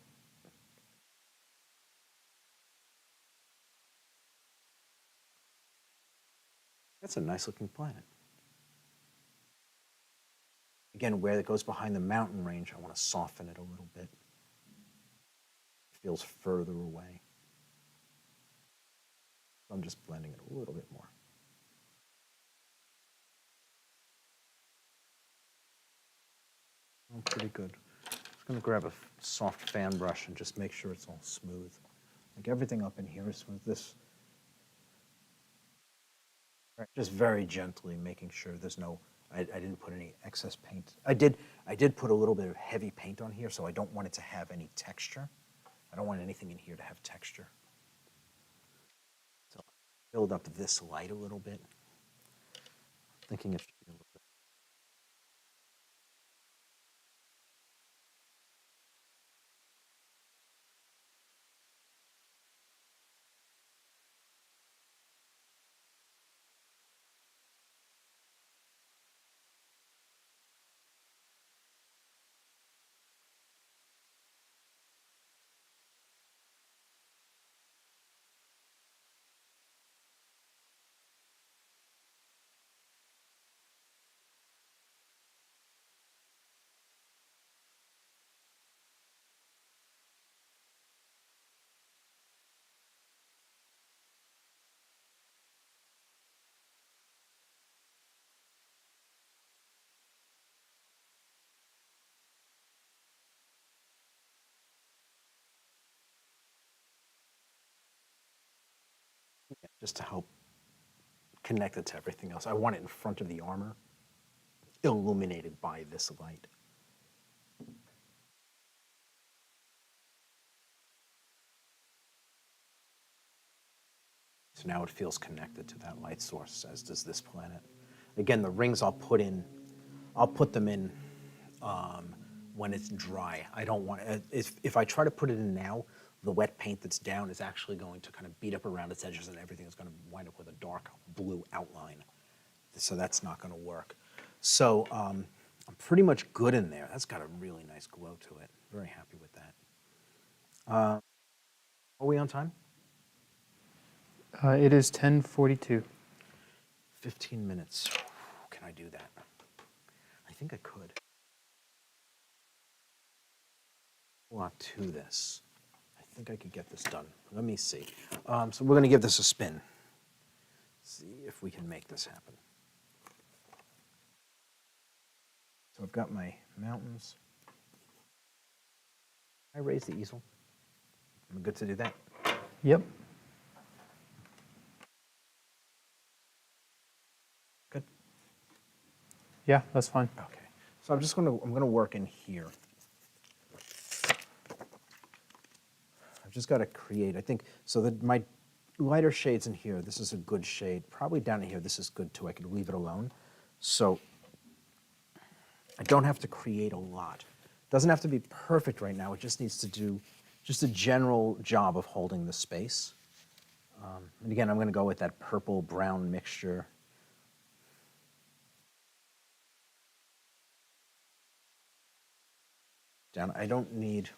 That's a nice looking planet. Again, where it goes behind the mountain range, I want to soften it a little bit. It feels further away. So I'm just blending it a little bit more. Oh, pretty good. Just going to grab a soft fan brush and just make sure it's all smooth. Like everything up in here is smooth. Just very gently making sure there's I didn't put any excess paint. I did put a little bit of heavy paint on here, so I don't want it to have any texture. I don't want anything in here to have texture. So build up this light a little bit. Thinking it should be a little bit. just to help connect it to everything else. I want it in front of the armor, illuminated by this light. So now it feels connected to that light source, as does this planet. Again, the rings I'll put them in when it's dry. I don't want, if I try to put it in now, the wet paint that's down is actually going to kind of beat up around its edges and everything is going to wind up with a dark blue outline. So that's not going to work. So I'm pretty much good in there. That's got a really nice glow to it. Very happy with that. Are we on time? It is 10:42. 15 minutes. Can I do that? I think I could. A lot to this. I think I could get this done. Let me see. So we're going to give this a spin. See if we can make this happen. So I've got my mountains. Can I raise the easel? I'm good to do that. Yep. Good. Yeah, that's fine. Okay. So I'm gonna work in here. I've just got to create. I think so that my lighter shades in here. This is a good shade. Probably down in here. This is good too. I could leave it alone. So I don't have to create a lot. Doesn't have to be perfect right now. It just needs to do just a general job of holding the space. And again, I'm going to go with that purple-brown mixture. Down. I don't need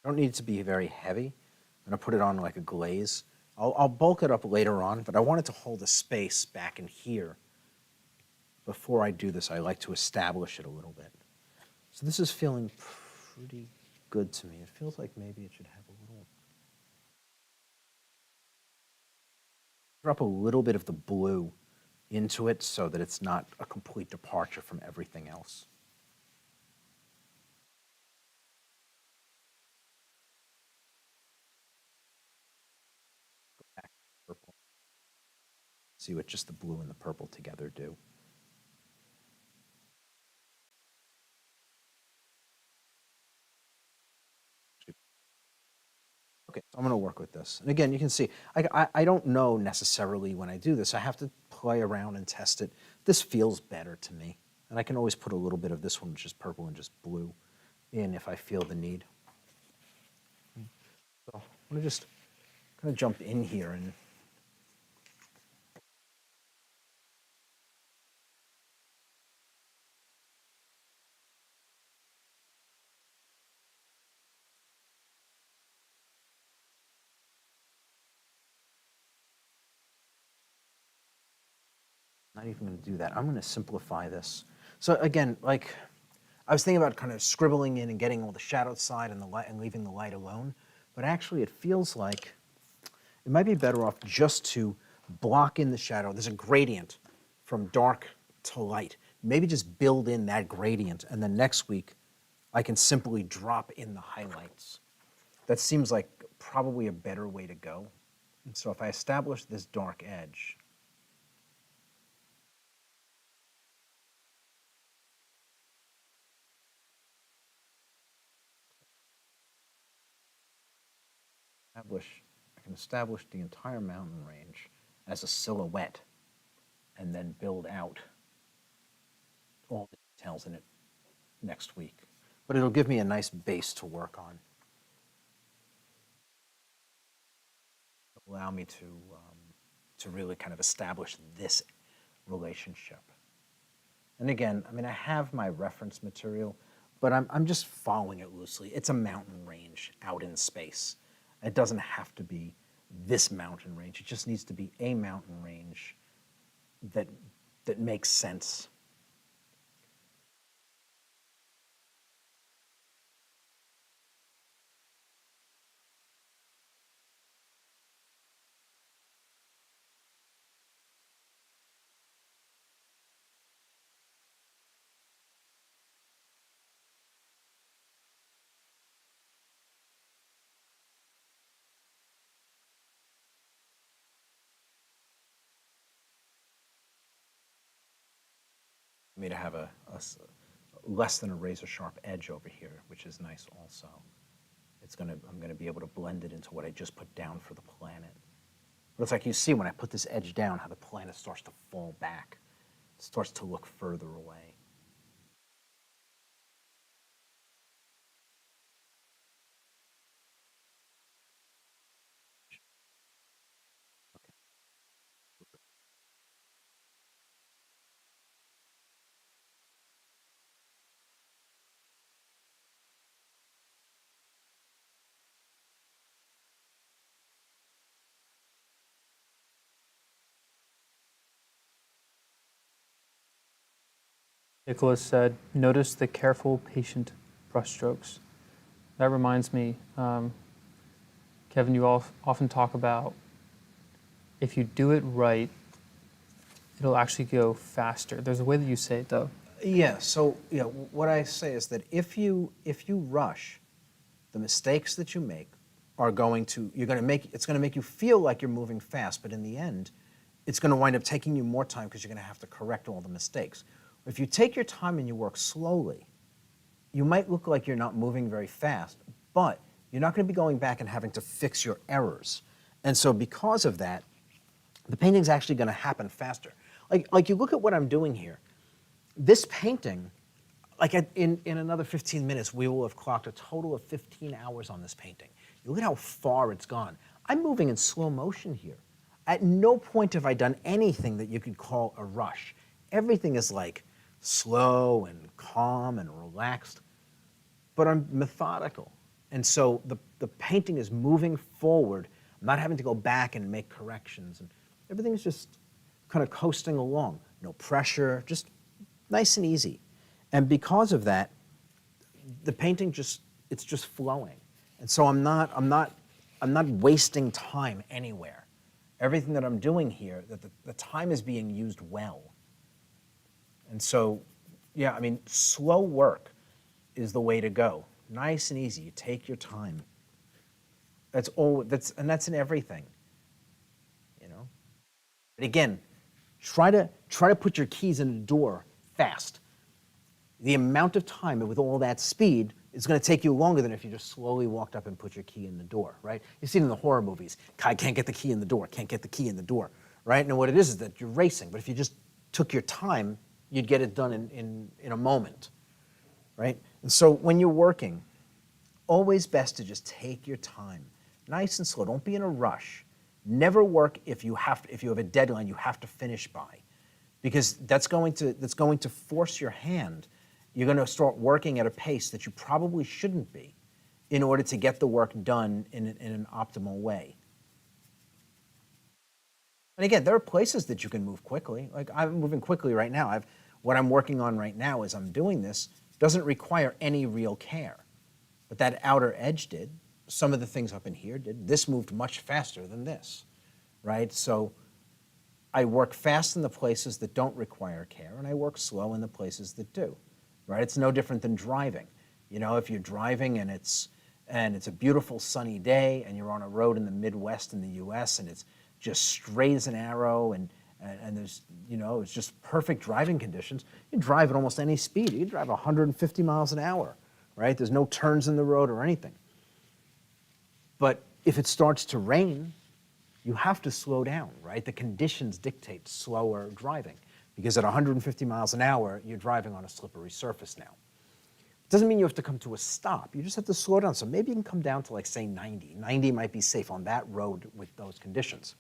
it to be very heavy. I'm going to put it on like a glaze. I'll bulk it up later on, but I want it to hold a space back in here. Before I do this, I like to establish it a little bit. So this is feeling pretty good to me. It feels like maybe it should have a little... Drop a little bit of the blue into it so that it's not a complete departure from everything else. Go back to purple. See what just the blue and the purple together do. Okay, so I'm going to work with this. And again, you can see, I don't know necessarily when I do this. I have to play around and test it. This feels better to me. And I can always put a little bit of this one, which is purple and just blue, in if I feel the need. So I'm going to just kind of jump in here and not even going to do that. I'm going to simplify this. So again, like I was thinking about kind of scribbling in and getting all the shadow side and the light and leaving the light alone, but actually it feels like it might be better off just to block in the shadow. There's a gradient from dark to light. Maybe just build in that gradient, and then next week I can simply drop in the highlights. That seems like probably a better way to go. And so if I establish this dark edge, I can establish the entire mountain range as a silhouette and then build out all the details in it next week. But it'll give me a nice base to work on. It'll allow me to really kind of establish this relationship. And again, I mean, I have my reference material, but I'm just following it loosely. It's a mountain range out in space. It doesn't have to be this mountain range. It just needs to be a mountain range that makes sense. me to have less than a razor sharp edge over here, which is nice also. I'm gonna be able to blend it into what I just put down for the planet. But it's like you see when I put this edge down, how the planet starts to fall back. It starts to look further away. Nicholas said, notice the careful, patient brushstrokes. That reminds me, Kevin, you often talk about if you do it right, it'll actually go faster. There's a way that you say it, though. Yeah, so what I say is that if you rush, the mistakes that you make are it's going to make you feel like you're moving fast, but in the end, it's going to wind up taking you more time because you're going to have to correct all the mistakes. If you take your time and you work slowly, you might look like you're not moving very fast, but you're not going to be going back and having to fix your errors. And so because of that, the painting's actually going to happen faster. Like you look at what I'm doing here. This painting, in another 15 minutes, we will have clocked a total of 15 hours on this painting. You look at how far it's gone. I'm moving in slow motion here. At no point have I done anything that you could call a rush. Everything is like slow and calm and relaxed, but I'm methodical. And so the painting is moving forward. I'm not having to go back and make corrections. And everything's just kind of coasting along. No pressure, just nice and easy. And because of that, the painting it's just flowing. And so I'm not wasting time anywhere. Everything that I'm doing here, that the time is being used well. And so, yeah, I mean, slow work is the way to go. Nice and easy. You take your time. That's in everything. You know? But again, try to put your keys in the door fast. The amount of time with all that speed is going to take you longer than if you just slowly walked up and put your key in the door, right? You see it in the horror movies. Guy can't get the key in the door, can't get the key in the door, right? And what it is that you're racing. But if you just took your time, you'd get it done in a moment, right? And so when you're working, always best to just take your time, nice and slow. Don't be in a rush. Never work if you have a deadline you have to finish by, because that's going to force your hand. You're going to start working at a pace that you probably shouldn't be in order to get the work done in an optimal way. And again, there are places that you can move quickly. Like I'm moving quickly right now. What I'm working on right now as I'm doing this doesn't require any real care. But that outer edge did. Some of the things up in here did. This moved much faster than this, right? So I work fast in the places that don't require care, and I work slow in the places that do, right? It's no different than driving. You know, if you're driving and it's a beautiful sunny day and you're on a road in the Midwest in the US and it's just straight as an arrow and there's, it's just perfect driving conditions, you drive at almost any speed. You can drive 150 miles an hour, right? There's no turns in the road or anything. But if it starts to rain, you have to slow down, right? The conditions dictate slower driving because at 150 miles an hour, you're driving on a slippery surface now. It doesn't mean you have to come to a stop. You just have to slow down. So maybe you can come down to like, say, 90. 90 might be safe on that road with those conditions.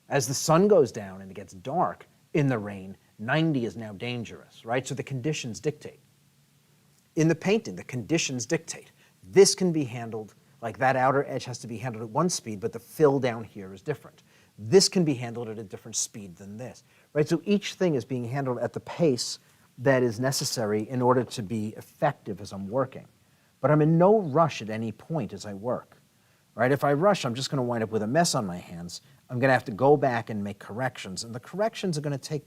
As the sun goes down and it gets dark in the rain, 90 is now dangerous, right? So the conditions dictate. In the painting, the conditions dictate. This can be handled, like that outer edge has to be handled at one speed, but the fill down here is different. This can be handled at a different speed than this, right? So each thing is being handled at the pace that is necessary in order to be effective as I'm working. But I'm in no rush at any point as I work, right? If I rush, I'm just going to wind up with a mess on my hands. I'm going to have to go back and make corrections, and the corrections are going to take,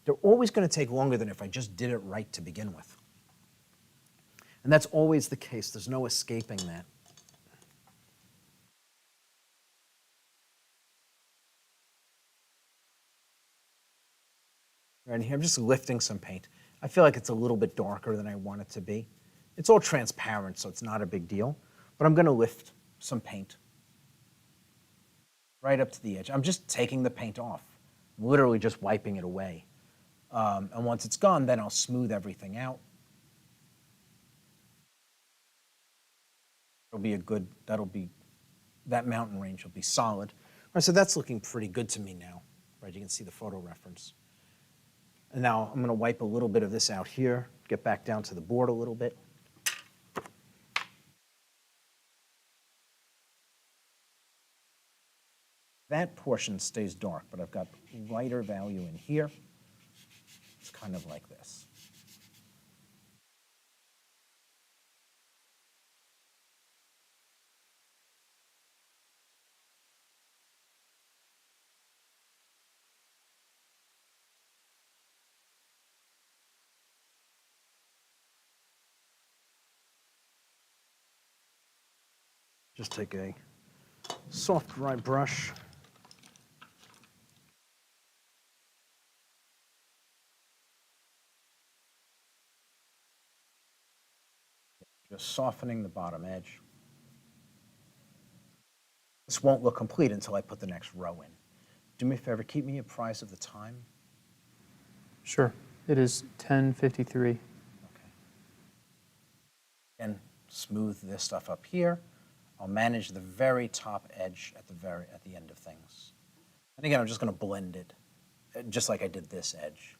they're always going to take longer than if I just did it right to begin with. And that's always the case. There's no escaping that. Right here, I'm just lifting some paint. I feel like it's a little bit darker than I want it to be. It's all transparent, so it's not a big deal. But I'm going to lift some paint right up to the edge. I'm just taking the paint off, literally just wiping it away. And once it's gone, then I'll smooth everything out. That mountain range will be solid. All right, so that's looking pretty good to me now. Right, you can see the photo reference. And now I'm going to wipe a little bit of this out here, get back down to the board a little bit. That portion stays dark, but I've got lighter value in here. It's kind of like this. Just take a soft, dry brush. Just softening the bottom edge. This won't look complete until I put the next row in. Do me a favor, keep me apprised of the time. Sure. It is 10:53. Okay. And smooth this stuff up here. I'll manage the very top edge at the end of things. And again, I'm just going to blend it, just like I did this edge.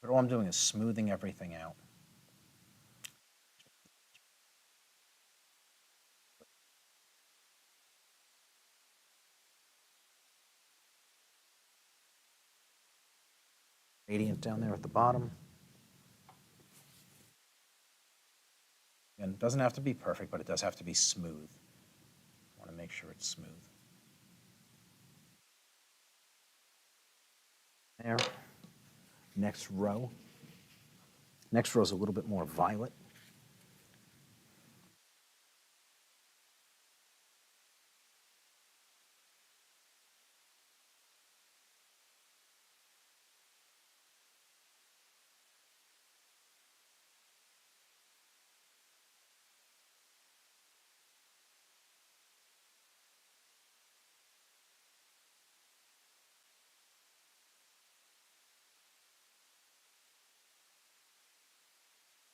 But all I'm doing is smoothing everything out. Gradient down there at the bottom. And it doesn't have to be perfect, but it does have to be smooth. I want to make sure it's smooth. There. Next row. Next row is a little bit more violet.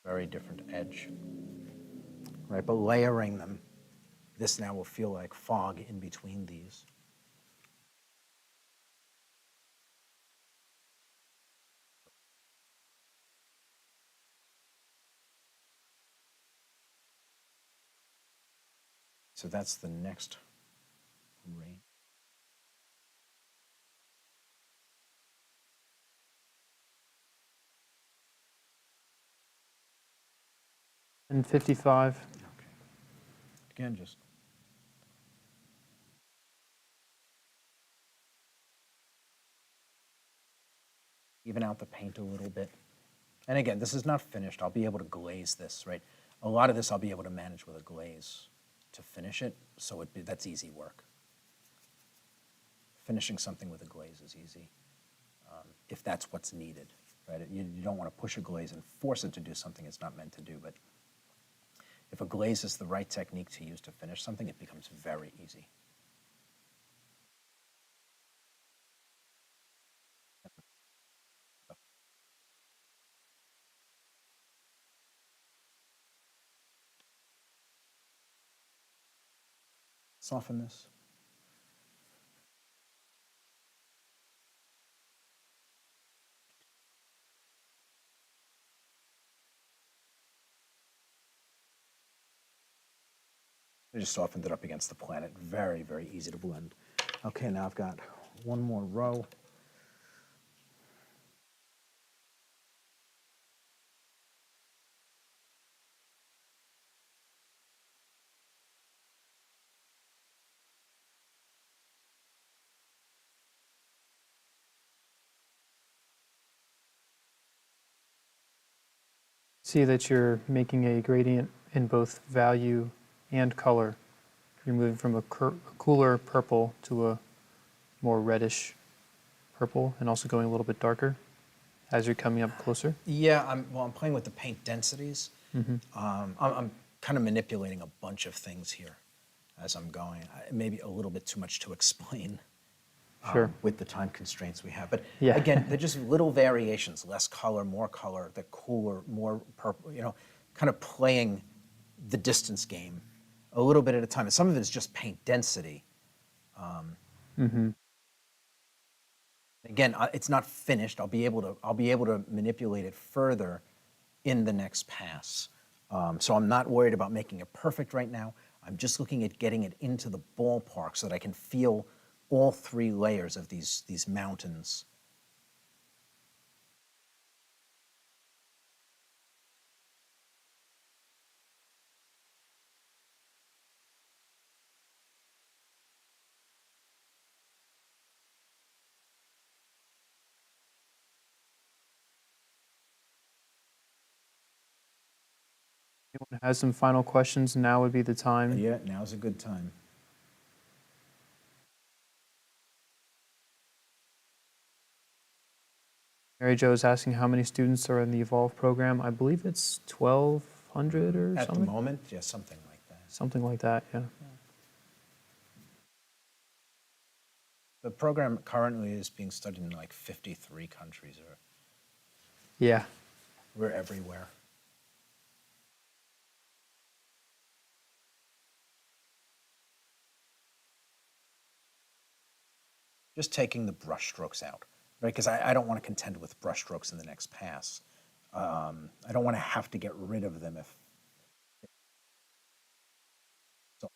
Very different edge. Right, but layering them, this now will feel like fog in between these. So that's the next range. And 55. Okay. Again, just even out the paint a little bit. And again, this is not finished. I'll be able to glaze this, right? A lot of this I'll be able to manage with a glaze to finish it, so that's easy work. Finishing something with a glaze is easy, if that's what's needed, right? You don't want to push a glaze and force it to do something it's not meant to do, but if a glaze is the right technique to use to finish something, it becomes very easy. Soften this. I just softened it up against the planet. Very, very easy to blend. Okay, now I've got one more row. See that you're making a gradient in both value and color. You're moving from a cooler purple to a more reddish purple, and also going a little bit darker as you're coming up closer. Yeah, I'm playing with the paint densities. I'm kind of manipulating a bunch of things here as I'm going. Maybe a little bit too much to explain Sure. with the time constraints we have. But Yeah. again, they're just little variations, less color, the cooler, more purple, kind of playing the distance game a little bit at a time. And some of it is just paint density. Again, it's not finished. I'll be able to manipulate it further in the next pass. So I'm not worried about making it perfect right now. I'm just looking at getting it into the ballpark so that I can feel all three layers of these mountains. Anyone has some final questions, now would be the time. Yeah, now's a good time. Mary Jo is asking how many students are in the Evolve program. I believe it's 1,200 or At something. the moment, yeah, something like that. Something like that, yeah. The program currently is being studied in like 53 countries. Yeah. We're everywhere. Just taking the brush strokes out, right? Because I don't want to contend with brush strokes in the next pass. I don't want to have to get rid of them if. So,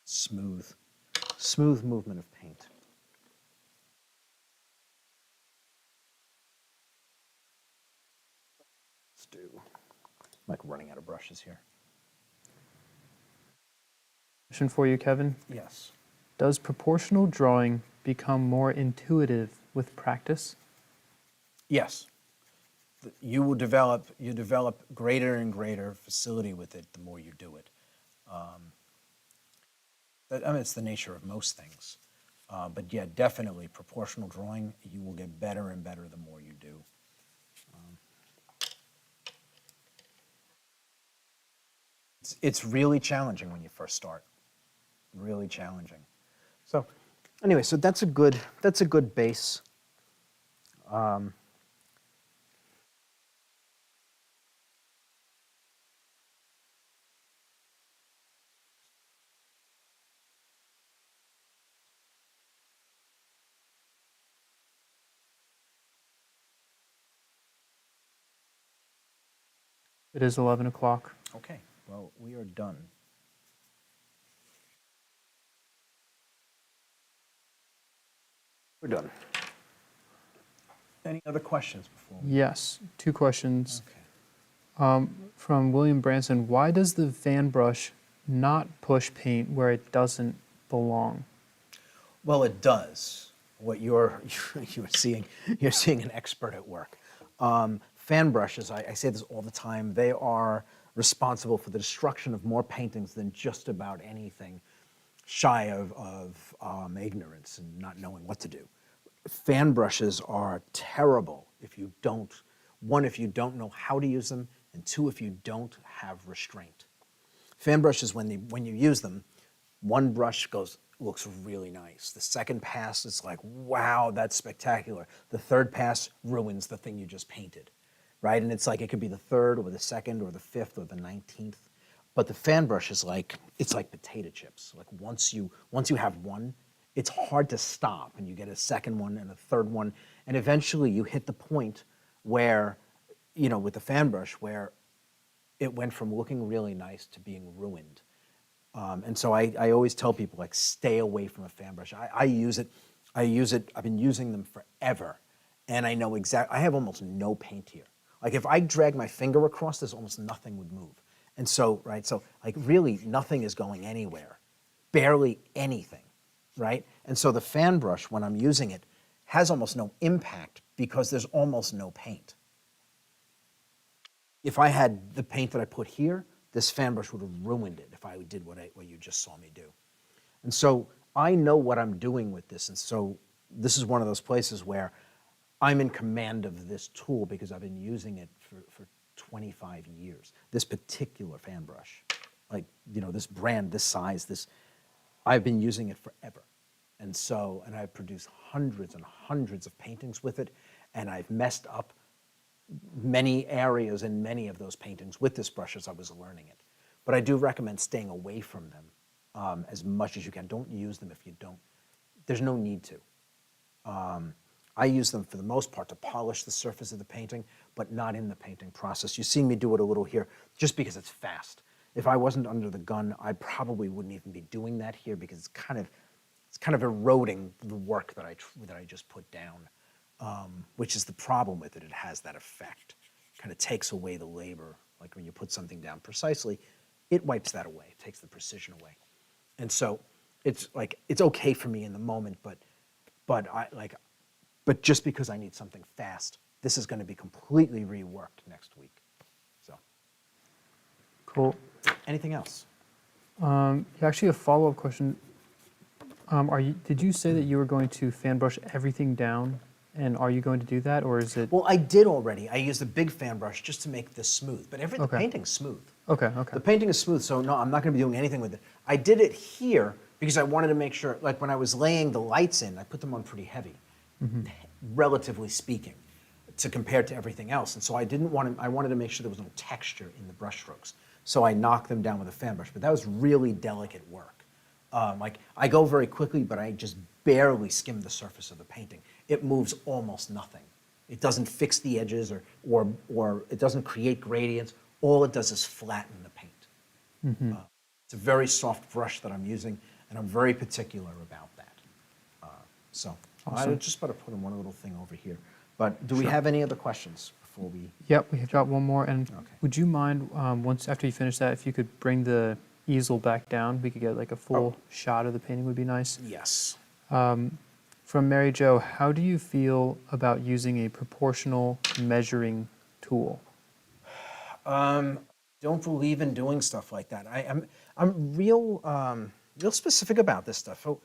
smooth movement of paint. Let's do. I'm like running out of brushes here. Question for you, Kevin. Yes. Does proportional drawing become more intuitive with practice? Yes. You develop greater and greater facility with it the more you do it. It's the nature of most things. But yeah, definitely proportional drawing, you will get better and better the more you do. It's really challenging when you first start. Really challenging. So anyway, so that's a good base. It is 11 o'clock. Okay, well, we are done. We're done. Any other questions before we? Yes, two questions. Okay. From William Branson, why does the fan brush not push paint where it doesn't belong? Well, it does. What you're seeing an expert at work. Fan brushes, I say this all the time, they are responsible for the destruction of more paintings than just about anything, shy of ignorance and not knowing what to do. Fan brushes are terrible if you don't, one, if you don't know how to use them, and two, if you don't have restraint. Fan brushes, when you use them, one brush looks really nice. The second pass is like, wow, that's spectacular. The third pass ruins the thing you just painted, right? And it's like, it could be the third or the second or the fifth or the 19th. But the fan brush is like, it's like potato chips. Like once you have one, it's hard to stop, and you get a second one and a third one, and eventually you hit the point where, with the fan brush, where it went from looking really nice to being ruined. And so I always tell people, like, stay away from a fan brush. I use it, I've been using them forever, and I know I have almost no paint here. Like if I drag my finger across, there's almost nothing would move. And so, right, so like really nothing is going anywhere, barely anything, right? And so the fan brush, when I'm using it, has almost no impact because there's almost no paint. if I had the paint that I put here, this fan brush would have ruined it if I did what you just saw me do. And so I know what I'm doing with this, and so this is one of those places where I'm in command of this tool because I've been using it for 25 years. This particular fan brush, like, you know, this brand, this size, I've been using it forever. And so, and I've produced hundreds and hundreds of paintings with it, and I've messed up many areas in many of those paintings with this brush as I was learning it. But I do recommend staying away from them as much as you can. Don't use them if you don't. There's no need to. I use them for the most part to polish the surface of the painting, but not in the painting process. You've seen me do it a little here just because it's fast. If I wasn't under the gun, I probably wouldn't even be doing that here because it's kind of eroding the work that I just put down, which is the problem with it. It has that effect. Kind of takes away the labor. Like when you put something down precisely, it wipes that away. It takes the precision away. And so it's like, it's okay for me in the moment, but just because I need something fast, this is going to be completely reworked next week. So, Cool. anything else? Actually, a follow-up question. Did you say that you were going to fan brush everything down? And are you going to do that, or is it? Well, I did already. I used a big fan brush just to make this smooth, but the Okay. painting's smooth. Okay, okay. The painting is smooth, so no, I'm not going to be doing anything with it. I did it here because I wanted to make sure, like when I was laying the lights in, I put them on pretty heavy, relatively speaking, to compare to everything else. And so I wanted to make sure there was no texture in the brush strokes. So I knocked them down with a fan brush, but that was really delicate work. Like I go very quickly, but I just barely skim the surface of the painting. It moves almost nothing. It doesn't fix the edges or it doesn't create gradients. All it does is flatten the paint. It's a very soft brush that I'm using, and I'm very particular about that. So I Awesome. just about to put in one little thing over here. But do we Sure. have any other questions before we? Yep, we have got one more. And Okay. would you mind, once after you finish that, if you could bring the easel back down? We could get like a full shot of the painting would be nice. Yes. From Mary Jo, how do you feel about using a proportional measuring tool? Don't believe in doing stuff like that. I'm real specific about this stuff. So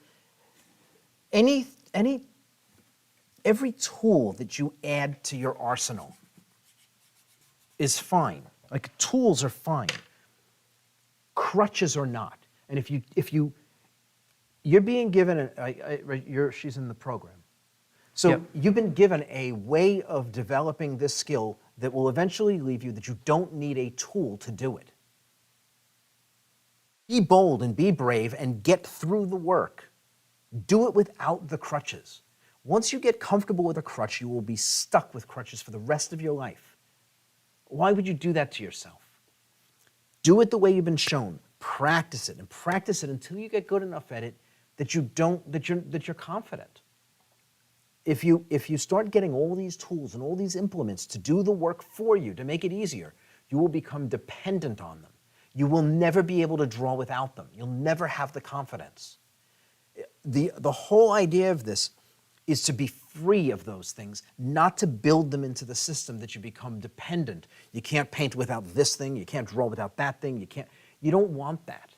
every tool that you add to your arsenal is fine. Like tools are fine. Crutches are not. And if you're being given she's in the program. So Yep. you've been given a way of developing this skill that will eventually leave you that you don't need a tool to do it. Be bold and be brave and get through the work. Do it without the crutches. Once you get comfortable with a crutch, you will be stuck with crutches for the rest of your life. Why would you do that to yourself? Do it the way you've been shown. Practice it and practice it until you get good enough at it that you're confident. If you start getting all these tools and all these implements to do the work for you, to make it easier, you will become dependent on them. You will never be able to draw without them. You'll never have the confidence. The whole idea of this is to be free of those things, not to build them into the system that you become dependent. You can't paint without this thing, you can't draw without that thing, you don't want that.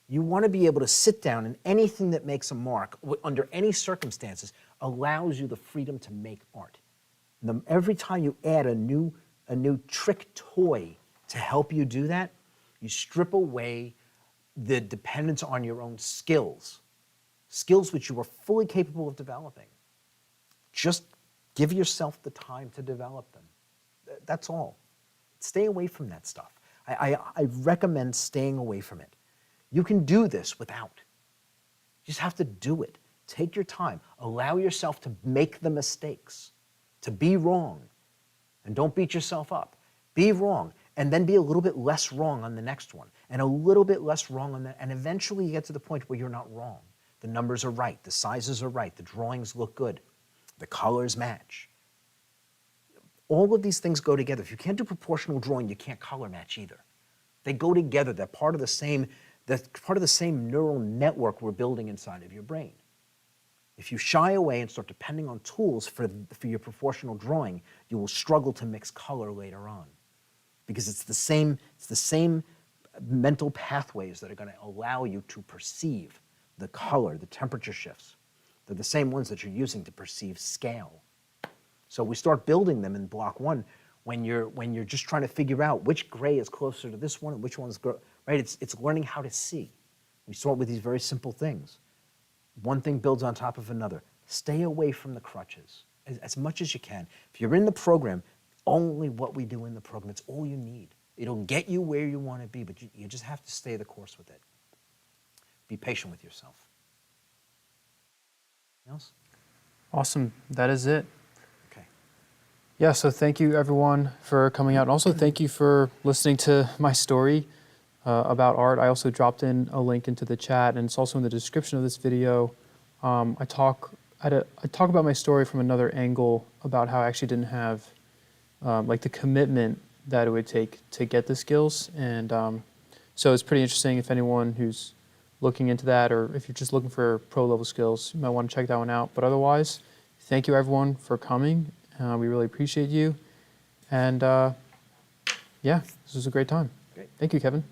You want to be able to sit down, and anything that makes a mark, under any circumstances, allows you the freedom to make art. Every time you add a new trick toy to help you do that, you strip away the dependence on your own skills which you are fully capable of developing. Just give yourself the time to develop them. That's all. Stay away from that stuff. I recommend staying away from it. You can do this without. You just have to do it. Take your time. Allow yourself to make the mistakes, to be wrong. And don't beat yourself up. Be wrong, and then be a little bit less wrong on the next one, and a little bit less wrong on that, and eventually you get to the point where you're not wrong. The numbers are right, the sizes are right, the drawings look good, the colors match. All of these things go together. If you can't do proportional drawing, you can't color match either. They go together. They're part of the same neural network we're building inside of your brain. If you shy away and start depending on tools for your proportional drawing, you will struggle to mix color later on. because it's the same mental pathways that are going to allow you to perceive the color, the temperature shifts. They're the same ones that you're using to perceive scale. So we start building them in block one when you're just trying to figure out which gray is closer to this one and which one's right. It's learning how to see. We start with these very simple things. One thing builds on top of another. Stay away from the crutches as much as you can. If you're in the program, only what we do in the program, it's all you need. It'll get you where you want to be, but you just have to stay the course with it. Be patient with yourself. Anything else? Awesome. That is it. Okay. Yeah, so thank you everyone for coming out. And also thank you for listening to my story about art. I also dropped in a link into the chat, and it's also in the description of this video. I talk about my story from another angle about how I actually didn't have like the commitment that it would take to get the skills. And so it's pretty interesting if anyone who's looking into that, or if you're just looking for pro level skills, you might want to check that one out. But otherwise, thank you everyone for coming. We really appreciate you. And yeah, this was a great time. Great. Thank you, Kevin.